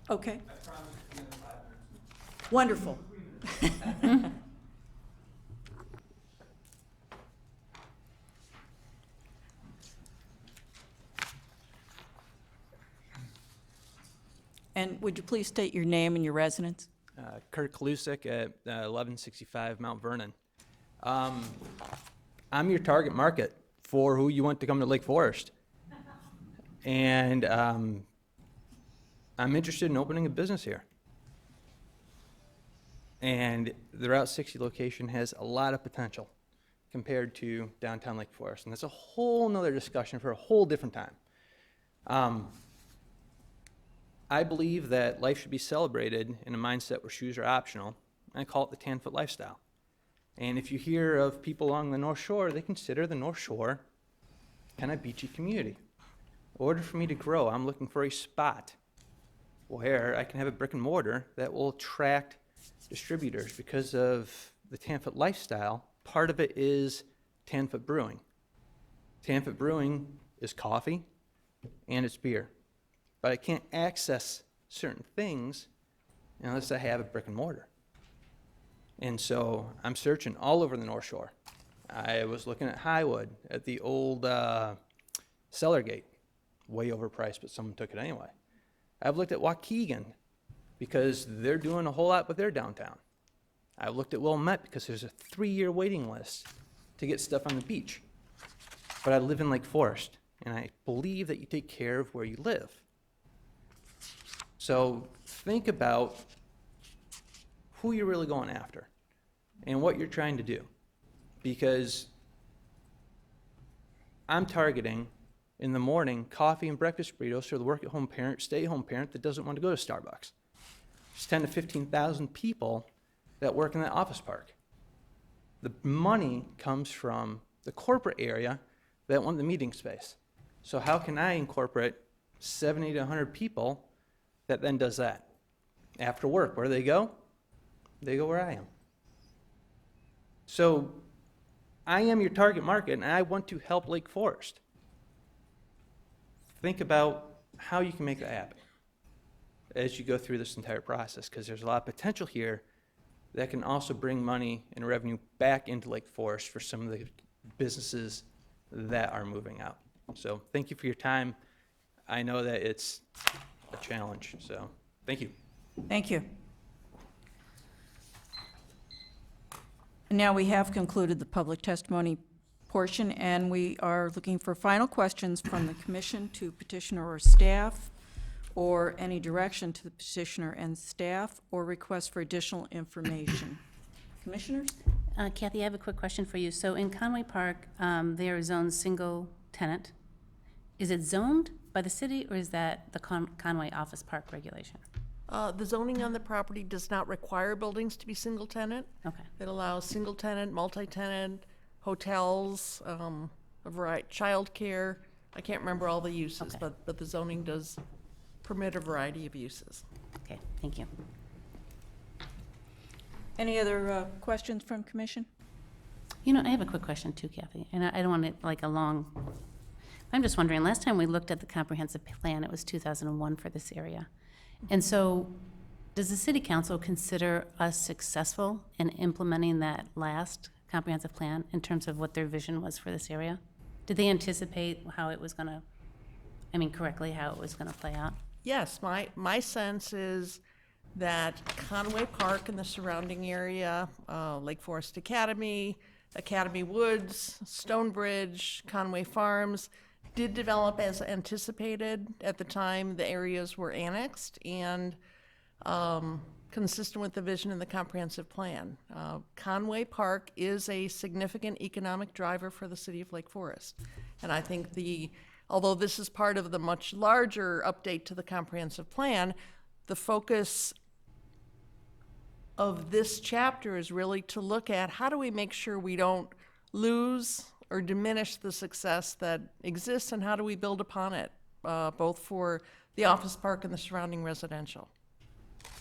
Okay. Wonderful. And would you please state your name and your residence? Kurt Kalusik at 1165 Mount Vernon. I'm your target market for who you want to come to Lake Forest. And I'm interested in opening a business here. And the Route 60 location has a lot of potential compared to downtown Lake Forest. And that's a whole nother discussion for a whole different time. I believe that life should be celebrated in a mindset where shoes are optional. I call it the 10-foot lifestyle. And if you hear of people along the North Shore, they consider the North Shore kind of beachy community. In order for me to grow, I'm looking for a spot where I can have a brick and mortar that will attract distributors because of the 10-foot lifestyle. Part of it is 10-foot brewing. 10-foot brewing is coffee and it's beer. But I can't access certain things unless I have a brick and mortar. And so I'm searching all over the North Shore. I was looking at Highwood, at the old Cellar Gate, way overpriced, but someone took it anyway. I've looked at Waukegan because they're doing a whole lot with their downtown. I've looked at Wilmette because there's a 3-year waiting list to get stuff on the beach. But I live in Lake Forest, and I believe that you take care of where you live. So think about who you're really going after and what you're trying to do. Because I'm targeting, in the morning, coffee and breakfast burritos for the work-at-home parent, stay-home parent that doesn't want to go to Starbucks. There's 10 to 15,000 people that work in that office park. The money comes from the corporate area that want the meeting space. So how can I incorporate 70 to 100 people that then does that? After work, where do they go? They go where I am. So I am your target market, and I want to help Lake Forest. Think about how you can make that happen as you go through this entire process, because there's a lot of potential here that can also bring money and revenue back into Lake Forest for some of the businesses that are moving out. So thank you for your time. I know that it's a challenge, so thank you. Thank you. Now we have concluded the public testimony portion, and we are looking for final questions from the commission to petitioner or staff, or any direction to the petitioner and staff, or requests for additional information. Commissioners? Kathy, I have a quick question for you. So in Conway Park, they are zoned single tenant. Is it zoned by the city, or is that the Conway Office Park regulation? The zoning on the property does not require buildings to be single tenant. Okay. It allows single tenant, multi-tenant, hotels, a variety, childcare. I can't remember all the uses, Okay. but the zoning does permit a variety of uses. Okay, thank you. Any other questions from commission? You know, I have a quick question too, Kathy, and I don't want it like a long, I'm just wondering, last time we looked at the comprehensive plan, it was 2001 for this area. And so, does the city council consider us successful in implementing that last comprehensive plan in terms of what their vision was for this area? Did they anticipate how it was gonna, correctly, how it was gonna play out? Yes, my sense is that Conway Park and the surrounding area, Lake Forest Academy, Academy Woods, Stonebridge, Conway Farms, did develop as anticipated at the time the areas were annexed and consistent with the vision in the comprehensive plan. Conway Park is a significant economic driver for the city of Lake Forest. And I think although this is part of the much larger update to the comprehensive plan, the focus of this chapter is really to look at how do we make sure we don't lose or diminish the success that exists, and how do we build upon it, both for the office park and the surrounding residential.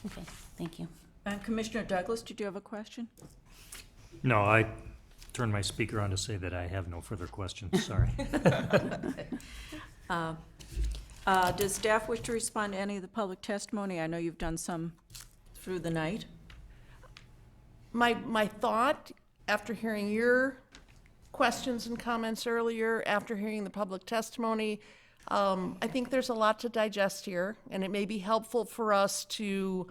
Okay, thank you. Commissioner Douglas, did you have a question? No, I turned my speaker on to say that I have no further questions, sorry. Does staff wish to respond to any of the public testimony? I know you've done some through the night. My thought, after hearing your questions and comments earlier, after hearing the public testimony, I think there's a lot to digest here, and it may be helpful for us to,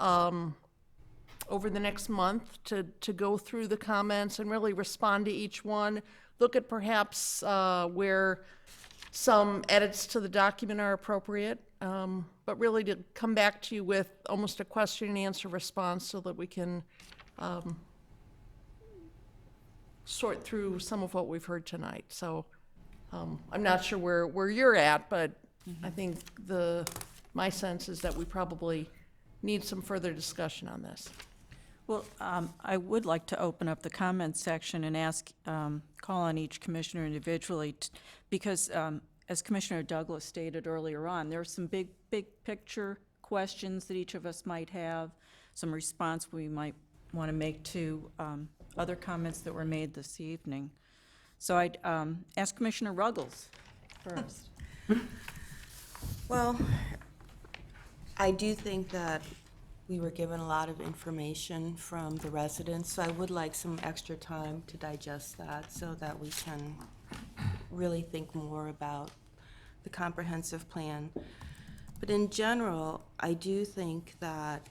over the next month, to go through the comments and really respond to each one, look at perhaps where some edits to the document are appropriate, but really to come back to you with almost a question and answer response so that we can sort through some of what we've heard tonight. So I'm not sure where you're at, but I think my sense is that we probably need some further discussion on this. Well, I would like to open up the comments section and call on each commissioner individually, because as Commissioner Douglas stated earlier on, there are some big picture questions that each of us might have, some response we might want to make to other comments that were made this evening. So I'd ask Commissioner Ruggles first. Well, I do think that we were given a lot of information from the residents, so I would like some extra time to digest that so that we can really think more about the comprehensive plan. But in general, I do think that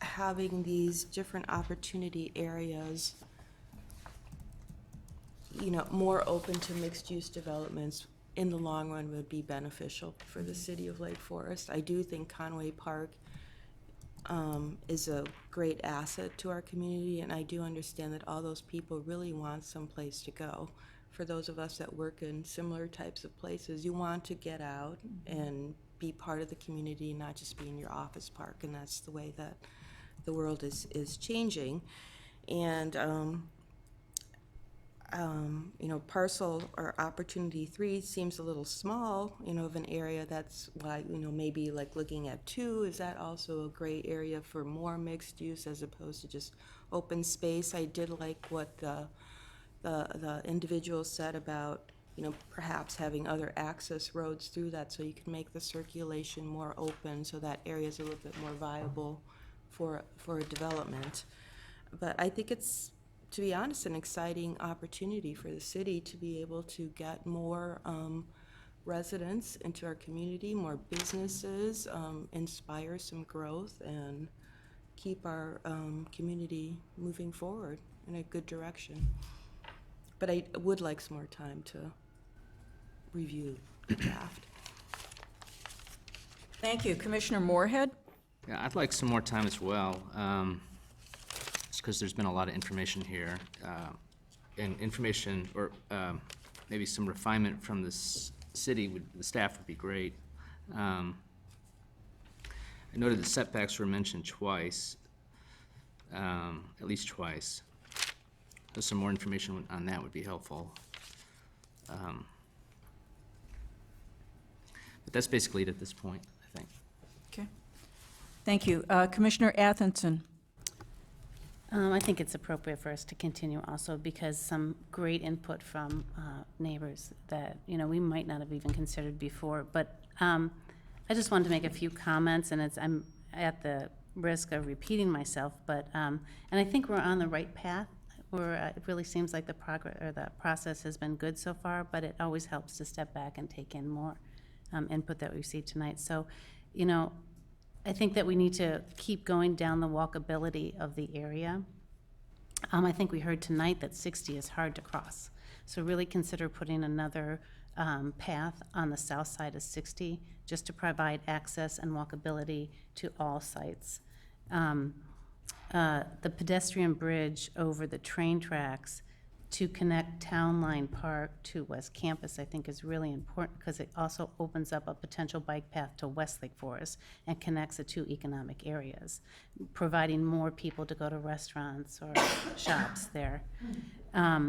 having these different opportunity areas, you know, more open to mixed-use developments in the long run would be beneficial for the city of Lake Forest. I do think Conway Park is a great asset to our community, and I do understand that all those people really want some place to go. For those of us that work in similar types of places, you want to get out and be part of the community, not just be in your office park, and that's the way that the world is changing. And you know, parcel or opportunity 3 seems a little small, you know, of an area. That's why, you know, maybe like looking at 2, is that also a great area for more mixed use as opposed to just open space? I did like what the individual said about, you know, perhaps having other access roads through that so you can make the circulation more open so that area is a little bit more viable for a development. But I think it's, to be honest, an exciting opportunity for the city to be able to get more residents into our community, more businesses, inspire some growth, and keep our community moving forward in a good direction. But I would like some more time to review the draft. Thank you. Commissioner Moorhead? Yeah, I'd like some more time as well. Just because there's been a lot of information here, and information, or maybe some refinement from the city, the staff would be great. I noted the setbacks were mentioned twice, at least twice. So some more information on that would be helpful. But that's basically it at this point, I think. Okay. Thank you. Commissioner Athenson? I think it's appropriate for us to continue also because some great input from neighbors that, you know, we might not have even considered before. But I just wanted to make a few comments, and I'm at the risk of repeating myself, but, and I think we're on the right path. It really seems like the progress or the process has been good so far, but it always helps to step back and take in more input that we see tonight. So, you know, I think that we need to keep going down the walkability of the area. I think we heard tonight that 60 is hard to cross. So really consider putting another path on the south side of 60 just to provide access and walkability to all sites. The pedestrian bridge over the train tracks to connect Town Line Park to West Campus, I think is really important because it also opens up a potential bike path to West Lake Forest and connects the two economic areas, providing more people to go to restaurants or shops there. I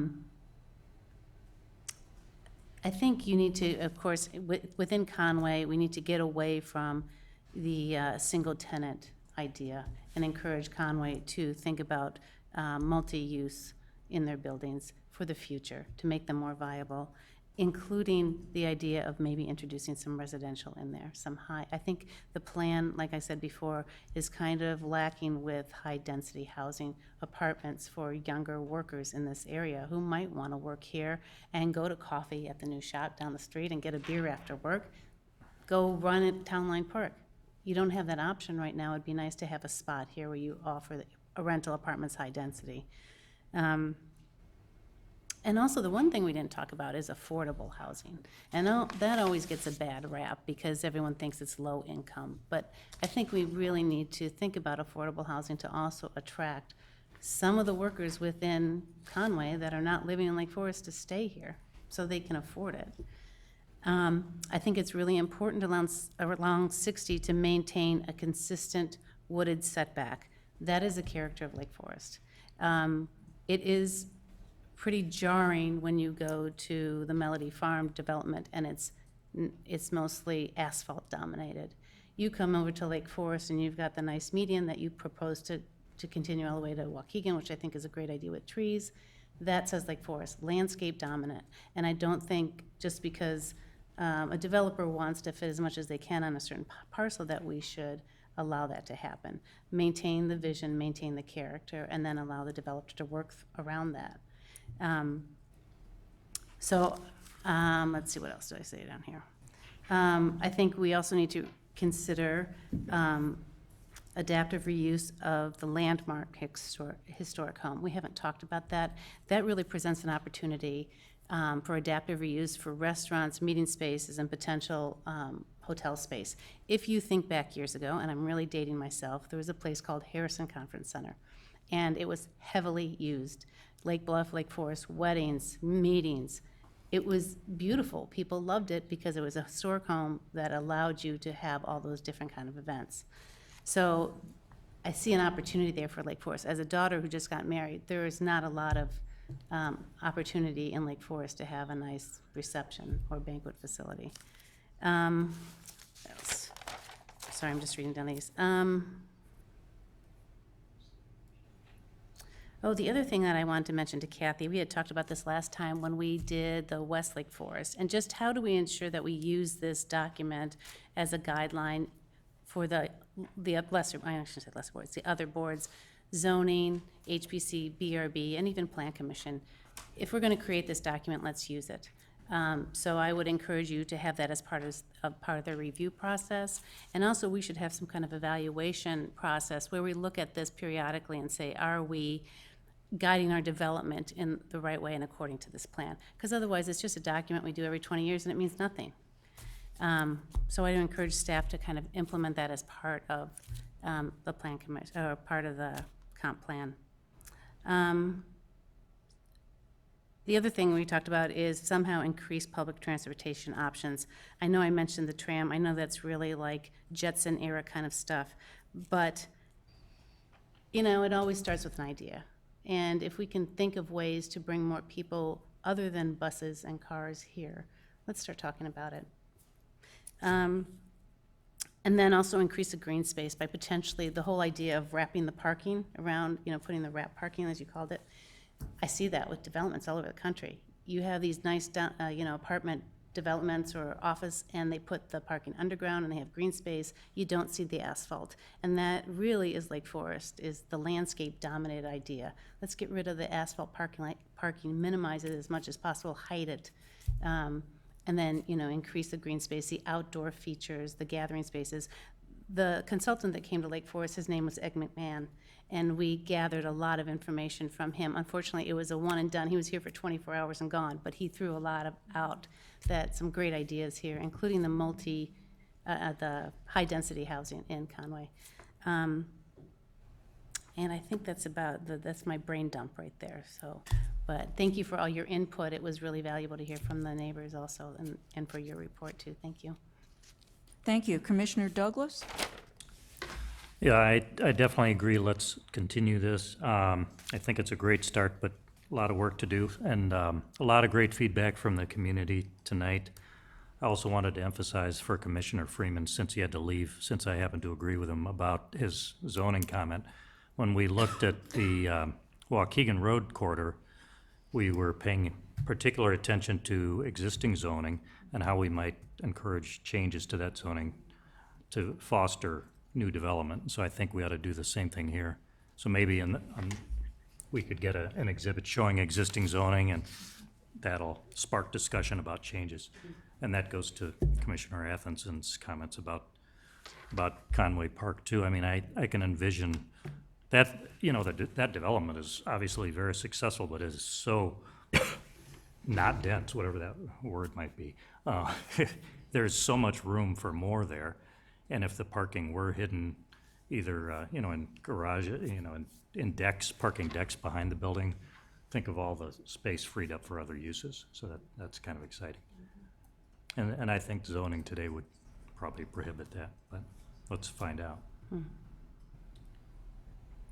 think you need to, of course, within Conway, we need to get away from the single tenant idea and encourage Conway to think about multi-use in their buildings for the future to make them more viable, including the idea of maybe introducing some residential in there, some high. I think the plan, like I said before, is kind of lacking with high-density housing apartments for younger workers in this area who might want to work here and go to coffee at the new shop down the street and get a beer after work. Go run at Town Line Park. You don't have that option right now. It'd be nice to have a spot here where you offer a rental apartments high density. And also the one thing we didn't talk about is affordable housing. And that always gets a bad rap because everyone thinks it's low income. But I think we really need to think about affordable housing to also attract some of the workers within Conway that are not living in Lake Forest to stay here so they can afford it. I think it's really important along 60 to maintain a consistent wooded setback. That is a character of Lake Forest. It is pretty jarring when you go to the Melody Farm development and it's mostly asphalt dominated. You come over to Lake Forest and you've got the nice median that you propose to continue all the way to Waukegan, which I think is a great idea with trees. That says Lake Forest, landscape dominant. And I don't think just because a developer wants to fit as much as they can on a certain parcel that we should allow that to happen. Maintain the vision, maintain the character, and then allow the developer to work around that. Let's see, what else did I say down here? I think we also need to consider adaptive reuse of the landmark historic home. We haven't talked about that. That really presents an opportunity for adaptive reuse for restaurants, meeting spaces, and potential hotel space. If you think back years ago, and I'm really dating myself, there was a place called Harrison Conference Center, and it was heavily used. Lake Bluff, Lake Forest, weddings, meetings. It was beautiful. People loved it because it was a historic home that allowed you to have all those different kind of events. So I see an opportunity there for Lake Forest. As a daughter who just got married, there is not a lot of opportunity in Lake Forest to have a nice reception or banquet facility. What else? Sorry, I'm just reading down these. The other thing that I wanted to mention to Kathy, we had talked about this last time when we did the Westlake Forest, and just how do we ensure that we use this document as a guideline for the lesser, I shouldn't say lesser boards, the other boards, zoning, HPC, BRB, and even Plan Commission. If we're going to create this document, let's use it. So I would encourage you to have that as part of the review process. And also, we should have some kind of evaluation process where we look at this periodically and say, are we guiding our development in the right way and according to this plan? Because otherwise, it's just a document we do every 20 years and it means nothing. So I encourage staff to kind of implement that as part of the Plan Commission, or part of the comp plan. The other thing we talked about is somehow increase public transportation options. I know I mentioned the tram. I know that's really like Jetson era kind of stuff, but it always starts with an idea. And if we can think of ways to bring more people other than buses and cars here, let's start talking about it. And then also increase the green space by potentially the whole idea of wrapping the parking around, putting the wrap parking, as you called it. I see that with developments all over the country. You have these nice, apartment developments or office, and they put the parking underground and they have green space. You don't see the asphalt. And that really is Lake Forest, is the landscape dominated idea. Let's get rid of the asphalt parking, minimize it as much as possible, hide it. And then, increase the green space, the outdoor features, the gathering spaces. The consultant that came to Lake Forest, his name was Ed McMahon, and we gathered a lot of information from him. Unfortunately, it was a one and done. He was here for 24 hours and gone, but he threw a lot out, some great ideas here, including the high-density housing in Conway. And I think that's that's my brain dump right there. So, but thank you for all your input. It was really valuable to hear from the neighbors also, and for your report too. Thank you. Thank you. Commissioner Douglas? Yeah, I definitely agree. Let's continue this. I think it's a great start, but a lot of work to do, and a lot of great feedback from the community tonight. I also wanted to emphasize for Commissioner Freeman, since he had to leave, since I happen to agree with him about his zoning comment. When we looked at the Waukegan Road corridor, we were paying particular attention to existing zoning and how we might encourage changes to that zoning to foster new development. So I think we ought to do the same thing here. So maybe we could get an exhibit showing existing zoning, and that'll spark discussion about changes. And that goes to Commissioner Athinson's comments about Conway Park too. I mean, I can envision that, that development is obviously very successful, but it is so not dense, whatever that word might be. There's so much room for more there. And if the parking were hidden either, in garage, in decks, parking decks behind the building, think of all the space freed up for other uses. So that's kind of exciting. And I think zoning today would probably prohibit that, but let's find out.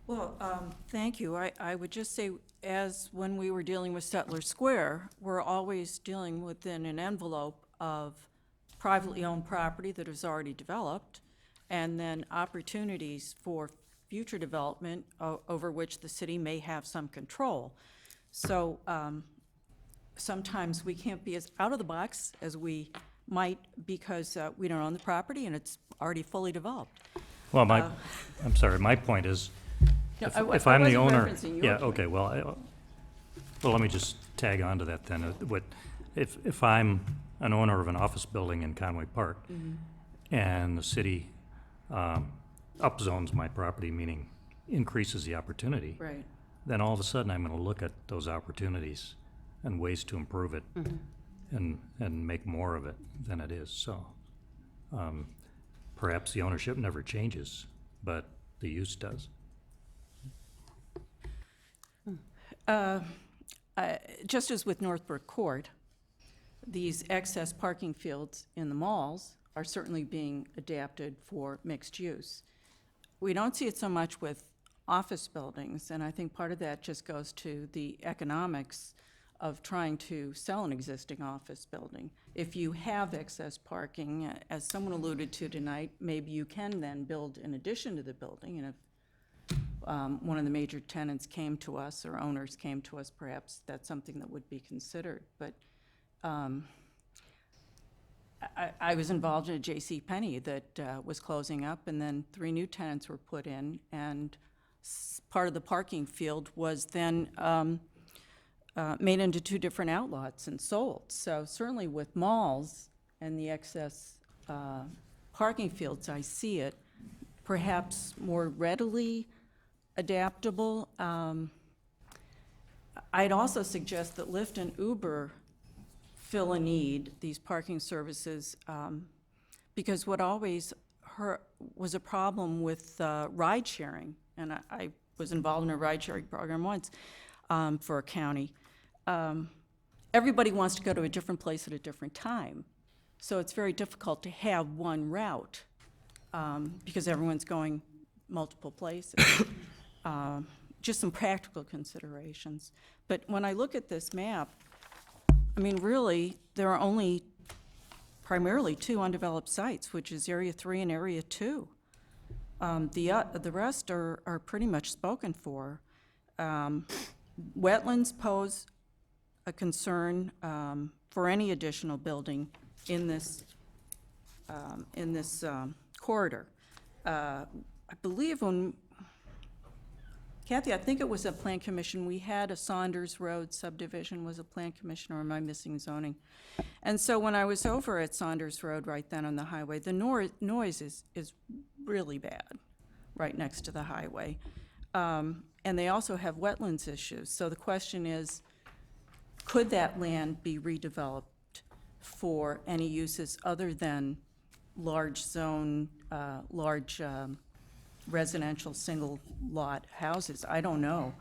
Well, thank you. I would just say, as when we were dealing with Settler Square, we're always dealing within an envelope of privately owned property that is already developed, and then opportunities for future development over which the city may have some control. So sometimes we can't be as out of the box as we might because we don't own the property and it's already fully developed. Well, I'm sorry, my point is, No, if I'm the wasn't owner. referencing your Yeah, point. okay, well, let me just tag on to that then. If I'm an owner of an office building in Conway Park, and the city upzones my property, meaning increases the opportunity, Right. then all of a sudden I'm gonna look at those opportunities and ways to improve it and make more of it than it is, so. Perhaps the ownership never changes, but the use does. Just as with Northbrook Court, these excess parking fields in the malls are certainly being adapted for mixed use. We don't see it so much with office buildings, and I think part of that just goes to the economics of trying to sell an existing office building. If you have excess parking, as someone alluded to tonight, maybe you can then build in addition to the building, and if one of the major tenants came to us, or owners came to us, perhaps that's something that would be considered. But I was involved in a JCPenney that was closing up, and then 3 new tenants were put in, and part of the parking field was then made into 2 different outlots and sold. So certainly with malls and the excess parking fields, I see it perhaps more readily adaptable. I'd also suggest that Lyft and Uber fill a need, these parking services, because what always was a problem with ride sharing, and I was involved in a ride sharing program once for a county. Everybody wants to go to a different place at a different time, so it's very difficult to have one route because everyone's going multiple places. Just some practical considerations. But when I look at this map, I mean, really, there are only primarily 2 undeveloped sites, which is Area 3 and Area 2. The rest are pretty much spoken for. Wetlands pose a concern for any additional building in this corridor. I believe when Kathy, I think it was a Plan Commission, we had a Saunders Road subdivision was a Plan Commission, or am I missing zoning? And so when I was over at Saunders Road right then on the highway, the noise is really bad right next to the highway. And they also have wetlands issues. So the question is, could that land be redeveloped for any uses other than large zone, residential single-lot houses? I don't know.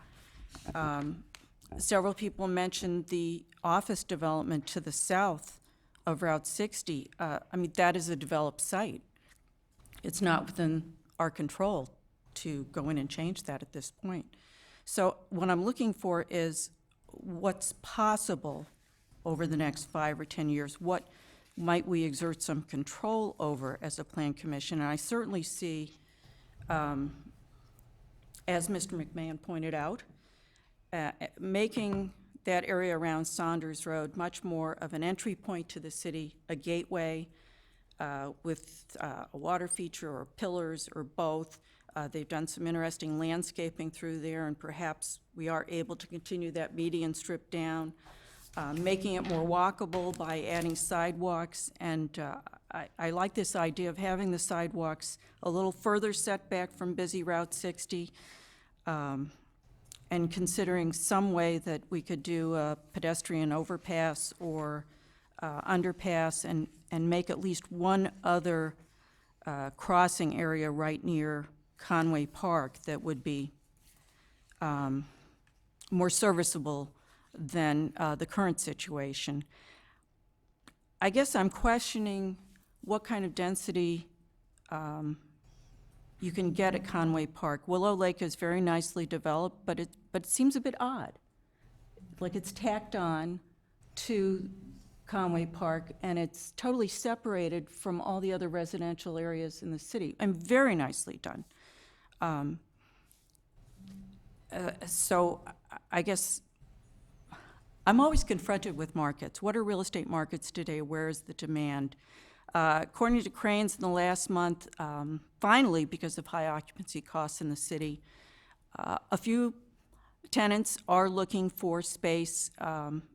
Several people mentioned the office development to the south of Route 60. I mean, that is a developed site. It's not within our control to go in and change that at this point. So what I'm looking for is what's possible over the next 5 or 10 years. What might we exert some control over as a Plan Commission? And I certainly see, as Mr. McMahon pointed out, making that area around Saunders Road much more of an entry point to the city, a gateway with a water feature or pillars or both. They've done some interesting landscaping through there, and perhaps we are able to continue that median strip down, making it more walkable by adding sidewalks. And I like this idea of having the sidewalks a little further set back from busy Route 60, and considering some way that we could do a pedestrian overpass or underpass and make at least one other crossing area right near Conway Park that would be more serviceable than the current situation. I guess I'm questioning what kind of density you can get at Conway Park. Willow Lake is very nicely developed, but it seems a bit odd. Like it's tacked on to Conway Park, and it's totally separated from all the other residential areas in the city, and very nicely done. So I guess I'm always confronted with markets. What are real estate markets today? Where is the demand? According to Cranes in the last month, finally, because of high occupancy costs in the city, a few tenants are looking for space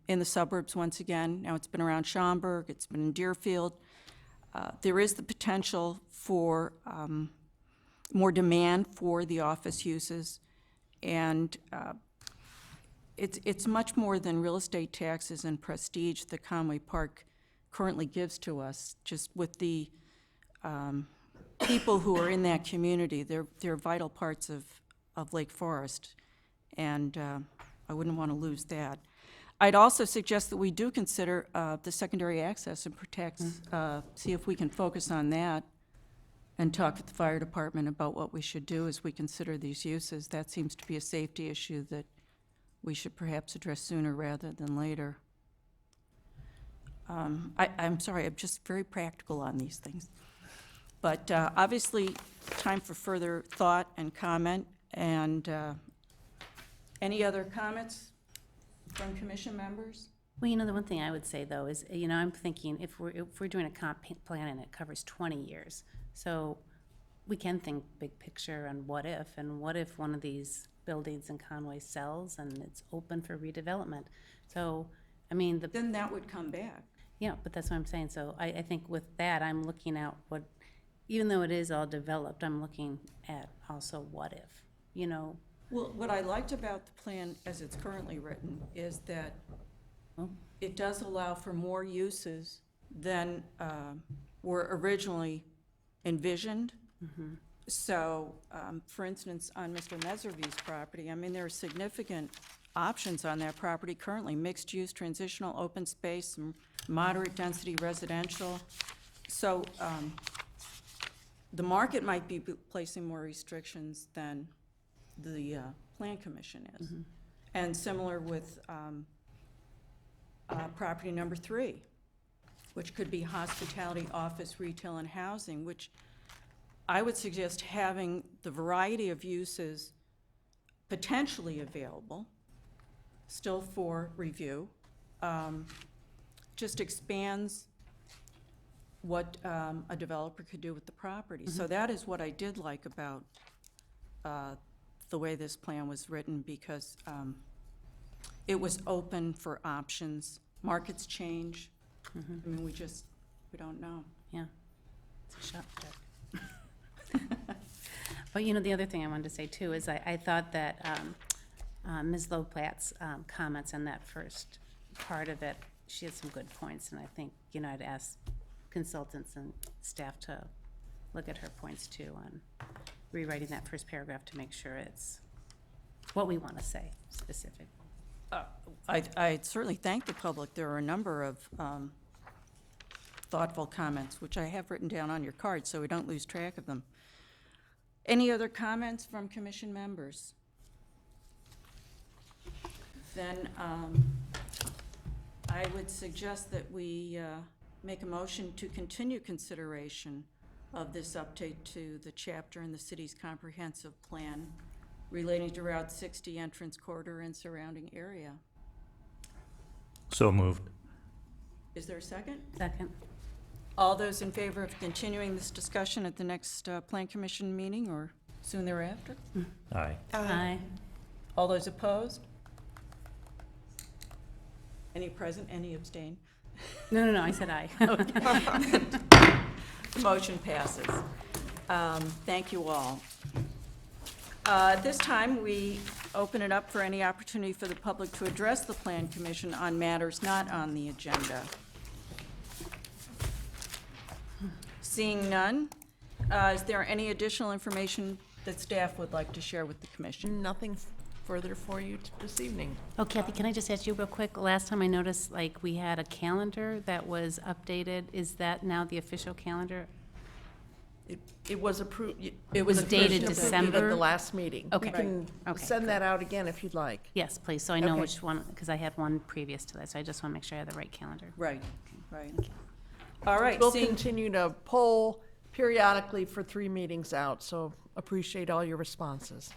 in the suburbs once again. Now, it's been around Schaumburg, it's been in Deerfield. There is the potential for more demand for the office uses, and it's much more than real estate taxes and prestige that Conway Park currently gives to us. Just with the people who are in that community, they're vital parts of Lake Forest, and I wouldn't want to lose that. I'd also suggest that we do consider the secondary access and protect, see if we can focus on that and talk with the fire department about what we should do as we consider these uses. That seems to be a safety issue that we should perhaps address sooner rather than later. I'm sorry, I'm just very practical on these things. But obviously, time for further thought and comment. And any other comments from commission members? Well, the one thing I would say, though, is, I'm thinking if we're doing a comp plan and it covers 20 years, so we can think big picture and what if one of these buildings in Conway sells and it's open for redevelopment? So, Then that would come back. Yeah, but that's what I'm saying. So I think with that, I'm looking at even though it is all developed, I'm looking at also what if, Well, what I liked about the plan as it's currently written is that it does allow for more uses than were originally envisioned. Mm-hmm. So, for instance, on Mr. Meservy's property, there are significant options on that property currently: mixed-use, transitional, open space, moderate-density residential. So, the market might be placing more restrictions than the Plan Commission is. Mm-hmm. And similar with property number 3, which could be hospitality, office, retail, and housing, which I would suggest having the variety of uses potentially available, still for review, just expands what a developer could do with the property. Mm-hmm. So that is what I did like about the way this plan was written, because it was open for options. Markets change. Mm-hmm. We don't know. Yeah, it's a shot check. But the other thing I wanted to say too is I thought that Ms. Loplat's comments on that first part of it, she had some good points, and I think I'd ask consultants and staff to look at her points too on rewriting that first paragraph to make sure it's what we want to say specifically. I certainly thank the public. There are a number of thoughtful comments, which I have written down on your card so we don't lose track of them. Any other comments from commission members? Then I would suggest that we make a motion to continue consideration of this update to the chapter in the city's comprehensive plan relating to Route 60 entrance corridor and surrounding area. So moved. Is there a second? Second. All those in favor of continuing this discussion at the next Plan Commission meeting or soon thereafter? Aye. Aye. All those opposed? Any present, any abstain? No, I said aye. The motion passes. Thank you all. At this time, we open it up for any opportunity for the public to address the Plan Commission on matters not on the agenda. Seeing none, is there any additional information that staff would like to share with the commission? Nothing further for you this evening. Oh, Kathy, can I just ask you real quick? Last time I noticed, we had a calendar that was updated. Is that now the official calendar? It was approved. It was dated At December? the last meeting. Okay. You can Okay, send that out again if you'd like. Yes, please, so I know Okay. which one, because I had one previous to that, so I just want to make sure I have the right calendar. Right. All right, We'll continue to poll periodically for 3 meetings out, so appreciate all your responses.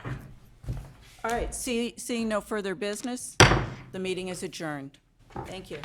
All right, seeing no further business, the meeting is adjourned. Thank you.